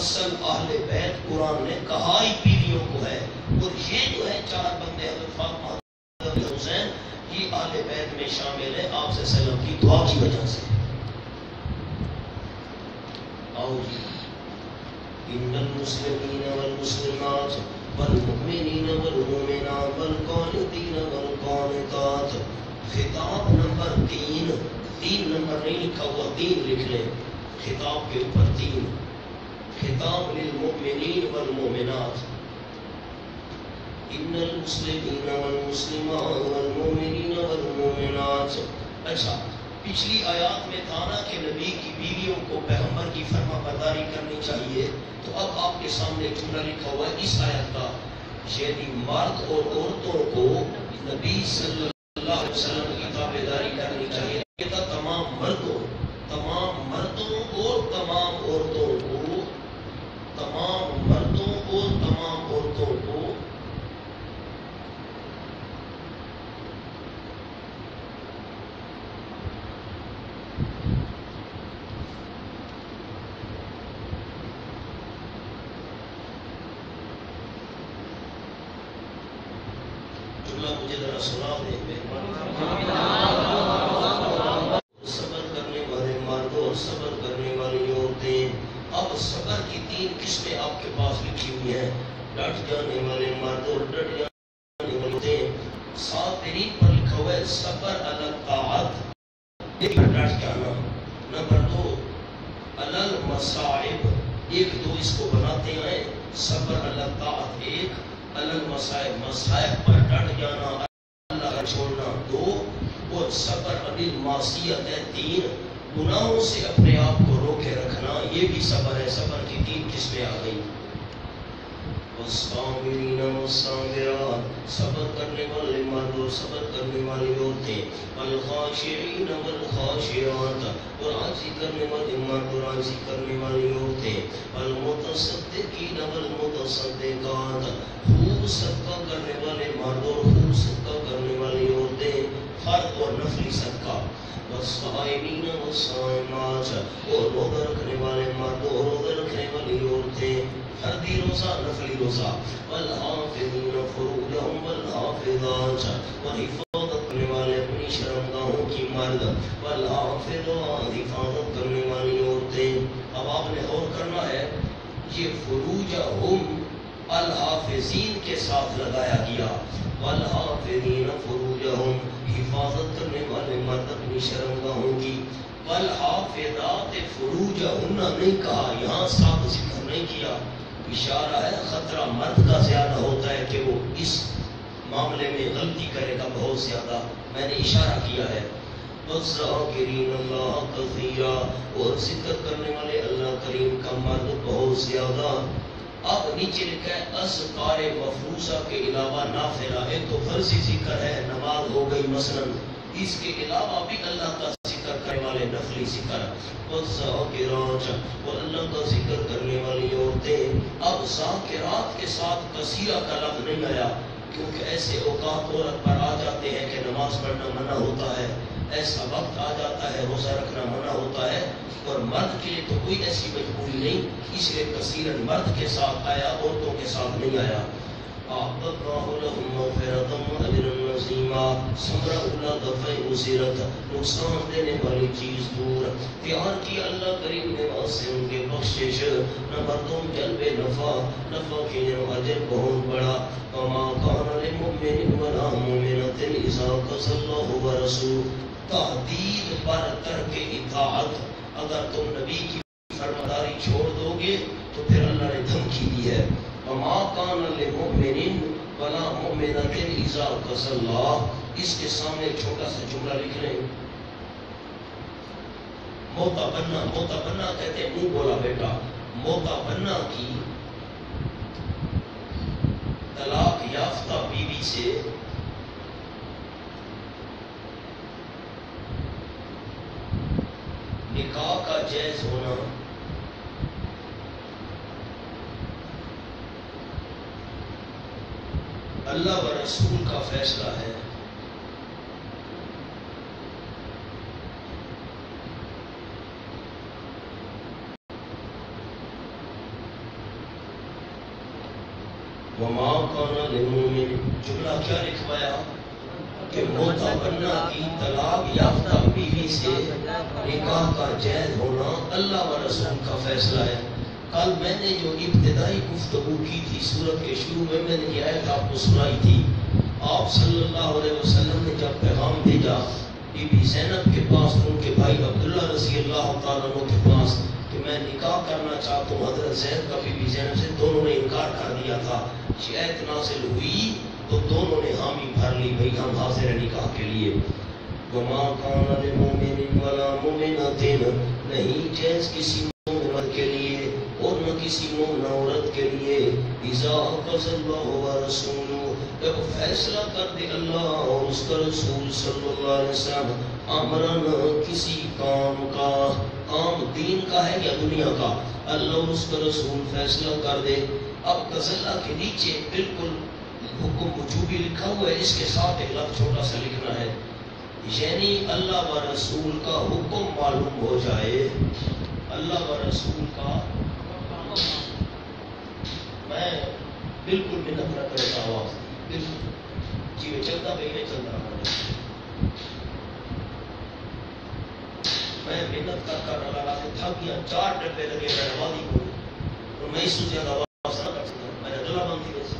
اصل اہل بیت قرآن نے کہا ہی بیویوں کو ہے، اور یہ جو ہے چار بندے حضرت فاطمہ، حضرت حسین، یہ اہل بیت میں شامل ہے آپ سے سلم کی دعا کی وجہ سے۔ آؤ جی، ان المسلمین والمسلمات والمؤمنین والمؤمنات والقانتین والقانتات، خطاب نمبر 3 نمبر نہیں لکھا ہوا، 3 لکھ لیں، خطاب کے اوپر 3، خطاب للمؤمنین والمؤمنات، ان المسلمین والمسلمات والمؤمنین والمؤمنات۔ اچھا پچھلی آیات میں تھا نا کہ نبی کی بیویوں کو پیغمبر کی فرما برداری کرنی چاہیے، تو اب آپ کے سامنے جملہ لکھا ہوا ہے اس آیت کا، یعنی مرد اور عورتوں کو نبی صلی اللہ علیہ وسلم کی تابعداری کرنی چاہیے۔ تمام مردوں اور تمام عورتوں کو، تمام مردوں اور تمام عورتوں کو مجھے ذرا سنا دیں، صبر کرنے والے مرد اور صبر کرنے والی عورتیں۔ اب صبر کی 3 قسمیں آپ کے پاس لکھی ہوئی ہیں، ڈٹ جانے والے مرد اور ڈٹ جانے والی عورتیں۔ صابرین پر لکھا ہوا ہے صبر علی الطاعت، ڈٹ جانا۔ نمبر 2 علی المصائب، 1-2 اس کو بناتے ہیں، صبر علی الطاعت 1، المصائب، مصائب پر ڈٹ جانا، اللہ کا چھوڑنا 2، اور صبر علی المعصیت ہے 3، گناہوں سے اپنے آپ کو روکے رکھنا، یہ بھی صبر ہے۔ صبر کی 3 قسمیں آ گئی۔ والصابرین والصابرات، صبر کرنے والے مرد اور صبر کرنے والی عورتیں، والخاشعین والخاشعات، اور عاجزی کرنے والے مرد اور عاجزی کرنے والی عورتیں، والمتصدقین والمتصدقات، خوب صدقہ کرنے والے مرد اور خوب صدقہ کرنے والی عورتیں، فرض اور نفلی صدقہ، والصائمین والصائمات، اور روزہ رکھنے والے مرد اور روزہ رکھنے والی عورتیں، فردی روزہ نفلی روزہ، والحافظین فروجہم والحافظات، اور حفاظت کرنے والے اپنی شرمگاہوں کی مرد، والحافظات، حفاظت کرنے والی عورتیں۔ اب آپ نے غور کرنا ہے یہ فروجہم الحافظین کے ساتھ لگایا گیا، والحافظین فروجہم، حفاظت کرنے والے مرد اپنی شرمگاہوں کی، والحافظات فروجہن نہیں کہا، یہاں ساتھ ذکر نہیں کیا، اشارہ ہے خطرہ مرد کا زیادہ ہوتا ہے کہ وہ اس معاملے میں غلطی کرے گا بہت زیادہ، میں نے اشارہ کیا ہے۔ والذاکرین اللہ کثیرا، اور ذکر کرنے والے اللہ کریم کا مرد بہت زیادہ۔ اب نیچے لکھا ہے اذکار مفروضہ کے علاوہ نافلہ، ایک تو فرضی ذکر ہے نماز ہو گئی مثلا، اس کے علاوہ بھی اللہ کا ذکر کرنے والے نفلی ذکر، والذاکرات، اور اللہ کا ذکر کرنے والی عورتیں۔ اب ذاکرات کے ساتھ کثیرہ کا لفظ نہیں آیا، کیونکہ ایسے اوقات عورت پر آ جاتے ہیں کہ نماز پڑھنا منع ہوتا ہے، ایسا وقت آ جاتا ہے روزہ رکھنا منع ہوتا ہے، اور مرد کے لیے تو کوئی ایسی مجبوری نہیں، اس لیے کثیرن مرد کے ساتھ آیا، عورتوں کے ساتھ نہیں آیا۔ أعطى الله لهم مغفرة وأجرا عظيما، سمرا اللہ دفع مصیرت، نقصان دینے والی چیز دور، پیار کی اللہ کریم نے واسطے ان کے بخشش، نہ مردوں جلب نفع کی اجر بہت بڑا۔ وما كان لمؤمن ولا مؤمنة إذا قضى الله ورسوله، تحدید پر ترک اطاعت، اگر تم نبی کی فرمانبرداری چھوڑ دو گے تو پھر اللہ نے دھمکی دی ہے۔ وما كان لمؤمن ولا مؤمنة إذا قضى الله، اس کے سامنے ایک چھوٹا سا جملہ لکھ لیں، موتا بننا کہتے ہیں منہ بولا بیٹا، موتا بننا کی طلاق یافتہ بیوی سے نکاح کا جائز ہونا اللہ و رسول کا فیصلہ ہے۔ وما كان للمؤمن، جملہ کیا لکھوایا کہ موتا بننا کی طلاق یافتہ بیوی سے نکاح کا جائز ہونا اللہ و رسول کا فیصلہ ہے۔ کل میں نے جو ابتدائی گفتگو کی تھی سورت کے شروع میں نے یہ آیت آپ کو سنائی تھی، آپ صلی اللہ علیہ وسلم نے جب پیغام بھیجا بی بی زینب کے پاس، ان کے بھائی عبداللہ رضی اللہ تعالیٰ عنہ کے پاس کہ میں نکاح کرنا چاہتا ہوں حضرت زید کا بی بی زینب سے، دونوں نے انکار کر دیا تھا۔ آیت نازل ہوئی تو دونوں نے حامی بھر لی، بھئی ہم حاضر ہیں نکاح کے لیے۔ وما كان لمؤمن ولا مؤمنة، نہیں جائز کسی مومن کے لیے اور نہ کسی مومن عورت کے لیے، اذا قضى الله ورسوله، جب فیصلہ کر دے اللہ اور اس کا رسول صلی اللہ علیہ وسلم، امرن کسی کام کا، کام دین کا ہے یا دنیا کا، اللہ اور اس کا رسول فیصلہ کر دے۔ اب قضا کے نیچے بالکل حکم وجوبی لکھا ہوا ہے، اس کے ساتھ ایک لفظ چھوٹا سا لکھنا ہے، یعنی اللہ و رسول کا حکم معلوم ہو جائے، اللہ و رسول کا، میں بالکل منت نہ کرتا آواز، بالکل جی میں چلتا بھی نہیں چلتا رہا، میں منت کر رہا سے تھک گیا، 4 ڈبے لگے میں نمازی کو، اور میں اس سے زیادہ آواز نہ کر سکتا، میں نے گلا بند تھی ویسے،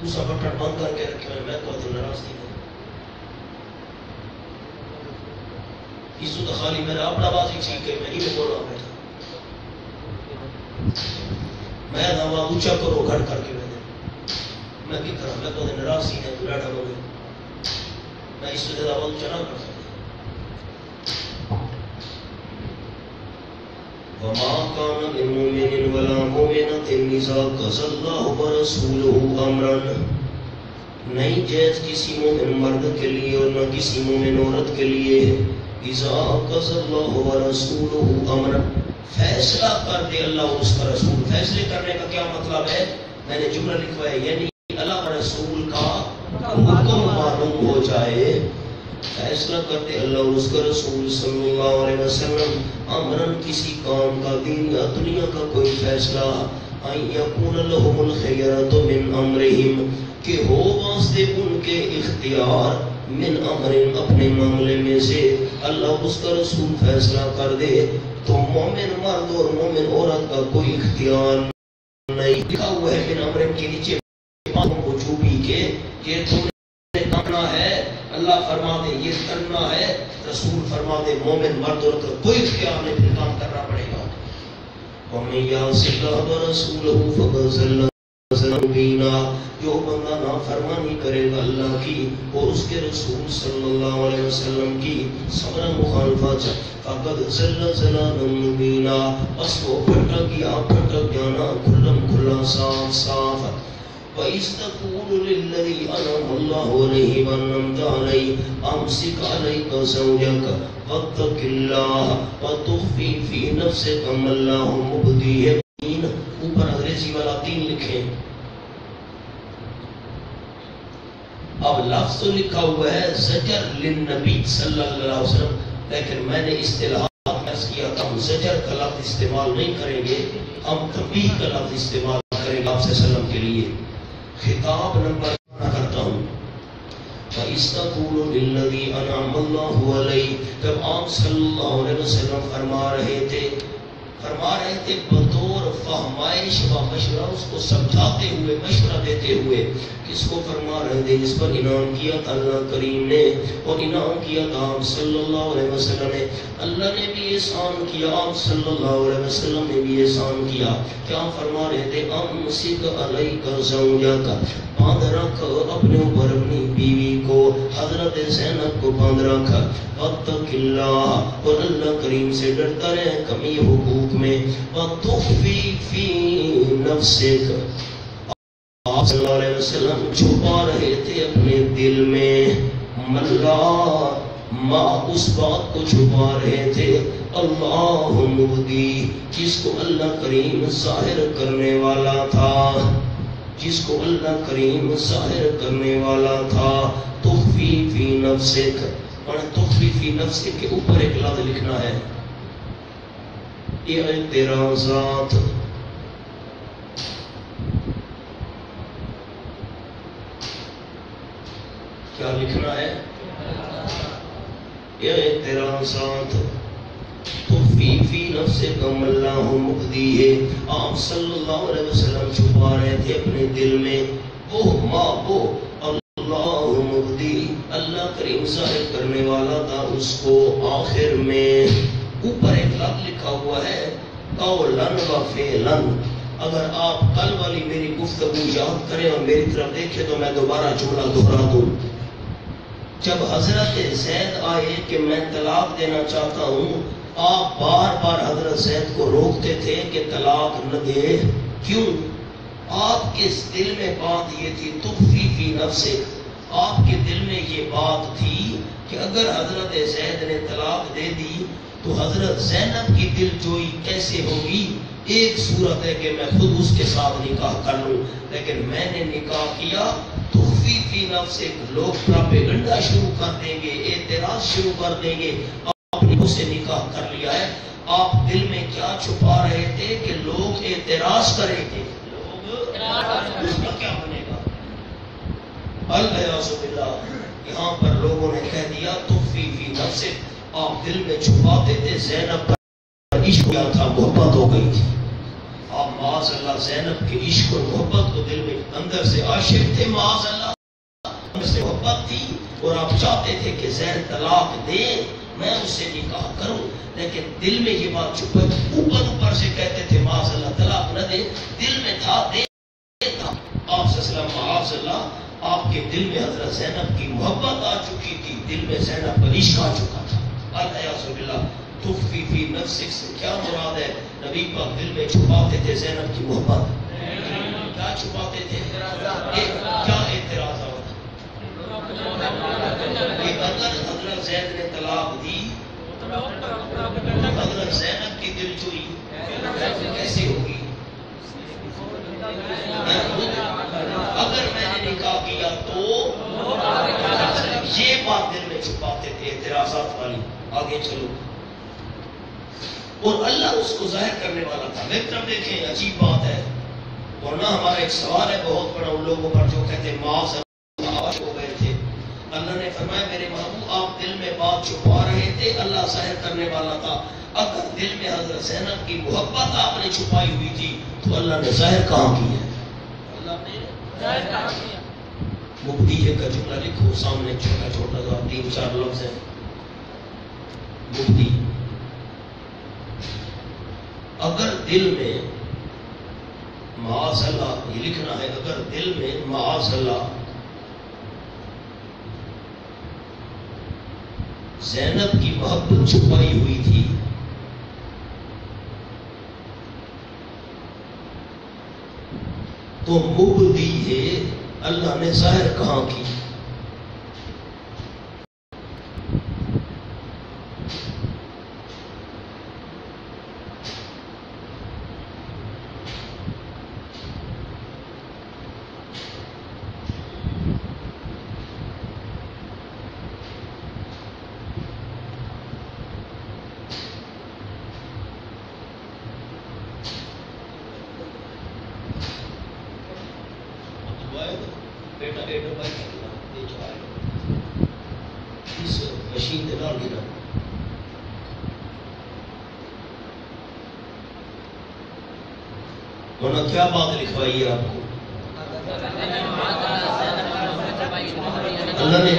دوسرا بٹن بند کر کے رکھے، میں تو ناراض تھی، اس تو خالی میرا اپنا بازی ٹھیک ہے، میں نہیں بول رہا بیٹھا، میں آواز اونچا کرو گھڑ کر کے میں کی طرح، میں تو ناراض ہی ہے، تو ڈاٹا ہو گئے، میں اس سے زیادہ آواز اونچا نہ کر سکتا۔ وما كان لمؤمن ولا مؤمنة إذا قضى الله ورسوله أمرا، نہیں جائز کسی مومن مرد کے لیے اور نہ کسی مومن عورت کے لیے اذا قضى الله ورسوله امرا، فیصلہ کر دے اللہ اور اس کا رسول۔ فیصلے کرنے کا کیا مطلب ہے؟ میں نے جملہ لکھوایا، یعنی اللہ اور رسول کا حکم معلوم ہو جائے، فیصلہ کرتے اللہ اور اس کا رسول صلی اللہ علیہ وسلم امرن کسی کام کا، دین یا دنیا کا کوئی فیصلہ، ان یکون لهم الخیرۃ من امرہم، کہ ہو واسطے ان کے اختیار، من امرن اپنے معاملے میں سے، اللہ اس کا رسول فیصلہ کر دے تو مومن مرد اور مومن عورت کا کوئی اختیار نہیں۔ لکھا ہوا ہے من امرن کے نیچے وجوبی کے یہ تم نے کرنا ہے، اللہ فرما دے یہ کرنا ہے، رسول فرما دے مومن مرد عورت کا کوئی اختیار نہیں، پھر کام کرنا پڑے گا۔ وَمَن يَعْصِ اللَّهَ وَرَسُولَهُ فَقَدْ ضَلَّ ضَلَالًا مُبِينًا، جو بندہ نافرمانی کرے گا اللہ کی اور اس کے رسول صلی اللہ علیہ وسلم کی سمرا مخالفت، فقد ضل ضلالا مبینا، بس وہ بھٹک جانا کھلم کھلا صاف صاف۔ وَإِذْ تَقُولُ لِلَّذِي أَنْعَمَ اللَّهُ عَلَيْهِ وَأَنْعَمْتَ عَلَيْهِ أَمْسِكْ عَلَيْكَ زَوْجَكَ وَاتَّقِ اللَّهَ وَتُخْفِي فِي نَفْسِكَ مَا اللَّهُ مُبْدِيهِ، اوپر انگریزی والا 3 لکھیں۔ اب لفظ تو لکھا ہوا ہے زجر للنبی صلی اللہ علیہ وسلم، لیکن میں نے اصطلاحات میں کیا تھا ہم زجر کا لفظ استعمال نہیں کریں گے، ہم تنبیہ کا لفظ استعمال کریں گے آپ سے وسلم کے لیے۔ خطاب نمبر کرتا ہوں، فَإِذْ تَقُولُ لِلَّذِي أَنْعَمَ اللَّهُ عَلَيْهِ، جب آپ صلی اللہ علیہ وسلم فرما رہے تھے بطور فہمائش و مشورہ، اس کو سمجھاتے ہوئے مشورہ دیتے ہوئے، کس کو فرما رہے تھے؟ جس پر انعام کیا تھا اللہ کریم نے اور انعام کیا تھا آپ صلی اللہ علیہ وسلم نے۔ اللہ نے بھی احسان کیا، آپ صلی اللہ علیہ وسلم نے بھی احسان کیا۔ کیا فرما رہے تھے؟ امسک علیک زوجک، باندھ رکھ اپنے اوپر اپنی بیوی کو، حضرت زینب کو باندھ رکھ، واتق اللہ، اور اللہ کریم سے ڈرتا رہے کمی حقوق میں، وتخفی فی نفسک، آپ صلی اللہ علیہ وسلم چھپا رہے تھے اپنے دل میں، اس بات کو چھپا رہے تھے، اللہ مبدی، جس کو اللہ کریم ظاہر کرنے والا تھا، جس کو اللہ کریم ظاہر کرنے والا تھا۔ تخفی فی نفسک، اور تخفی فی نفسک کے اوپر ایک لفظ لکھنا ہے، اعتراضات، کیا لکھنا ہے؟ اعتراضات، تخفی فی نفسک ما اللہ مبدیہ، آپ صلی اللہ علیہ وسلم چھپا رہے تھے اپنے دل میں وہ اللہ مبدی، اللہ کریم ظاہر کرنے والا تھا اس کو۔ آخر میں اوپر ایک لفظ لکھا ہوا ہے، قولاً و فعلاً، اگر آپ کل والی میری گفتگو یاد کریں اور میری طرف دیکھیں تو میں دوبارہ جملہ دہرا دوں۔ جب حضرت زید آئے کہ میں طلاق دینا چاہتا ہوں، آپ بار بار حضرت زید کو روکتے تھے کہ طلاق نہ دے، کیوں؟ آپ کے دل میں بات یہ تھی، تخفی فی نفسک، آپ کے دل میں یہ بات تھی کہ اگر حضرت زید نے طلاق دے دی تو حضرت زینب کی دل جوئی کیسے ہوگی؟ ایک صورت ہے کہ میں خود اس کے ساتھ نکاح کر لوں، لیکن میں نے نکاح کیا، تخفی فی نفسک، لوگ پراپیگنڈا شروع کر دیں گے، اعتراض شروع کر دیں گے، آپ نے اسے نکاح کر لیا ہے۔ آپ دل میں کیا چھپا رہے تھے کہ لوگ اعتراض کریں گے، اس کا کیا بنے گا؟ العیاذ باللہ، یہاں پر لوگوں نے کہہ دیا تخفی فی نفسک، آپ دل میں چھپاتے تھے زینب پر عشق ہوا تھا، محبت ہو گئی تھی، آپ معاذ اللہ زینب کے عشق اور محبت کو دل میں اندر سے عاشق تھے، معاذ اللہ اندر سے محبت تھی، اور آپ چاہتے تھے کہ زین طلاق دے، میں اس سے نکاح کروں، لیکن دل میں یہ بات چھپا، اوپر سے کہتے تھے معاذ اللہ طلاق نہ دے، دل میں تھا دے تھا۔ آپ صلی اللہ علیہ وسلم معاذ اللہ، آپ کے دل میں حضرت زینب کی محبت آ چکی تھی، دل میں زینب پر عشق آ چکا تھا، العیاذ باللہ۔ تخفی فی نفسک سے کیا مراد ہے؟ نبی پاک دل میں چھپاتے تھے زینب کی محبت. کیا چھپاتے تھے؟ کیا اعتراضات؟ کہ اگر حضرت زید نے طلاق دی حضرت زینب کی دل چوری کیسے ہوگی؟ اگر میں نے نکاح کیا تو یہ بات دل میں چھپاتے تھے اعتراضات والی. آگے چلو. اور اللہ اس کو ظاہر کرنے والا تھا. لیکن دیکھیں عجیب بات ہے، ورنہ ہمارا ایک سوال ہے بہت بڑا ان لوگوں پر جو کہتے ہیں معاذ اللہ ہو گئے تھے. اللہ نے فرمایا میرے محبوب آپ دل میں بات چھپا رہے تھے، اللہ ظاہر کرنے والا تھا. اگر دل میں حضرت زینب کی محبت آپ نے چھپائی ہوئی تھی تو اللہ نے ظاہر کہاں کی ہے؟ اللہ نے ظاہر کہاں کیا؟ مبدی کا جملہ لکھو سامنے، چھوٹا چھوٹا سا 3-4 لفظ ہے. مبدی اگر دل میں معاذ اللہ، یہ لکھنا ہے اگر دل میں معاذ اللہ زینب کی محبت چھپائی ہوئی تھی تو مبدی ہے اللہ نے ظاہر کہاں کی؟ کیا بات لکھوائی ہے آپ کو؟ اللہ نے،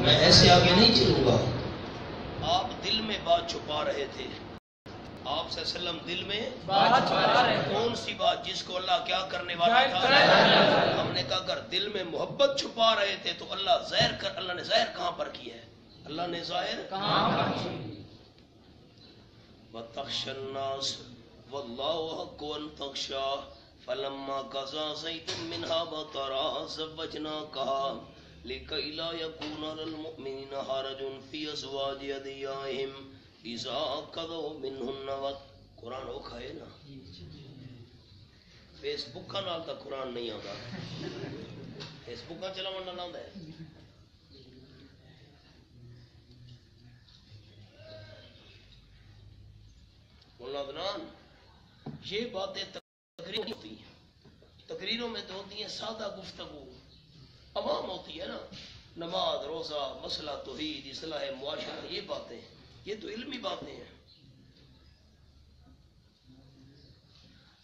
میں ایسے آگے نہیں چلوں گا. آپ دل میں بات چھپا رہے تھے، آپ صلی اللہ علیہ وسلم دل میں بات چھپا رہے تھے. کون سی بات جس کو اللہ کیا کرنے والا تھا؟ ہم نے کہا اگر دل میں محبت چھپا رہے تھے تو اللہ ظاہر کر. اللہ نے ظاہر کہاں پر کیا ہے؟ اللہ نے ظاہر کہاں پر کیا؟ وَتَخْشَى النَّاسَ وَاللَّهُ أَحَقُّ أَن تَخْشَاهُ فَلَمَّا قَضَىٰ زَيْدٌ مِّنْهَا وَطَرًا زَوَّجْنَاكَهَا لِكَيْ لَا يَكُونَ عَلَى الْمُؤْمِنِينَ حَرَجٌ فِي أَزْوَاجِ أَدْعِيَائِهِمْ إِذَا قَضَوْا مِنْهُنَّ وَطْرًا. قرآن اوکھا ہے نا، فیس بک کا نال تا قرآن نہیں آتا. فیس بک کا چلا ونڈا نال ہے. مولانا عدنان، یہ باتیں تقریر ہوتی ہیں، تقریروں میں تو ہوتی ہیں سادہ گفتگو، عوام ہوتی ہے نا، نماز روزہ مسئلہ توحید اصلاح معاشرہ، یہ باتیں، یہ تو علمی باتیں ہیں.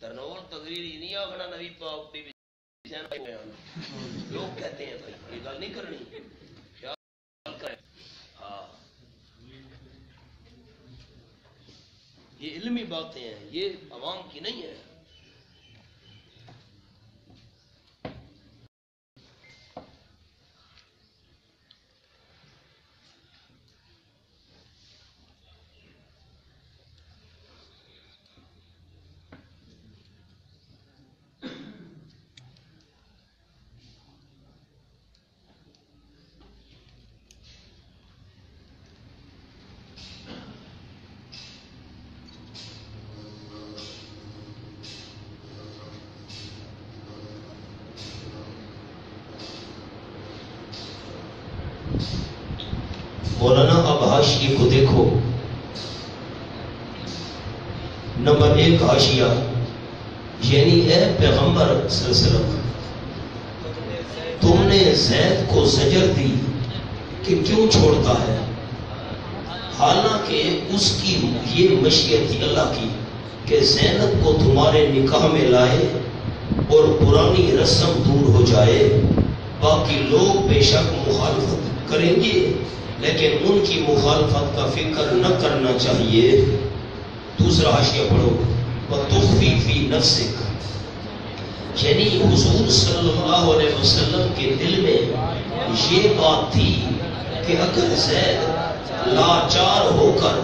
ترنور تقریری نہیں آگنا نبی پاک بی بی لوگ کہتے ہیں بھائی یہ گل نہیں کرنی، خیال کریں. ہاں یہ علمی باتیں ہیں، یہ عوام کی نہیں ہے. مولانا اب حاشیے کو دیکھو. نمبر 1 حاشیہ، یعنی اے پیغمبر صلی اللہ علیہ وسلم تم نے زید کو زجر دی کہ کیوں چھوڑتا ہے، حالانکہ اس کی یہ مشیت تھی اللہ کی کہ زینب کو تمہارے نکاح میں لائے اور پرانی رسم دور ہو جائے. باقی لوگ بے شک مخالفت کریں گے لیکن ان کی مخالفت کا فکر نہ کرنا چاہیے. دوسرا حاشیہ پڑھو، وَتُخْفِي فِي نَفْسِكَ، یعنی حضور صلی اللہ علیہ وسلم کے دل میں یہ بات تھی کہ اگر زید لاچار ہو کر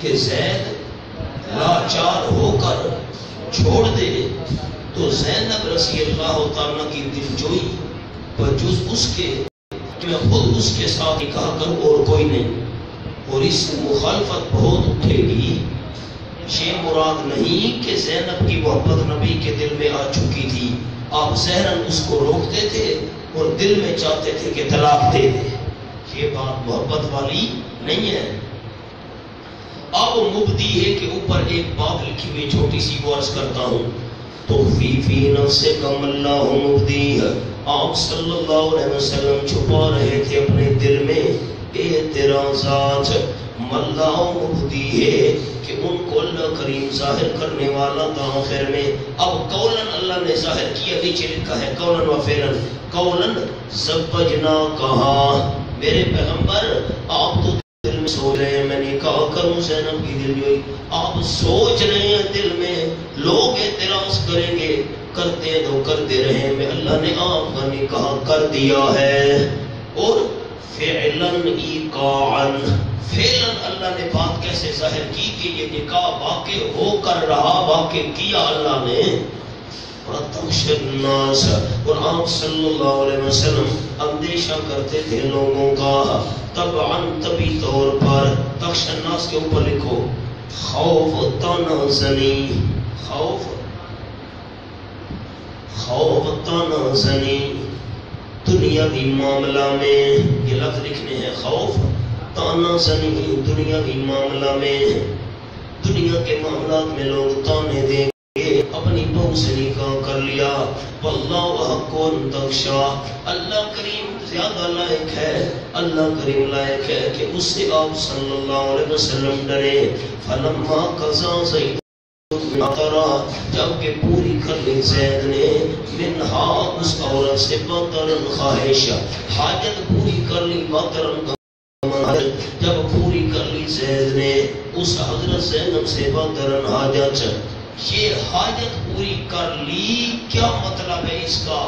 کہ زید لاچار ہو کر چھوڑ دے تو زینب رضی اللہ تعالیٰ کی دلجوئی بجز اس کے میں خود اس کے ساتھ نکاح کروں اور کوئی نہیں، اور اس سے مخالفت بہت اٹھے گی۔ یہ مراد نہیں کہ زینب کی محبت نبی کے دل میں آ چکی تھی، آپ ظاہراً اس کو روکتے تھے اور دل میں چاہتے تھے کہ طلاق دے دے، یہ بات محبت والی نہیں ہے۔ اب مبدی ہے کہ اوپر ایک بات لکھی ہوئی چھوٹی سی وہ عرض کرتا ہوں، تو فی نفس کم اللہ مبدی ہے، آپ صلی اللہ علیہ وسلم چھپا رہے تھے اپنے دل میں اعتراضات، ملا مبدی ہے کہ ان کو اللہ کریم ظاہر کرنے والا تھا آخر میں۔ اب قولن اللہ نے ظاہر کیا، نیچے لکھا ہے قولن و فعلن، قولن زبجنا کہا میرے پیغمبر آپ تو دل میں سوچ رہے ہیں میں نکاح کروں زینب کی دلجوئی، آپ سوچ رہے ہیں دل میں لوگ اعتراض کریں گے، کرتے تو کرتے رہے، میں اللہ نے آپ کا نکاح کر دیا ہے۔ اور فعلاً ایقاعاً، فعلاً اللہ نے بات کیسے ظاہر کی کہ یہ نکاح واقع ہو کر رہا، واقع کیا اللہ نے۔ تخش الناس، اور آپ صلی اللہ علیہ وسلم اندیشہ کرتے تھے لوگوں کا، طبعاً طبی طور پر، تخش الناس کے اوپر لکھو خوف تنازنی، خوف تنازنی، دنیاوی معاملہ میں یہ لفظ لکھنے ہیں، خوف تنازنی دنیاوی معاملہ میں، دنیا کے معاملات میں لوگ تانے دیں گے، اپنی بہو سے نکاح کر لیا، واللہ حق تخشا، اللہ کریم زیادہ لائق ہے، اللہ کریم لائق ہے کہ اس سے آپ صلی اللہ علیہ وسلم ڈرے۔ فلما قضا زید جب کہ پوری کر لی زید نے منہا اس عورت سے بطرن خواہش، حاجت پوری کر لی، بطرن جب پوری کر لی زید نے اس حضرت زینب سے بطرن حاجت، یہ حاجت پوری کر لی کیا مطلب ہے اس کا؟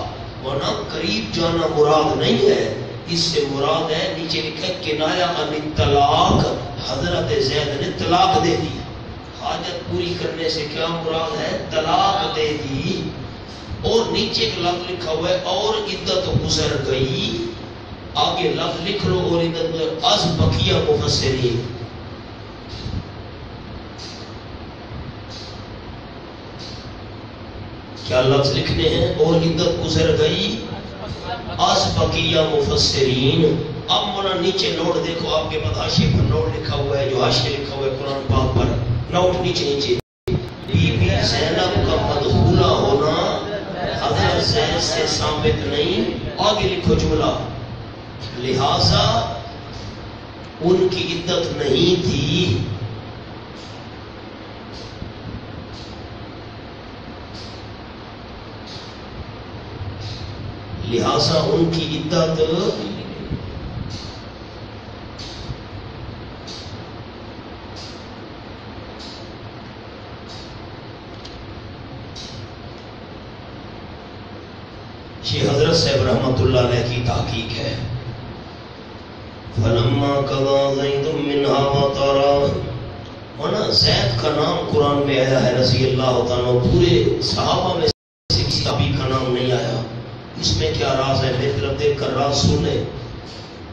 ورنہ قریب جانا مراد نہیں ہے، اس سے مراد ہے نیچے لکھا ہے کنایہ عن الطلاق، حضرت زید نے طلاق دے دی۔ حاجت پوری کرنے سے کیا مراد ہے؟ طلاق دے دی۔ اور نیچے ایک لفظ لکھا ہوا ہے اور عدت گزر گئی، آگے لفظ لکھ لو اور عدت از بقیہ مفسرین، کیا لفظ لکھنے ہیں؟ اور عدت گزر گئی از بقیہ مفسرین۔ اب مولا نیچے نوٹ دیکھو، آپ کے بعد حاشیے پر نوٹ لکھا ہوا ہے، جو حاشیے لکھا ہوا ہے قرآن پاک پر، نوٹ نیچے بی بی زینب کا مدخولہ ہونا حضرت زید سے ثابت نہیں، آگے لکھو جملہ، لہذا ان کی عدت نہیں تھی۔ لہذا ان کی عدت یہ حضرت صاحب رحمت اللہ علیہ کی تحقیق ہے۔ فلما قضا زید منها وطرا، ونا زید کا نام قرآن میں آیا ہے رضی اللہ تعالیٰ، پورے صحابہ میں سے کسی صحابی کا نام نہیں آیا، اس میں کیا راز ہے؟ میری طرف دیکھ کر راز سن لیں۔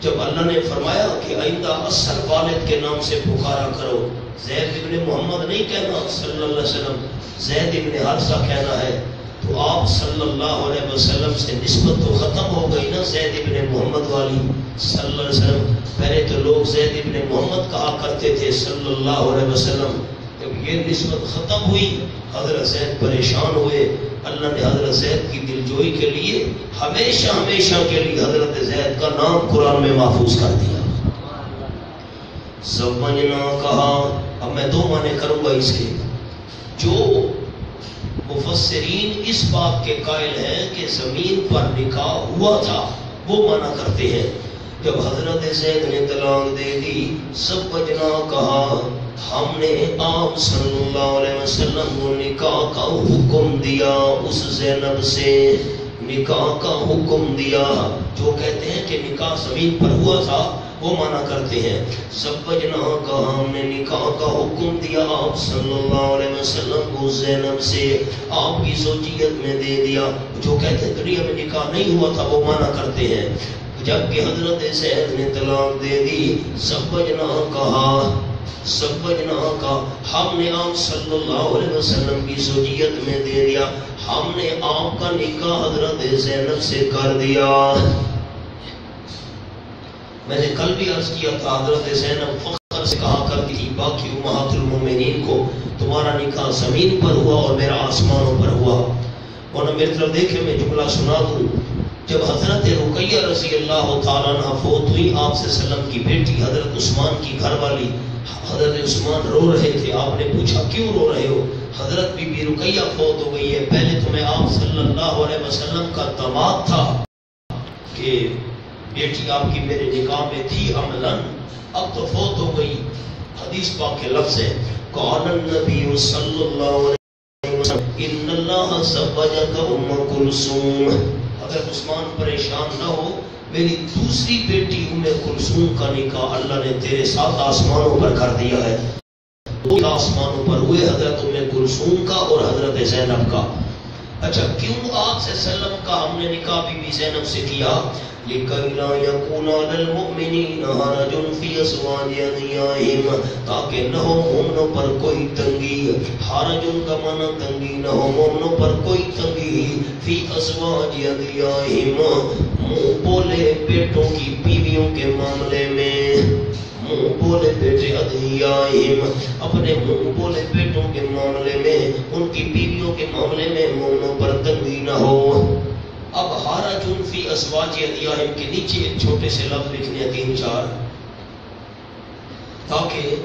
جب اللہ نے فرمایا کہ آئندہ اصل والد کے نام سے پکارا کرو، زید ابن محمد نہیں کہنا صلی اللہ علیہ وسلم، زید ابن حارثہ کہنا ہے، تو آپ صلی اللہ علیہ وسلم سے نسبت تو ختم ہو گئی نا زید ابن محمد والی صلی اللہ علیہ وسلم۔ پہلے تو لوگ زید ابن محمد کہا کرتے تھے صلی اللہ علیہ وسلم، جب یہ نسبت ختم ہوئی حضرت زید پریشان ہوئے، اللہ نے حضرت زید کی دلجوئی کے لیے ہمیشہ ہمیشہ کے لیے حضرت زید کا نام قرآن میں محفوظ کر دیا۔ زوجنا کہا، اب میں دو معنی کروں گا اس کے، جو مفسرین اس بات کے قائل ہیں کہ زمین پر نکاح ہوا تھا وہ معنی کرتے ہیں، جب حضرت زید نے طلاق دے دی، زوجنا کہا ہم نے آپ صلی اللہ علیہ وسلم کو نکاح کا حکم دیا، اس زینب سے نکاح کا حکم دیا۔ جو کہتے ہیں کہ نکاح زمین پر ہوا تھا وہ مانا کرتے ہیں زوجنا کا، ہم نے نکاح کا حکم دیا آپ صلی اللہ علیہ وسلم کو زینب سے، آپ کی زوجیت میں دے دیا۔ جو کہتے ہیں دنیا میں نکاح نہیں ہوا تھا وہ مانا کرتے ہیں، جبکہ حضرت زید نے طلاق دے دی۔ زوجنا کہا، زوجنا کا، ہم نے آپ صلی اللہ علیہ وسلم کی زوجیت میں دے دیا، ہم نے آپ کا نکاح حضرت زینب سے کر دیا۔ میں نے کل بھی عرض کیا تھا حضرت زینب فخر سے کہا کرتی تھی باقی امہات المومنین کو، تمہارا نکاح زمین پر ہوا اور میرا آسمانوں پر ہوا۔ اور میری طرف دیکھے میں جملہ سنا دوں، جب حضرت رقیہ رضی اللہ تعالیٰ عنہ فوت ہوئی، آپ صلی اللہ علیہ وسلم کی بیٹی حضرت عثمان کی گھر والی، حضرت عثمان رو رہے تھے، آپ نے پوچھا کیوں رو رہے ہو؟ حضرت بی بی رقیہ فوت ہو گئی ہے، پہلے تو میں آپ صلی اللہ علیہ وسلم کا داماد تھا کہ بیٹی آپ کی میرے نکاح میں تھی عملاً، اب تو فوت ہو گئی۔ حدیث پاک کے لفظ ہے قال النبی صلی اللہ علیہ وسلم ان اللہ زوجک ام کلثوم، اگر عثمان پریشان نہ ہو، میری دوسری بیٹی ام کلثوم کا نکاح اللہ نے تیرے ساتھ آسمانوں پر کر دیا ہے۔ دو آسمانوں پر ہوئے، حضرت ام کلثوم کا اور حضرت زینب کا۔ اچھا کیوں آپ سے وسلم کا ہم نے نکاح بی بی زینب سے کیا؟ لِكَيْ لَا يَكُونَ عَلَى الْمُؤْمِنِينَ حَرَجٌ فِي أَزْوَاجِ أَدْعِيَائِهِمْ، تاکہ نہ ہو مومنوں پر کوئی تنگی، حرجن کا معنی تنگی، نہ ہو مومنوں پر کوئی تنگی، فی ازواج ادعیائہم، منہ بولے بیٹوں کی بیویوں کے معاملے میں، منہ بولے بیٹے ادعیائہم، اپنے منہ بولے بیٹوں کے معاملے میں، ان کی بیویوں کے معاملے میں مومنوں پر تنگی نہ ہو۔ اب حرجن فی ازواج ادعیائہم کے نیچے ایک چھوٹے سے لفظ لکھنے ہیں 3-4، تاکہ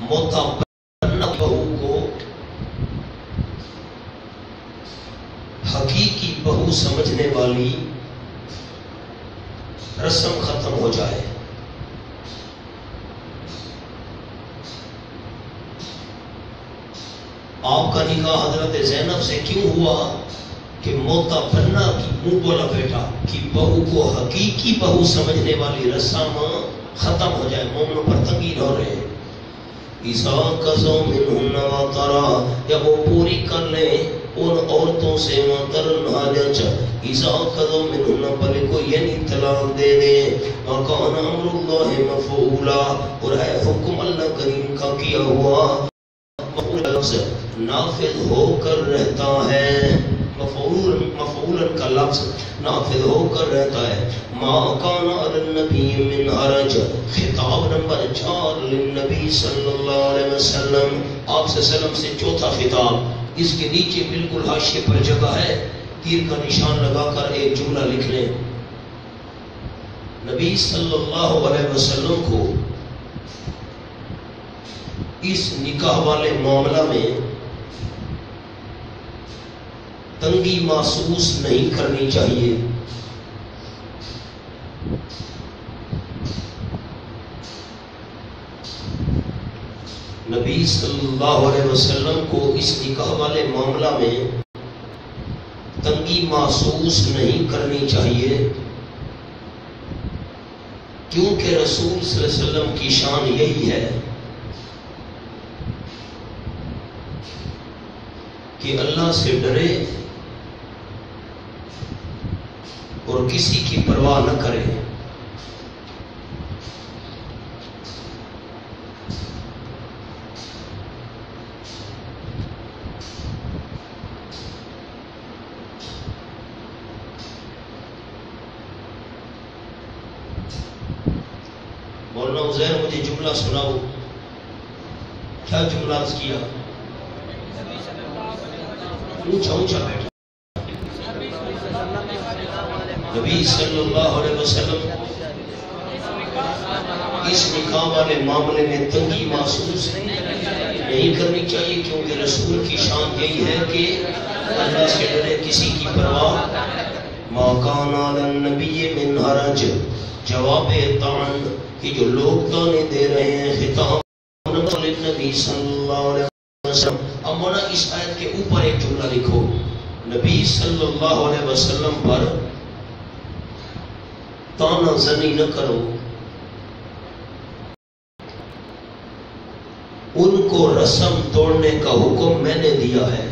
متبنہ بہو کو حقیقی بہو سمجھنے والی رسم ختم ہو جائے۔ آپ کا نکاح حضرت زینب سے کیوں ہوا کہ متبنہ کی منہ بولا بیٹا کی بہو کو حقیقی بہو سمجھنے والی رسم ختم ہو جائے، مومنوں پر تنگی نہ رہے۔ اِذَا قَضَوْا مِنْهُنَّ وَطَرًا، جب وہ پوری کر لیں ان عورتوں سے وَطَرًا حاجت، اِذَا قَضَوْا مِنْهُنَّ بلے کو یعنی طلاق دے دیں، وَكَانَ أَمْرُ اللَّهِ مَفْعُولًا، اور ہے حکم اللہ کریم کا کیا ہوا، نافذ ہو کر رہتا ہے، مفعول کا لفظ نافذ ہو کر رہتا ہے۔ ما کان علی النبی من حرج، خطاب نمبر 4 للنبی صلی اللہ علیہ وسلم، آپ صلی اللہ علیہ وسلم سے چوتھا خطاب۔ اس کے نیچے بالکل حاشیے پر جگہ ہے، تیر کا نشان لگا کر ایک جملہ لکھ لیں۔ نبی صلی اللہ علیہ وسلم کو اس نکاح والے معاملہ میں تنگی محسوس نہیں کرنی چاہیے۔ نبی صلی اللہ علیہ وسلم کو اس نکاح والے معاملہ میں تنگی محسوس نہیں کرنی چاہیے، کیونکہ رسول صلی اللہ علیہ وسلم کی شان یہی ہے کہ اللہ سے ڈرے اور کسی کی پرواہ نہ کرے۔ مولانا عزیر مجھے جملہ سناؤ، کیا جملہ عرض کیا؟ اونچا اونچا بیٹھا۔ نبی صلی اللہ علیہ وسلم اس نکاح والے معاملے میں تنگی محسوس نہیں کرنی چاہیے، کیونکہ رسول کی شان یہی ہے کہ اللہ سے ڈرے، کسی کی پرواہ۔ ما کان علی النبی من حرج، جواب طعن کہ جو لوگ تانے دے رہے ہیں، خطاب نبی صلی اللہ علیہ وسلم۔ اب مولا اس آیت کے اوپر ایک جملہ لکھو، نبی صلی اللہ علیہ وسلم پر تانا زنی نہ کرو، ان کو رسم توڑنے کا حکم میں نے دیا ہے۔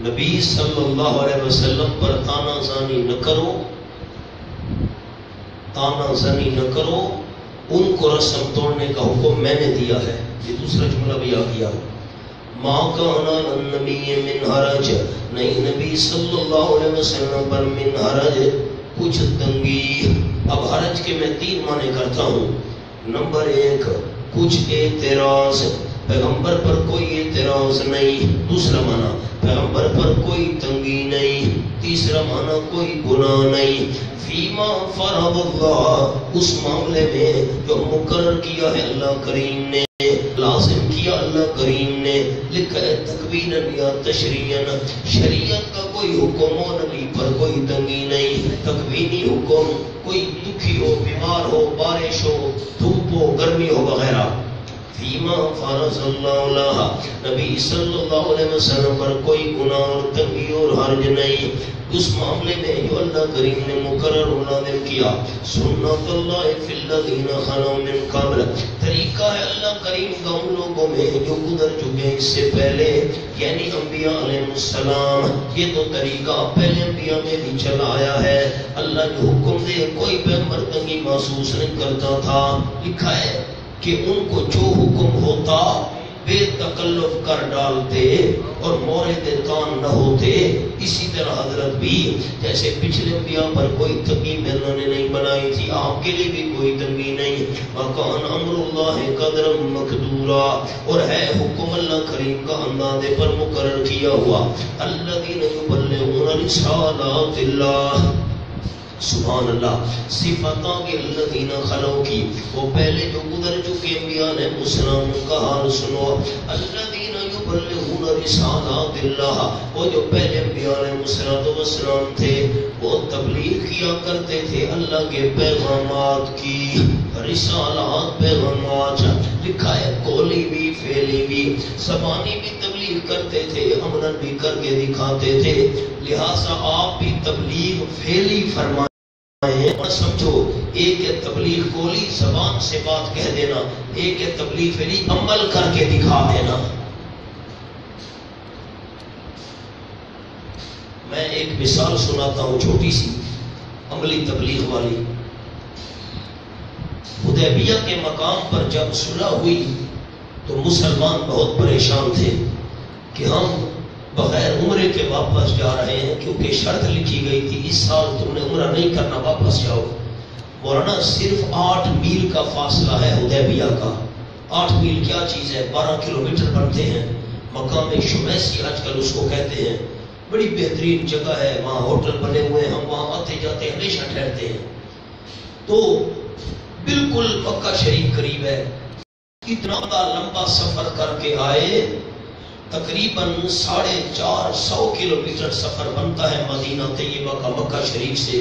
نبی صلی اللہ علیہ وسلم پر تانا زانی نہ کرو، تانا زنی نہ کرو، ان کو رسم توڑنے کا حکم میں نے دیا ہے۔ یہ دوسرا جملہ بھی آ گیا، ما کان للنبی من حرج، نہیں نبی صلی اللہ علیہ وسلم پر من حرج کچھ تنگی۔ اب حرج کے میں 3 معنی کرتا ہوں۔ نمبر 1 کچھ اعتراض، پیغمبر پر کوئی اعتراض نہیں۔ دوسرا معنی پیغمبر پر کوئی تنگی نہیں۔ تیسرا معنی کوئی گناہ نہیں۔ فیما فرض اللہ، اس معاملے میں جو مقرر کیا ہے اللہ کریم نے، لازم کیا اللہ کریم نے، لکھا ہے تکویناً یا تشریعاً، شریعت کا کوئی حکم ہو، نبی پر کوئی تنگی نہیں۔ تکوینی حکم، کوئی دکھی ہو، بیمار ہو، بارش ہو، دھوپ ہو، گرمی ہو وغیرہ، فیما فرض اللہ لہا، نبی صلی اللہ علیہ وسلم پر کوئی گناہ اور تنگی اور حرج نہیں اس معاملے میں جو اللہ کریم نے مقرر و نازل کیا۔ سنت اللہ فی الذین خلو من قبل، طریقہ ہے اللہ کریم کا ان لوگوں میں جو گزر چکے ہیں اس سے پہلے، یعنی انبیاء علیہ السلام۔ یہ تو طریقہ پہلے انبیاء میں بھی چلا آیا ہے۔ اللہ جو حکم دے کوئی پیغمبر تنگی محسوس نہیں کرتا تھا۔ لکھا ہے کہ ان کو جو حکم ہوتا بے تکلف کر ڈالتے اور مورد تان نہ ہوتے۔ اسی طرح حضرت بھی جیسے پچھلے انبیاء پر کوئی تنگی اللہ نے نہیں بنائی تھی، آپ کے لیے بھی کوئی تنگی نہیں۔ وَكَانَ أَمْرُ اللَّهِ قَدْرًا مَقْدُورًا، اور ہے حکم اللہ کریم کا اندازے پر مقرر کیا ہوا۔ الَّذِينَ يُبَلِّغُونَ رِسَالَاتِ اللَّهِ، سبحان اللہ، صفتاں کے الذین خلو کی، وہ پہلے جو گزر چکے انبیاء علیہ السلام کا حال سنو۔ الذین یبلغون رسالات اللہ، وہ جو پہلے انبیاء علیہ السلام تھے وہ تبلیغ کیا کرتے تھے اللہ کے پیغامات کی۔ رسالات پیغامات، لکھا ہے قولی بھی فعلی بھی، زبانی بھی تبلیغ کرتے تھے، عملاً بھی کر کے دکھاتے تھے۔ لہٰذا آپ بھی تبلیغ فعلی فرمائیں اور سمجھو، ایک ہے تبلیغ قولی زبان سے بات کہہ دینا، ایک ہے تبلیغ فعلی عمل کر کے دکھا دینا۔ میں ایک مثال سناتا ہوں چھوٹی سی عملی تبلیغ والی۔ حدیبیہ کے مقام پر جب صلح ہوئی تو مسلمان بہت پریشان تھے کہ ہم بغیر عمرے کے واپس جا رہے ہیں، کیونکہ شرط لکھی گئی تھی اس سال تم نے عمرہ نہیں کرنا، واپس جاؤ۔ مولانا صرف 8 میل کا فاصلہ ہے حدیبیہ کا۔ 8 میل کیا چیز ہے، 12 کلومیٹر بنتے ہیں۔ مقام شمیسی آج کل اس کو کہتے ہیں، بڑی بہترین جگہ ہے، وہاں ہوٹل بنے ہوئے ہیں، ہم وہاں آتے جاتے ہمیشہ ٹھہرتے ہیں۔ تو بالکل مکہ شریف قریب ہے۔ اتنا لمبا سفر کر کے آئے، تقریباً 450 کلومیٹر سفر بنتا ہے مدینہ طیبہ کا مکہ شریف سے،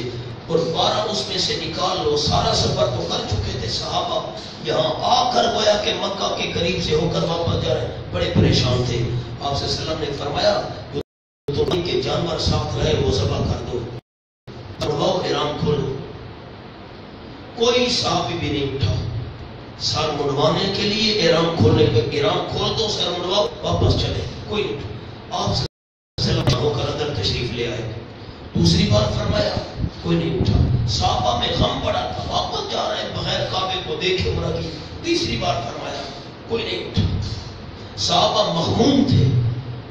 اور 12 اس میں سے نکال لو، سارا سفر تو کر چکے تھے صحابہ، یہاں آ کر گویا کہ مکہ کے قریب سے ہو کر واپس جا رہے ہیں، بڑے پریشان تھے۔ آپ صلی اللہ علیہ وسلم نے فرمایا جو تم کے جانور ساتھ رہے وہ ذبح کر دو، بڑھواؤ، احرام کھولو۔ کوئی صحابی بھی نہیں اٹھا سر منڈوانے کے لیے، احرام کھولنے کے، احرام کھول دو، سر منڈواؤ، واپس چلے، کوئی نہیں اٹھا۔ آپ صلی اللہ علیہ وسلم ہو کر اندر تشریف لے آئے، دوسری بار فرمایا، کوئی نہیں اٹھا۔ صحابہ میں غم پڑا تھا، واپس جا رہے ہیں بغیر کعبے کو دیکھے عمرہ کی، تیسری بار فرمایا، کوئی نہیں اٹھا۔ صحابہ مغموم تھے۔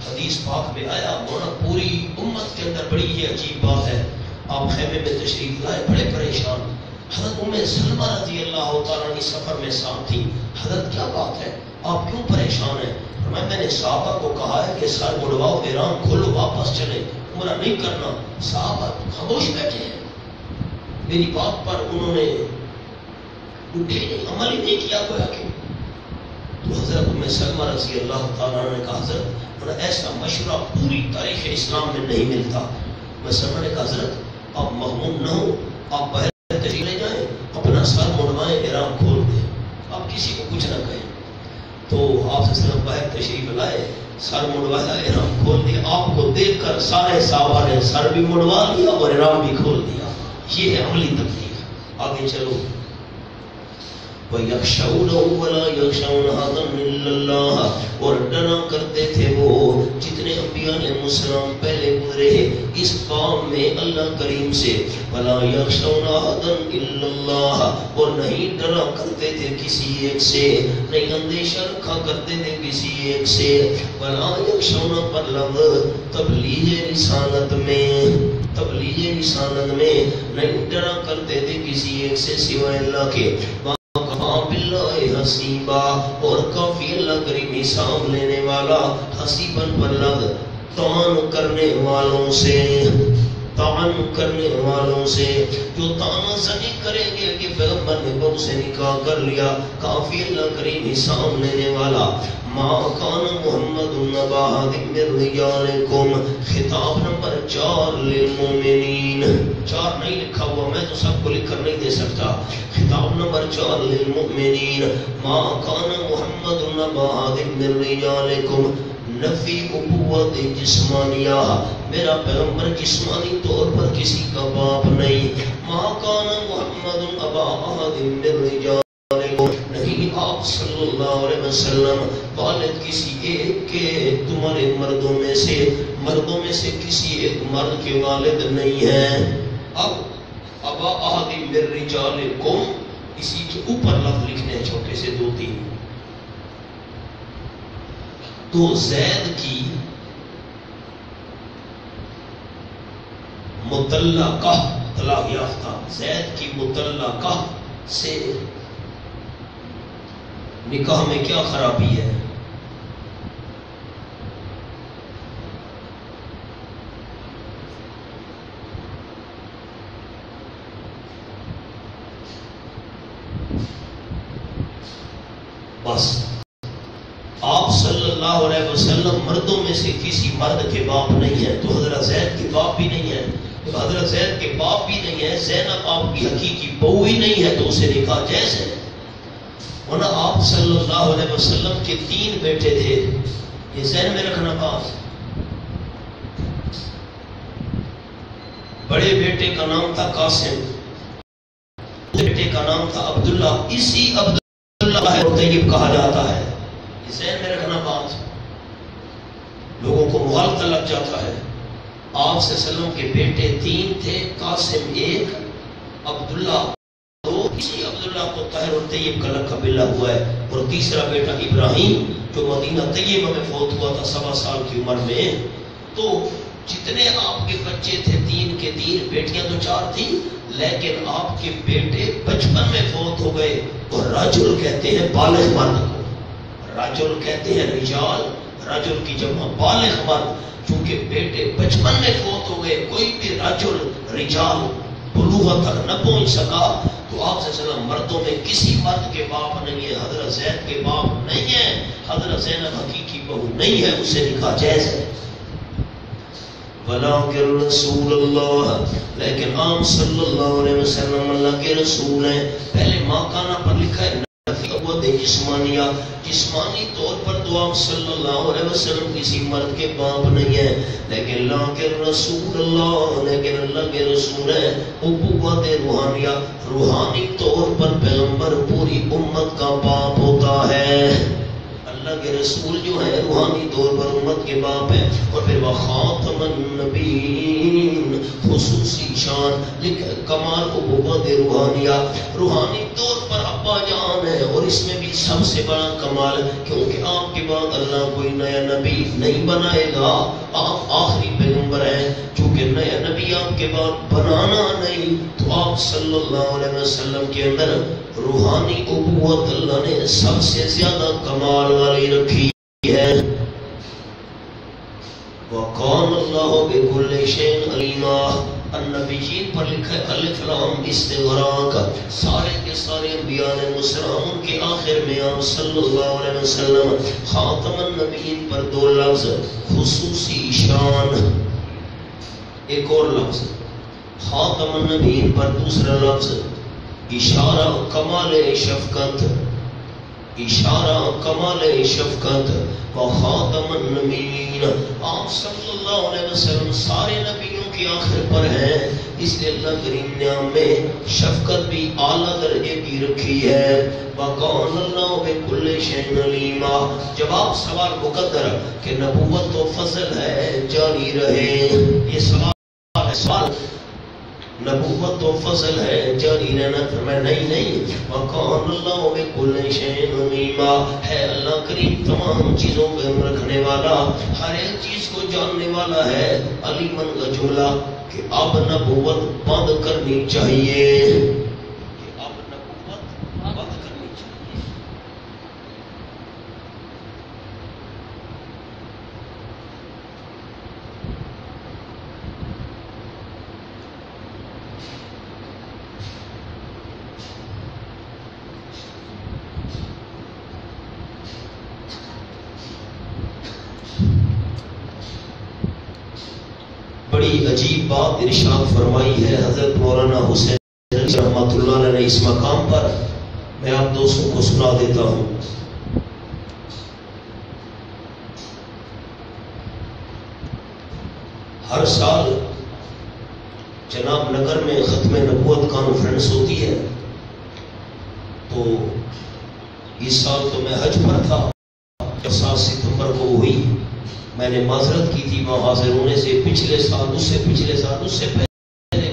حدیث پاک میں آیا، مولانا پوری امت کے اندر بڑی یہ عجیب بات ہے، آپ خیمے میں تشریف لائے، بڑے پریشان۔ حضرت ام سلمہ رضی اللہ تعالیٰ عنہ سفر میں ساتھ تھی۔ حضرت کیا بات ہے، آپ کیوں پریشان ہیں؟ میں نے صحابہ کو کہا ہے کہ سر مڑواؤ، احرام کھولو، واپس چلے، عمرہ نہیں کرنا۔ صحابہ خاموش بیٹھے ہیں، میری بات پر انہوں نے اٹھے نہیں، عمل ہی نہیں کیا گویا کہ۔ تو حضرت ام سلمہ رضی اللہ تعالیٰ عنہ نے کہا، حضرت ایسا مشورہ پوری تاریخ اسلام میں نہیں ملتا۔ میں سلمہ نے کہا، حضرت آپ مغموم نہ ہو، آپ باہر تشریف لے جائیں، اپنا سر منڈوائیں، احرام کھول دیں، آپ کسی کو کچھ نہ کہیں۔ تو آپ صلی اللہ علیہ وسلم باہر تشریف لائے، سر منڈوایا، احرام کھول دیا۔ آپ کو دیکھ کر سارے صحابہ نے سر بھی منڈوا لیا اور احرام بھی کھول دیا۔ یہ ہے عملی تبلیغ. آگے چلو. وَيَخْشَوْنَهُ وَلَا يَخْشَوْنَ أَحَدًا إِلَّا اللَّهَ. اور ڈرا کرتے تھے وہ جتنے انبیاء علیہ السلام پہلے گزرے اس باب میں اللہ کریم سے. وَلَا يَخْشَوْنَ أَحَدًا إِلَّا اللَّهَ. اور نہیں ڈرا کرتے تھے کسی ایک سے, نہیں اندیشہ رکھا کرتے تھے کسی ایک سے. وَلَا يَخْشَوْنَ پر لفظ تبلیغ رسالت میں نہیں ڈرا کرتے تھے کسی ایک سے سوائے اللہ کے. باللہ حسیبا. اور کافی اللہ کریم حساب لینے والا. حسیباً پر لفظ طعن کرنے والوں سے جو طعن زنی کریں گے کہ پیغمبر نے بہو سے نکاح کر لیا. کافی اللہ کریم حساب لینے والا. ما کان محمد نبا احد من رجالکم. خطاب نمبر 4 للمؤمنین. 4 نہیں لکھا ہوا, میں تو سب کو لکھ کر نہیں دے سکتا. خطاب نمبر 4 للمؤمنین. ما کان محمد نبا احد من رجالکم. نفی ابوت جسمانیہ. میرا پیغمبر جسمانی طور پر کسی کا باپ نہیں. ما کان محمد ابا احد من رجالکم. نہیں آپ صلی اللہ علیہ وسلم والد کسی ایک کے تمہارے مردوں میں سے کسی ایک مرد کے والد نہیں ہیں. اب ابا احد من رجالکم اسی کے اوپر لفظ لکھنے ہیں چھوٹے سے 2-3. تو زید کی مطلقہ طلاق یافتہ, زید کی مطلقہ سے نکاح میں کیا خرابی ہے؟ بس آپ صلی اللہ علیہ وسلم مردوں میں سے کسی مرد کے باپ نہیں ہیں, تو حضرت زید کے باپ بھی نہیں ہیں. جب حضرت زید کے باپ بھی نہیں ہے, زینب آپ کی حقیقی بہو ہی نہیں ہے, تو اسے نکاح جائز ہے. ورنہ آپ صلی اللہ علیہ وسلم کے 3 بیٹے تھے. یہ ذہن میں رکھنا بات. بڑے بیٹے کا نام تھا قاسم, بیٹے کا نام تھا عبداللہ. اسی عبداللہ طیب کہا جاتا ہے. یہ ذہن میں رکھنا بات. لوگوں کو مغالطہ لگ جاتا ہے. آپ صلی اللہ علیہ وسلم کے بیٹے 3 تھے, قاسم 1, عبداللہ 2. اسی عبداللہ کو طاہر الطیب کا لقب ملا ہوا ہے. اور تیسرا بیٹا ابراہیم جو مدینہ طیبہ میں فوت ہوا تھا 7 سال کی عمر میں. تو جتنے آپ کے بچے تھے 3 کے 3, بیٹیاں تو 4 تھیں, لیکن آپ کے بیٹے بچپن میں فوت ہو گئے. اور رجل کہتے ہیں بالغ مرد کو, رجل کہتے ہیں رجال, رجل کی جمع بالغ مرد. چونکہ بیٹے بچپن میں فوت ہو گئے, کوئی بھی رجل رجال بلوغت تک نہ پہنچ سکا, تو آپ صلی اللہ علیہ وسلم مردوں میں کسی مرد کے باپ نہیں ہے. حضرت زید کے باپ نہیں ہے, حضرت زینب حقیقی بہو نہیں ہے, اسے نکاح جائز ہے. وَلَٰكِن رسول اللہ, لیکن آپ صلی اللہ علیہ وسلم اللہ کے رسول ہیں. پہلے ماکانہ پر لکھا ہے نفی ابوت جسمانیہ, جسمانی طور پر تو آپ صلی اللہ علیہ وسلم کسی مرد کے باپ نہیں ہیں. لیکن لیکن رسول اللہ, لیکن اللہ کے رسول ہیں. ابوت روحانیہ, روحانی طور پر پیغمبر پوری امت کا باپ ہوتا ہے. اللہ کے رسول جو ہے روحانی طور پر امت کے باپ ہیں. اور پھر وخاتم النبیین, خصوصی شان لکھا کمال ابوت روحانیہ, روحانی طور پر ابا جان ہے. اور اس میں بھی سب سے بڑا کمال, کیونکہ آپ کے بعد اللہ کوئی نیا نبی نہیں بنائے گا, آپ آخری پیغمبر ہیں. چونکہ نیا نبی آپ کے بعد بنانا نہیں, تو آپ صلی اللہ علیہ وسلم کے اندر روحانی ابوت اللہ نے سب سے زیادہ کمال والی رکھی ہے. وَقَانَ اللَّهُ بِكُلِّ شَيْءٍ عَلِيمًا. النبیین پر لکھا ہے الف لام استغراق, سارے کے سارے انبیاء علیہ السلام ان کے آخر میں آپ صلی اللہ علیہ وسلم. خاتم النبیین پر 2 لفظ خصوصی شان, ایک اور لفظ خاتم النبیین پر دوسرا لفظ اشارہ کمال شفقت, اشارہ کمال شفقت. وخاتم النبیین, آپ صلی اللہ علیہ وسلم سارے نبیوں کے کی آخر پر ہیں، اس لیے اللہ کریم نے ہم میں شفقت بھی اعلیٰ درجے کی رکھی ہے۔ وَقَانَ اللَّهُ بِكُلِّ شَيْءٍ عَلِيمًا۔ جواب سوال مقدر کہ نبوت تو فضل ہے جاری رہے، یہ سوال ہے، سوال نبوت تو فضل ہے جاری رہنا، فرمایا نہیں وَقَانَ اللَّهُ بِكُلِّ شَيْءٍ عَلِيمًا، ہے اللہ کریم تمام چیزوں پہ علم رکھنے والا، ہر ایک چیز کو جاننے والا ہے۔ علیمن کا جملہ کہ اب نبوت بند کرنی چاہیے، کہ اب نبوت بند کرنی چاہیے۔ بڑی عجیب بات ارشاد فرمائی ہے حضرت مولانا حسین رحمۃ اللہ علیہ نے اس مقام پر، میں آپ دوستوں کو سنا دیتا ہوں۔ ہر سال جناب نگر میں ختم نبوت کانفرنس ہوتی ہے، تو اس سال تو میں حج پر تھا، 7 ستمبر کو ہوئی، میں نے معذرت کی تھی وہاں حاضر ہونے سے، پچھلے سال اس سے پچھلے سال اس سے پہلے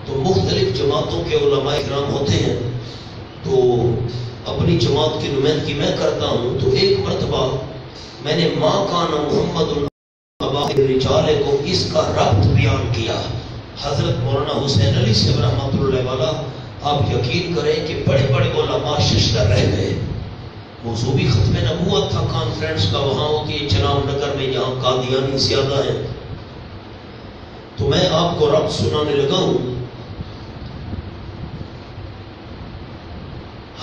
تو مختلف جماعتوں کے علماء کرام ہوتے ہیں، تو اپنی جماعت کی نمائندگی میں کرتا ہوں، تو ایک مرتبہ میں نے ما کان محمد ابا الرجال کو اس کا ربط بیان کیا۔ حضرت مولانا حسین علی صاحب رحمۃ اللہ والا، آپ یقین کریں کہ بڑے بڑے علماء ششدر رہ گئے، موضوع بھی ختم نبوت تھا کانفرنس کا، وہاں ہوتی ہے چناب نگر میں جہاں قادیانی زیادہ ہیں، تو میں آپ کو رب سنانے لگا ہوں۔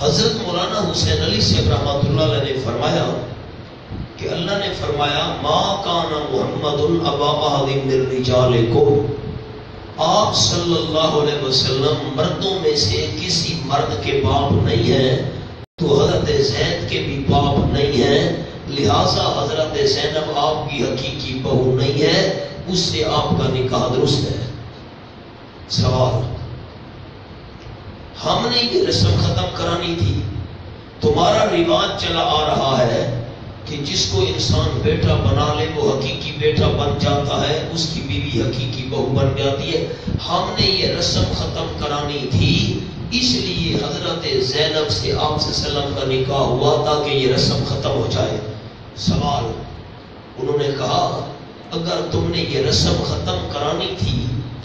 حضرت مولانا حسین علی صاحب رحمۃ اللہ علیہ نے فرمایا کہ اللہ نے فرمایا ما کان محمد ابا احد من رجالکم، آپ صلی اللہ علیہ وسلم مردوں میں سے کسی مرد کے باپ نہیں ہیں، تو حضرت زید کے بھی باپ نہیں ہیں، لہٰذا حضرت زینب آپ کی حقیقی بہو نہیں ہے، اس سے آپ کا نکاح درست ہے۔ سوال، ہم نے یہ رسم ختم کرانی تھی، تمہارا رواج چلا آ رہا ہے کہ جس کو انسان بیٹا بنا لے وہ حقیقی بیٹا بن جاتا ہے، اس کی بیوی حقیقی بہو بن جاتی ہے، ہم نے یہ رسم ختم کرانی تھی، اس لیے حضرت زینب سے آپ صلی اللہ علیہ وسلم کا نکاح ہوا تاکہ یہ رسم ختم ہو جائے۔ سوال، انہوں نے کہا اگر تم نے یہ رسم ختم کرانی تھی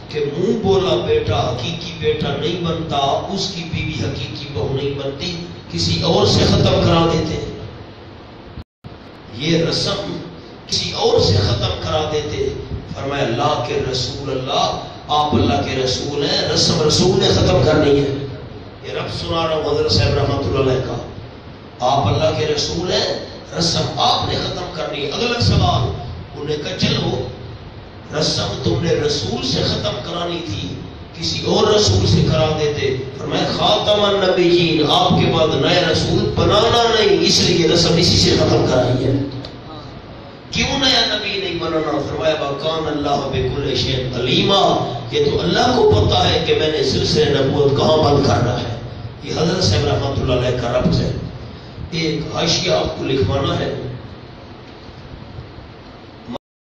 کہ منہ بولا بیٹا حقیقی بیٹا نہیں بنتا، اس کی بیوی حقیقی بہو نہیں بنتی، کسی اور سے ختم کرا دیتے، یہ رسم کسی اور سے ختم کرا دیتے۔ فرمایا اللہ کے رسول، اللہ آپ اللہ کے رسول ہیں، رسم رسول نے ختم کرنی ہے۔ یہ رب سنا رہا ہوں حضرت صاحب رحمۃ اللہ علیہ کا، آپ اللہ کے رسول ہیں، رسم آپ نے ختم کرنی ہے۔ اگلا سوال، انہوں نے کہا چلو رسم تم نے رسول سے ختم کرانی تھی، کسی اور رسول سے کرا دیتے۔ فرمایا خاتم النبیین، آپ کے بعد نئے رسول بنانا نہیں، اس لیے رسم اسی سے ختم کرائی ہے۔ کیوں نیا نبی نہیں بنانا؟ فرمایا وَقَانَ اللَّهُ بِكُلِّ شَيْءٍ عَلِيمًا، یہ تو اللہ کو پتا ہے کہ میں نے سلسلہ نبوت کہاں بند کرنا ہے۔ یہ حضرت صاحب رحمۃ اللہ علیہ کا ربط ہے۔ ایک حاشیہ آپ کو لکھوانا ہے،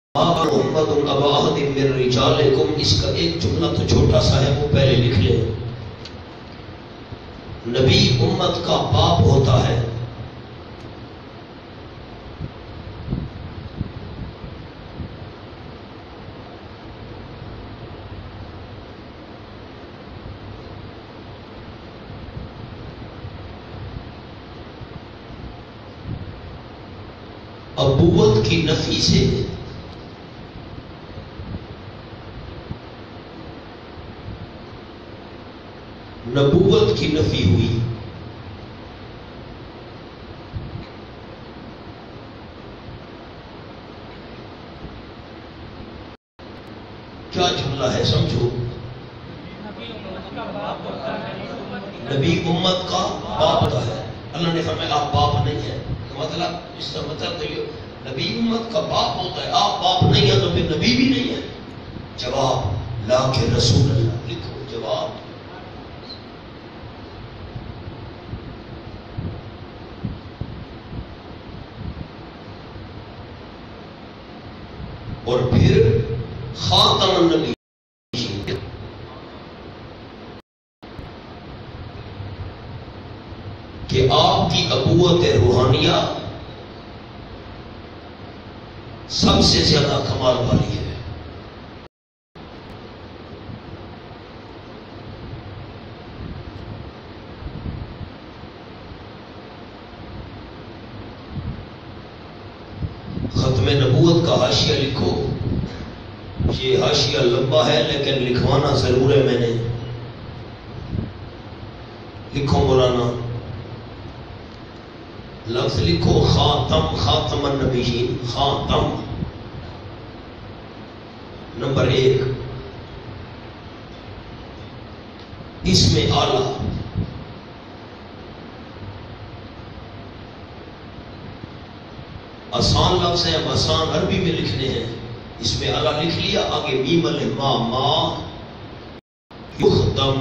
محمد ابا احد من رجالکم، اس کا ایک جملہ تو چھوٹا سا ہے، وہ پہلے لکھ لیں۔ نبی امت کا باپ ہوتا ہے، ابوت کی نفی سے نبوت کی نفی ہوئی۔ کیا جملہ ہے سمجھو، نبی امت کا باپ ہوتا ہے، اللہ نے فرمایا آپ باپ نہیں ہیں، مطلب اس کا مطلب تو یہ نبی امت کا باپ ہوتا ہے، آپ باپ نہیں ہیں تو پھر نبی بھی نہیں ہے۔ جواب، لا کہ رسول اللہ. لکھو جواب. اور پھر خاتم النبی کہ آپ کی ابوت روحانیہ سب سے زیادہ کمال والی ہے. ختم نبوت کا حاشیہ لکھو. یہ حاشیہ لمبا ہے لیکن لکھوانا ضرور ہے. میں نے لکھو مولانا لفظ لکھو خاتم. خاتم النبیین. خاتم نمبر 1 اس میں اعلیٰ. آسان لفظ ہیں, آسان عربی میں لکھنے ہیں. اس میں اعلیٰ لکھ لیا. آگے میم الما ما یختم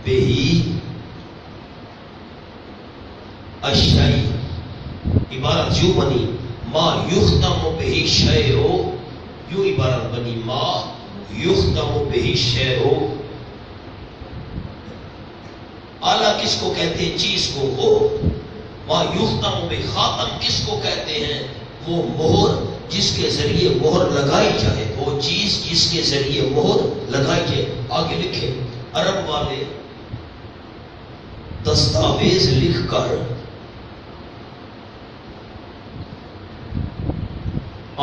بہی الشیء. عبارت یوں بنی ما یختم بہی شیء. یوں عبارت بنی ما یختم بہی شیء. اعلیٰ کس کو کہتے ہیں؟ چیز کو. وہ ما یختم بہ. خاتم کس کو کہتے ہیں؟ وہ مہر جس کے ذریعے مہر لگائی جائے. وہ چیز جس کے ذریعے مہر لگائی جائے. آگے لکھے عرب والے دستاویز لکھ کر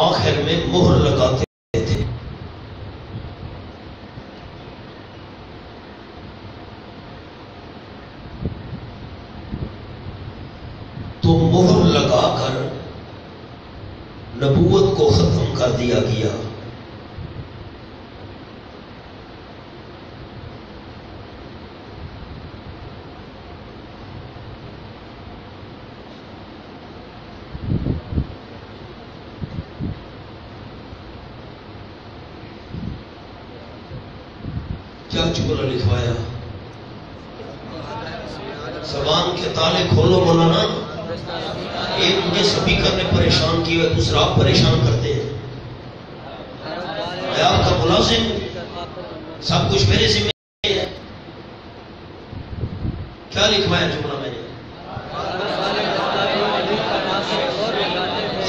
آخر میں مہر لگاتے تھے. تو مہر لگا کر نبوت کو ختم کر دیا گیا. کیا چکلا لکھوایا؟ زبان کے تالے کھولو مولانا. ایک مجھے سپیکر نے پریشان کیا ہے, دوسرا آپ پریشان کرتے ہیں. میں آپ کا ملازم ہوں, سب کچھ میرے ذمہ ہے. کیا لکھوایا جملہ میں نے؟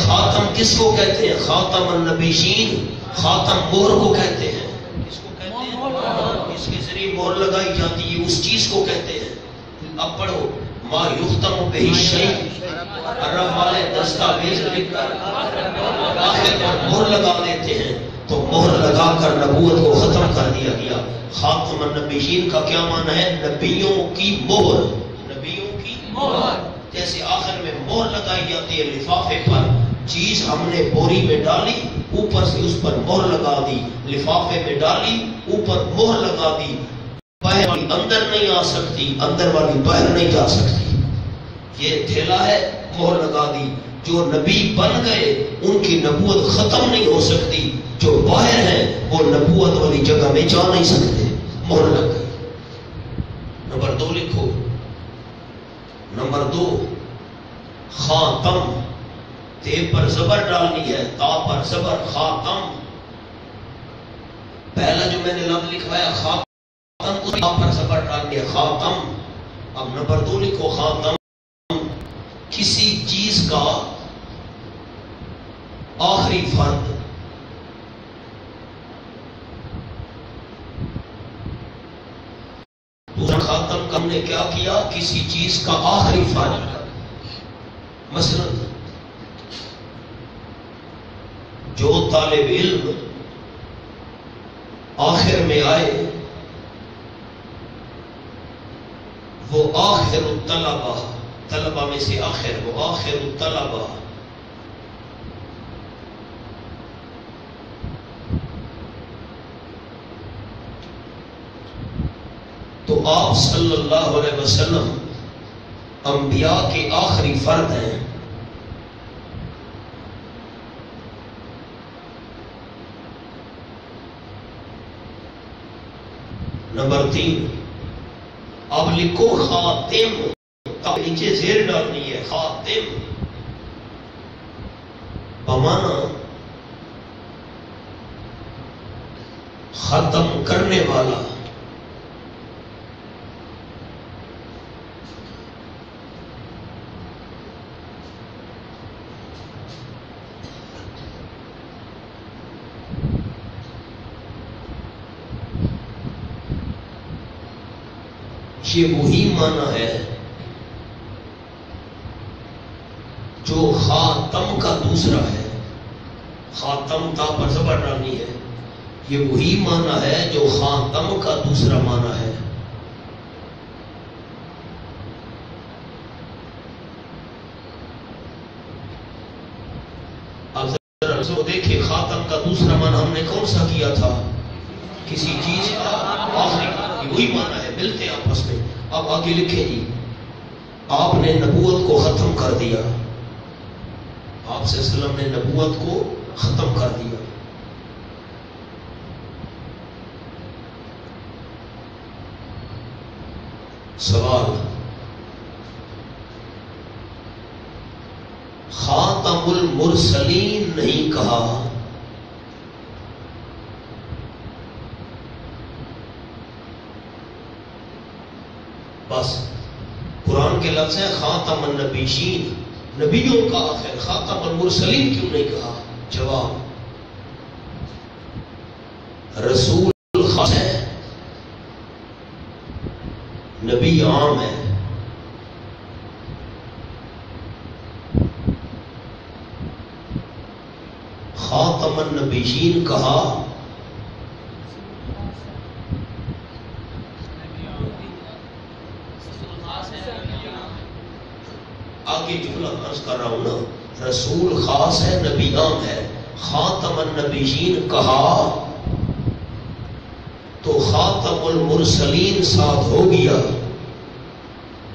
خاتم کس کو کہتے ہیں؟ خاتم النبیین. خاتم مہر کو کہتے ہیں. کس کو کہتے ہیں؟ اس کے ذریعے مہر لگائی جاتی ہے, اس چیز کو کہتے ہیں. اب پڑھو ما یختم بہ الشیء. عرب والے دستاویز لکھ کر آخر پر مہر لگا دیتے ہیں. تو مہر لگا کر نبوت کو ختم کر دیا گیا. خاتم النبیین کا کیا معنی ہے؟ نبیوں کی مہر. نبیوں کی مہر. جیسے آخر میں مہر لگائی جاتی ہے لفافے پر. چیز ہم نے بوری میں ڈالی, اوپر سے اس پر مہر لگا دی. لفافے میں ڈالی, اوپر مہر لگا دی. باہر والی اندر نہیں آ سکتی, اندر والی باہر نہیں جا سکتی. یہ تھیلا ہے, مہر لگا دی. جو نبی بن گئے ان کی نبوت ختم نہیں ہو سکتی. جو باہر ہیں وہ نبوت والی جگہ میں جا نہیں سکتے. مہر لگ گئی. نمبر 2 لکھو. نمبر 2 خاتم. تے پر زبر ڈالنی ہے, تا پر زبر. خاتم. پہلا جو میں نے لفظ لکھوایا خاتم, اس پر زبر ڈالنی ہے. خاتم. اب نمبر 2 لکھو. خاتم کسی چیز کا آخری فرد. دوسرا خاتم کا ہم نے کیا کیا؟ کسی چیز کا آخری فرد. مثلا جو طالب علم آخر میں آئے وہ آخر الطلبہ. طلبہ میں سے آخر, وہ آخر الطلبہ. تو آپ صلی اللہ علیہ وسلم انبیاء کے آخری فرد ہیں. نمبر 3، اب لکھو خاتم، نیچے زیر ڈالنی ہے، خاتم بمانا ختم کرنے والا۔ یہ وہی معنی ہے جو خاتم کا دوسرا ہے، خاتم تا پر زبر ڈالنی ہے، یہ وہی معنی ہے جو خاتم کا دوسرا معنی ہے۔ اب ذرا دیکھیں خاتم کا دوسرا معنی ہم نے کون سا کیا تھا؟ کسی چیز کا آخری کا، یہ وہی معنی ہے، ملتے ہیں آپس میں۔ اب آگے لکھیں جی، آپ نے نبوت کو ختم کر دیا، آپ صلی اللہ علیہ وسلم نے نبوت کو ختم کر دیا۔ سوال، خاتم المرسلین نہیں کہا، بس قرآن کے لفظ ہے خاتم النبیین، نبیوں کا آخر، خاتم المرسلین کیوں نہیں کہا؟ جواب، رسول خاص ہے، نبی عام ہے۔ خاتم النبیین کہا آگے جملہ عرض کر رہا ہوں نا، رسول خاص ہے، نبی عام ہے۔ خاتم النبیین کہا تو خاتم المرسلین ساتھ ہو گیا،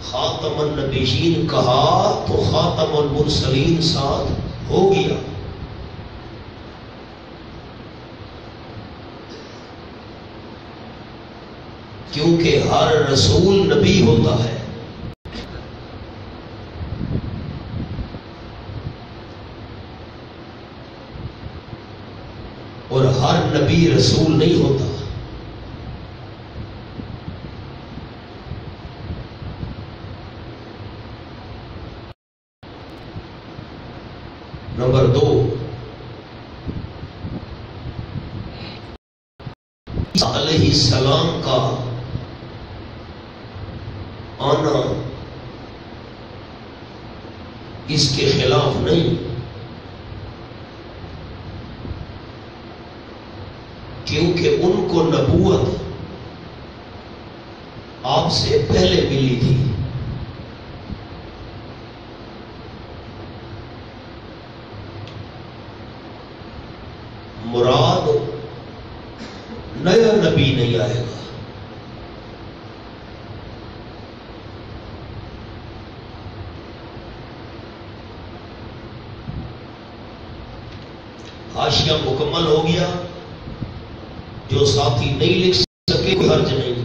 خاتم النبیین کہا تو خاتم المرسلین ساتھ ہو گیا۔ کیونکہ ہر رسول نبی ہوتا ہے، اور ہر نبی رسول نہیں ہوتا۔ نمبر 2، عیسیٰ علیہ السلام کا آنا اس کے خلاف نہیں، کیونکہ ان کو نبوت آپ سے پہلے ملی تھی۔ مراد نیا نبی نہیں آئے گا، حاشیہ مکمل ہو گیا۔ جو ساتھی نہیں لکھ سکے کوئی حرج نہیں،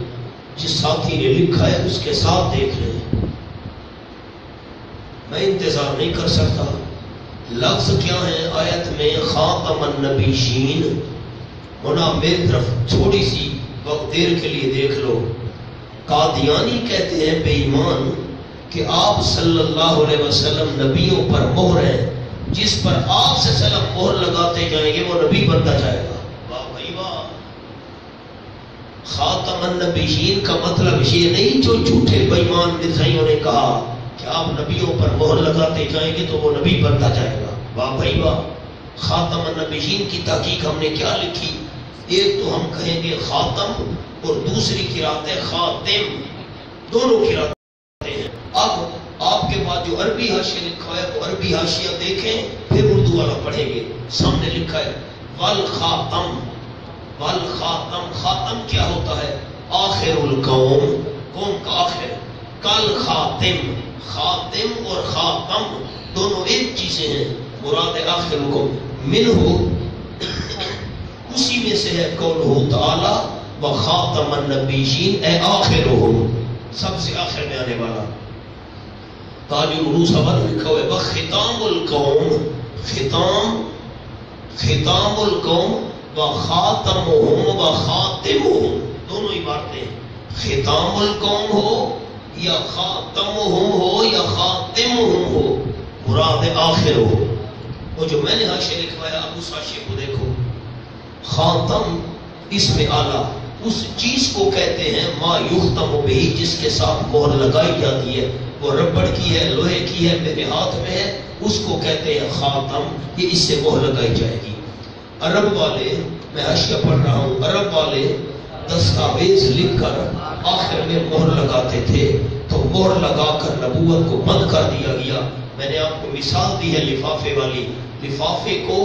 جس ساتھی نے لکھا ہے اس کے ساتھ دیکھ لیں، میں انتظار نہیں کر سکتا۔ لفظ کیا ہے آیت میں؟ خاتم النبیین۔ ہونا میری طرف تھوڑی سی وقت دیر کے لیے دیکھ لو۔ قادیانی کہتے ہیں بے ایمان کہ آپ صلی اللہ علیہ وسلم نبیوں پر مہر ہے، جس پر آپ صلی اللہ علیہ وسلم مہر لگاتے جائیں گے وہ نبی بنتا جائے گا۔ واہ بھائی واہ! خاتم النبیین کا مطلب یہ نہیں جو جھوٹے بے ایمان مرزائیوں نے کہا کہ آپ نبیوں پر مہر لگاتے جائیں گے تو وہ نبی بنتا جائے گا۔ واہ بھائی واہ! خاتم النبیین کی تحقیق ہم نے کیا لکھی؟ ایک تو ہم کہیں گے خاتم اور دوسری قرات ہے خاتم، دونوں قراتیں ہیں۔ اب آپ کے پاس جو عربی حاشیہ لکھا ہے وہ عربی حاشیہ دیکھیں، پھر اردو والا پڑھیں گے۔ سامنے لکھا ہے والخاتم، والخاتم، خاتم کیا ہوتا ہے؟ آخر القوم، قوم کا آخر۔ کل خاتم، خاتم اور خاتم دونوں ایک چیزیں ہیں، مراد آخر القوم۔ منہ اسی میں سے ہے قولہ تعالی وخاتم النبیین اے آخرہم، سب سے آخر میں آنے والا۔ تاج العروس اول لکھا ہوا ہے وختام القوم، ختام القوم وخاتمہم وخاتمہم، دونوں عبارتیں، ختام القوم ہو یا خاتمہم ہو یا خاتمہم ہو، مراد آخر ہو۔ وہ جو میں نے حاشیہ لکھوایا اب اس حاشیے کو دیکھو، خاتم اسم اعلیٰ اس چیز کو کہتے ہیں ما یختم بہ، جس کے ساتھ مہر لگائی جاتی ہے، وہ ربڑ کی ہے، لوہے کی ہے، میرے ہاتھ میں ہے، اس کو کہتے ہیں خاتم، یہ اس سے مہر لگائی جائے گی۔ عرب والے، میں حاشیہ پڑھ رہا ہوں، عرب والے دستاویز لکھ کر آخر میں مہر لگاتے تھے، تو مہر لگا کر نبوت کو بند کر دیا گیا۔ میں نے آپ کو مثال دی ہے لفافے والی، لفافے کو،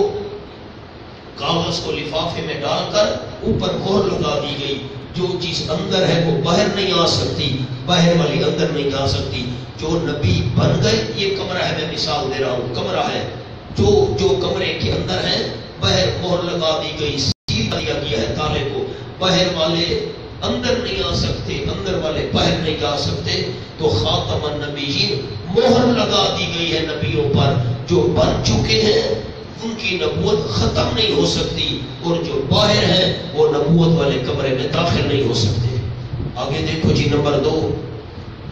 کاغذ کو لفافے میں ڈال کر اوپر مہر لگا دی گئی، جو چیز اندر ہے وہ باہر نہیں آ سکتی، باہر والی اندر نہیں جا سکتی۔ جو نبی بن گئے، یہ کمرہ ہے، میں مثال دے رہا ہوں، کمرہ ہے، جو کمرے کے اندر ہے باہر مہر لگا دی گئی، سیل دیا گیا ہے تالے کو، باہر والے اندر نہیں آ سکتے، اندر والے باہر نہیں جا سکتے۔ تو خاتم النبیین، مہر لگا دی گئی ہے نبیوں پر، جو بن چکے ہیں ان کی نبوت ختم نہیں ہو سکتی، اور جو باہر ہیں وہ نبوت والے کمرے میں داخل نہیں ہو سکتے۔ آگے دیکھو جی، نمبر 2،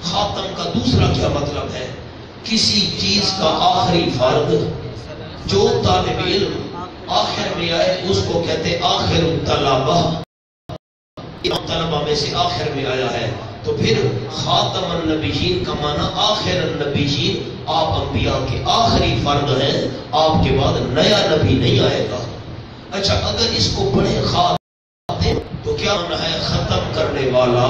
خاتم کا دوسرا کیا مطلب ہے؟ کسی چیز کا آخری فرد، جو طالب علم آخر میں آئے اس کو کہتے آخر الطلبہ، طلبہ میں سے آخر میں آیا ہے۔ تو پھر خاتم النبیین کا معنی آخر النبیین، آپ انبیاء کے آخری فرد ہیں، آپ کے بعد نیا نبی نہیں آئے گا۔ اچھا، اگر اس کو پڑھیں خاتم تو کیا معنی ہے؟ ختم کرنے والا،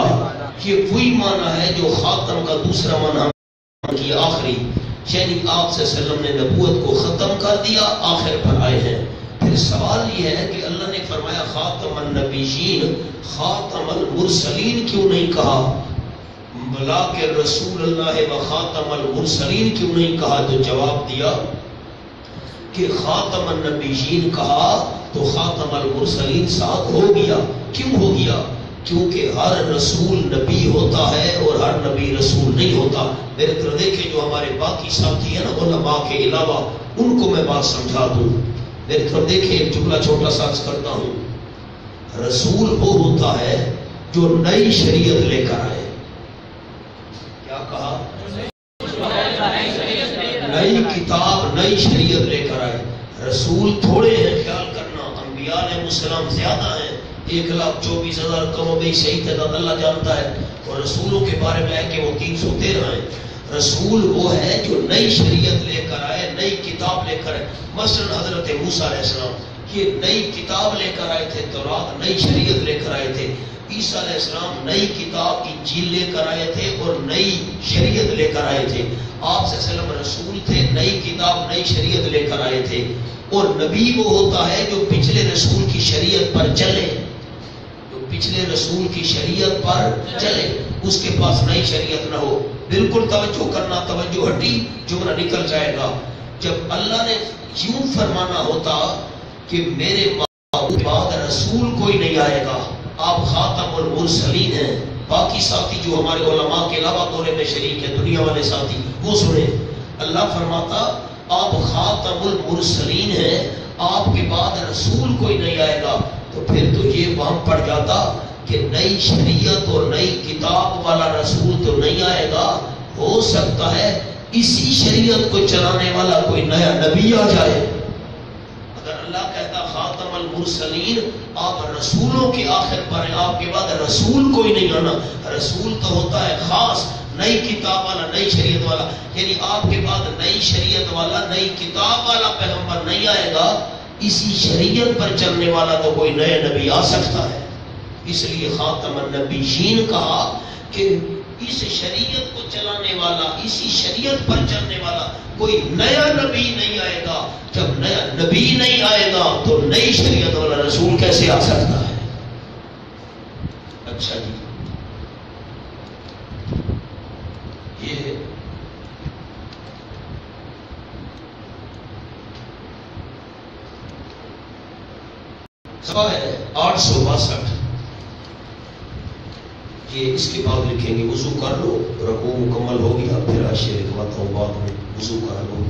یہ وہی معنی ہے جو خاتم کا دوسرا معنی کی آخری، یعنی آپ صلی اللہ علیہ وسلم نے نبوت کو ختم کر دیا، آخر پر آئے ہیں۔ پھر سوال یہ ہے کہ اللہ نے فرمایا خاتم النبیین، خاتم المرسلین کیوں نہیں کہا؟ بلکہ رسول اللہ و خاتم المرسلین کیوں نہیں کہا؟ تو جواب دیا کہ خاتم النبیین کہا تو خاتم المرسلین ساتھ ہو گیا۔ کیوں ہو گیا؟ کیونکہ ہر رسول نبی ہوتا ہے اور ہر نبی رسول نہیں ہوتا۔ میرے طرح دیکھیں جو ہمارے باقی ساتھی ہیں نا علماء کے علاوہ، ان کو میں بات سمجھا دوں۔ میرے طرف دیکھیں، ایک جملہ چھوٹا سا کرتا ہوں، رسول وہ ہوتا ہے جو نئی شریعت لے کر آئے۔ کیا کہا؟ نئی کتاب، نئی شریعت لے کر آئے۔ رسول تھوڑے ہیں، خیال کرنا، انبیاء علیہ السلام زیادہ ہیں، 1,24,000 کم و بیش صحیح تعداد اللہ جانتا ہے، اور رسولوں کے بارے میں ہے کہ وہ 313 ہیں۔ رسول وہ ہے جو نئی شریعت لے کر آئے، نئی کتاب لے کر آئے۔ مثلا حضرت موسیٰ علیہ السلام یہ نئی کتاب لے کر آئے تھے، تورات نئی شریعت لے کر آئے تھے۔ عیسیٰ علیہ السلام نئی کتاب انجیل لے کر آئے تھے اور نئی شریعت لے کر آئے تھے۔ آپ صلی اللہ علیہ وسلم رسول تھے، نئی کتاب نئی شریعت لے کر آئے تھے۔ اور نبی وہ ہوتا ہے جو پچھلے رسول کی شریعت پر چلے، جو پچھلے رسول کی شریعت پر چلے، اس کے پاس نئی شریعت نہ ہو۔ بالکل توجہ کرنا، توجہ ہٹی جملہ نکل جائے گا۔ جب اللہ نے یوں فرمانا ہوتا کہ میرے بعد رسول کوئی نہیں آئے گا، آپ خاتم المرسلین ہیں، باقی ساتھی جو ہمارے علماء کے علاوہ دورے میں شریک ہیں، دنیا والے ساتھی، وہ سنیں، اللہ فرماتا آپ خاتم المرسلین ہیں، آپ کے بعد رسول کوئی نہیں آئے گا، تو پھر تو یہ وہاں پڑ جاتا کہ نئی شریعت اور نئی کتاب والا رسول تو نہیں آئے گا، ہو سکتا ہے اسی شریعت کو چلانے والا کوئی نیا نبی آ جائے۔ اگر اللہ کہتا خاتم المرسلین، آپ رسولوں کے آخر پر ہیں، آپ کے بعد رسول کوئی نہیں آنا، رسول تو ہوتا ہے خاص نئی کتاب والا، نئی شریعت والا، یعنی آپ کے بعد نئی شریعت والا، نئی کتاب والا پیغمبر نہیں آئے گا، اسی شریعت پر چلنے والا تو کوئی نیا نبی آ سکتا ہے۔ اس لیے خاتم النبیین کہا کہ اس شریعت کو چلانے والا، اسی شریعت پر چلنے والا کوئی نیا نبی نہیں آئے گا۔ جب نیا نبی نہیں آئے گا تو نئی شریعت والا رسول کیسے آ سکتا ہے؟ اچھا جی، یہ صفحہ ہے 862۔ یہ اس کے بعد لکھیں گے وضو کر لو، رکوع مکمل ہو گیا، پھر عشر کے بعد توبہ وضو کر لو.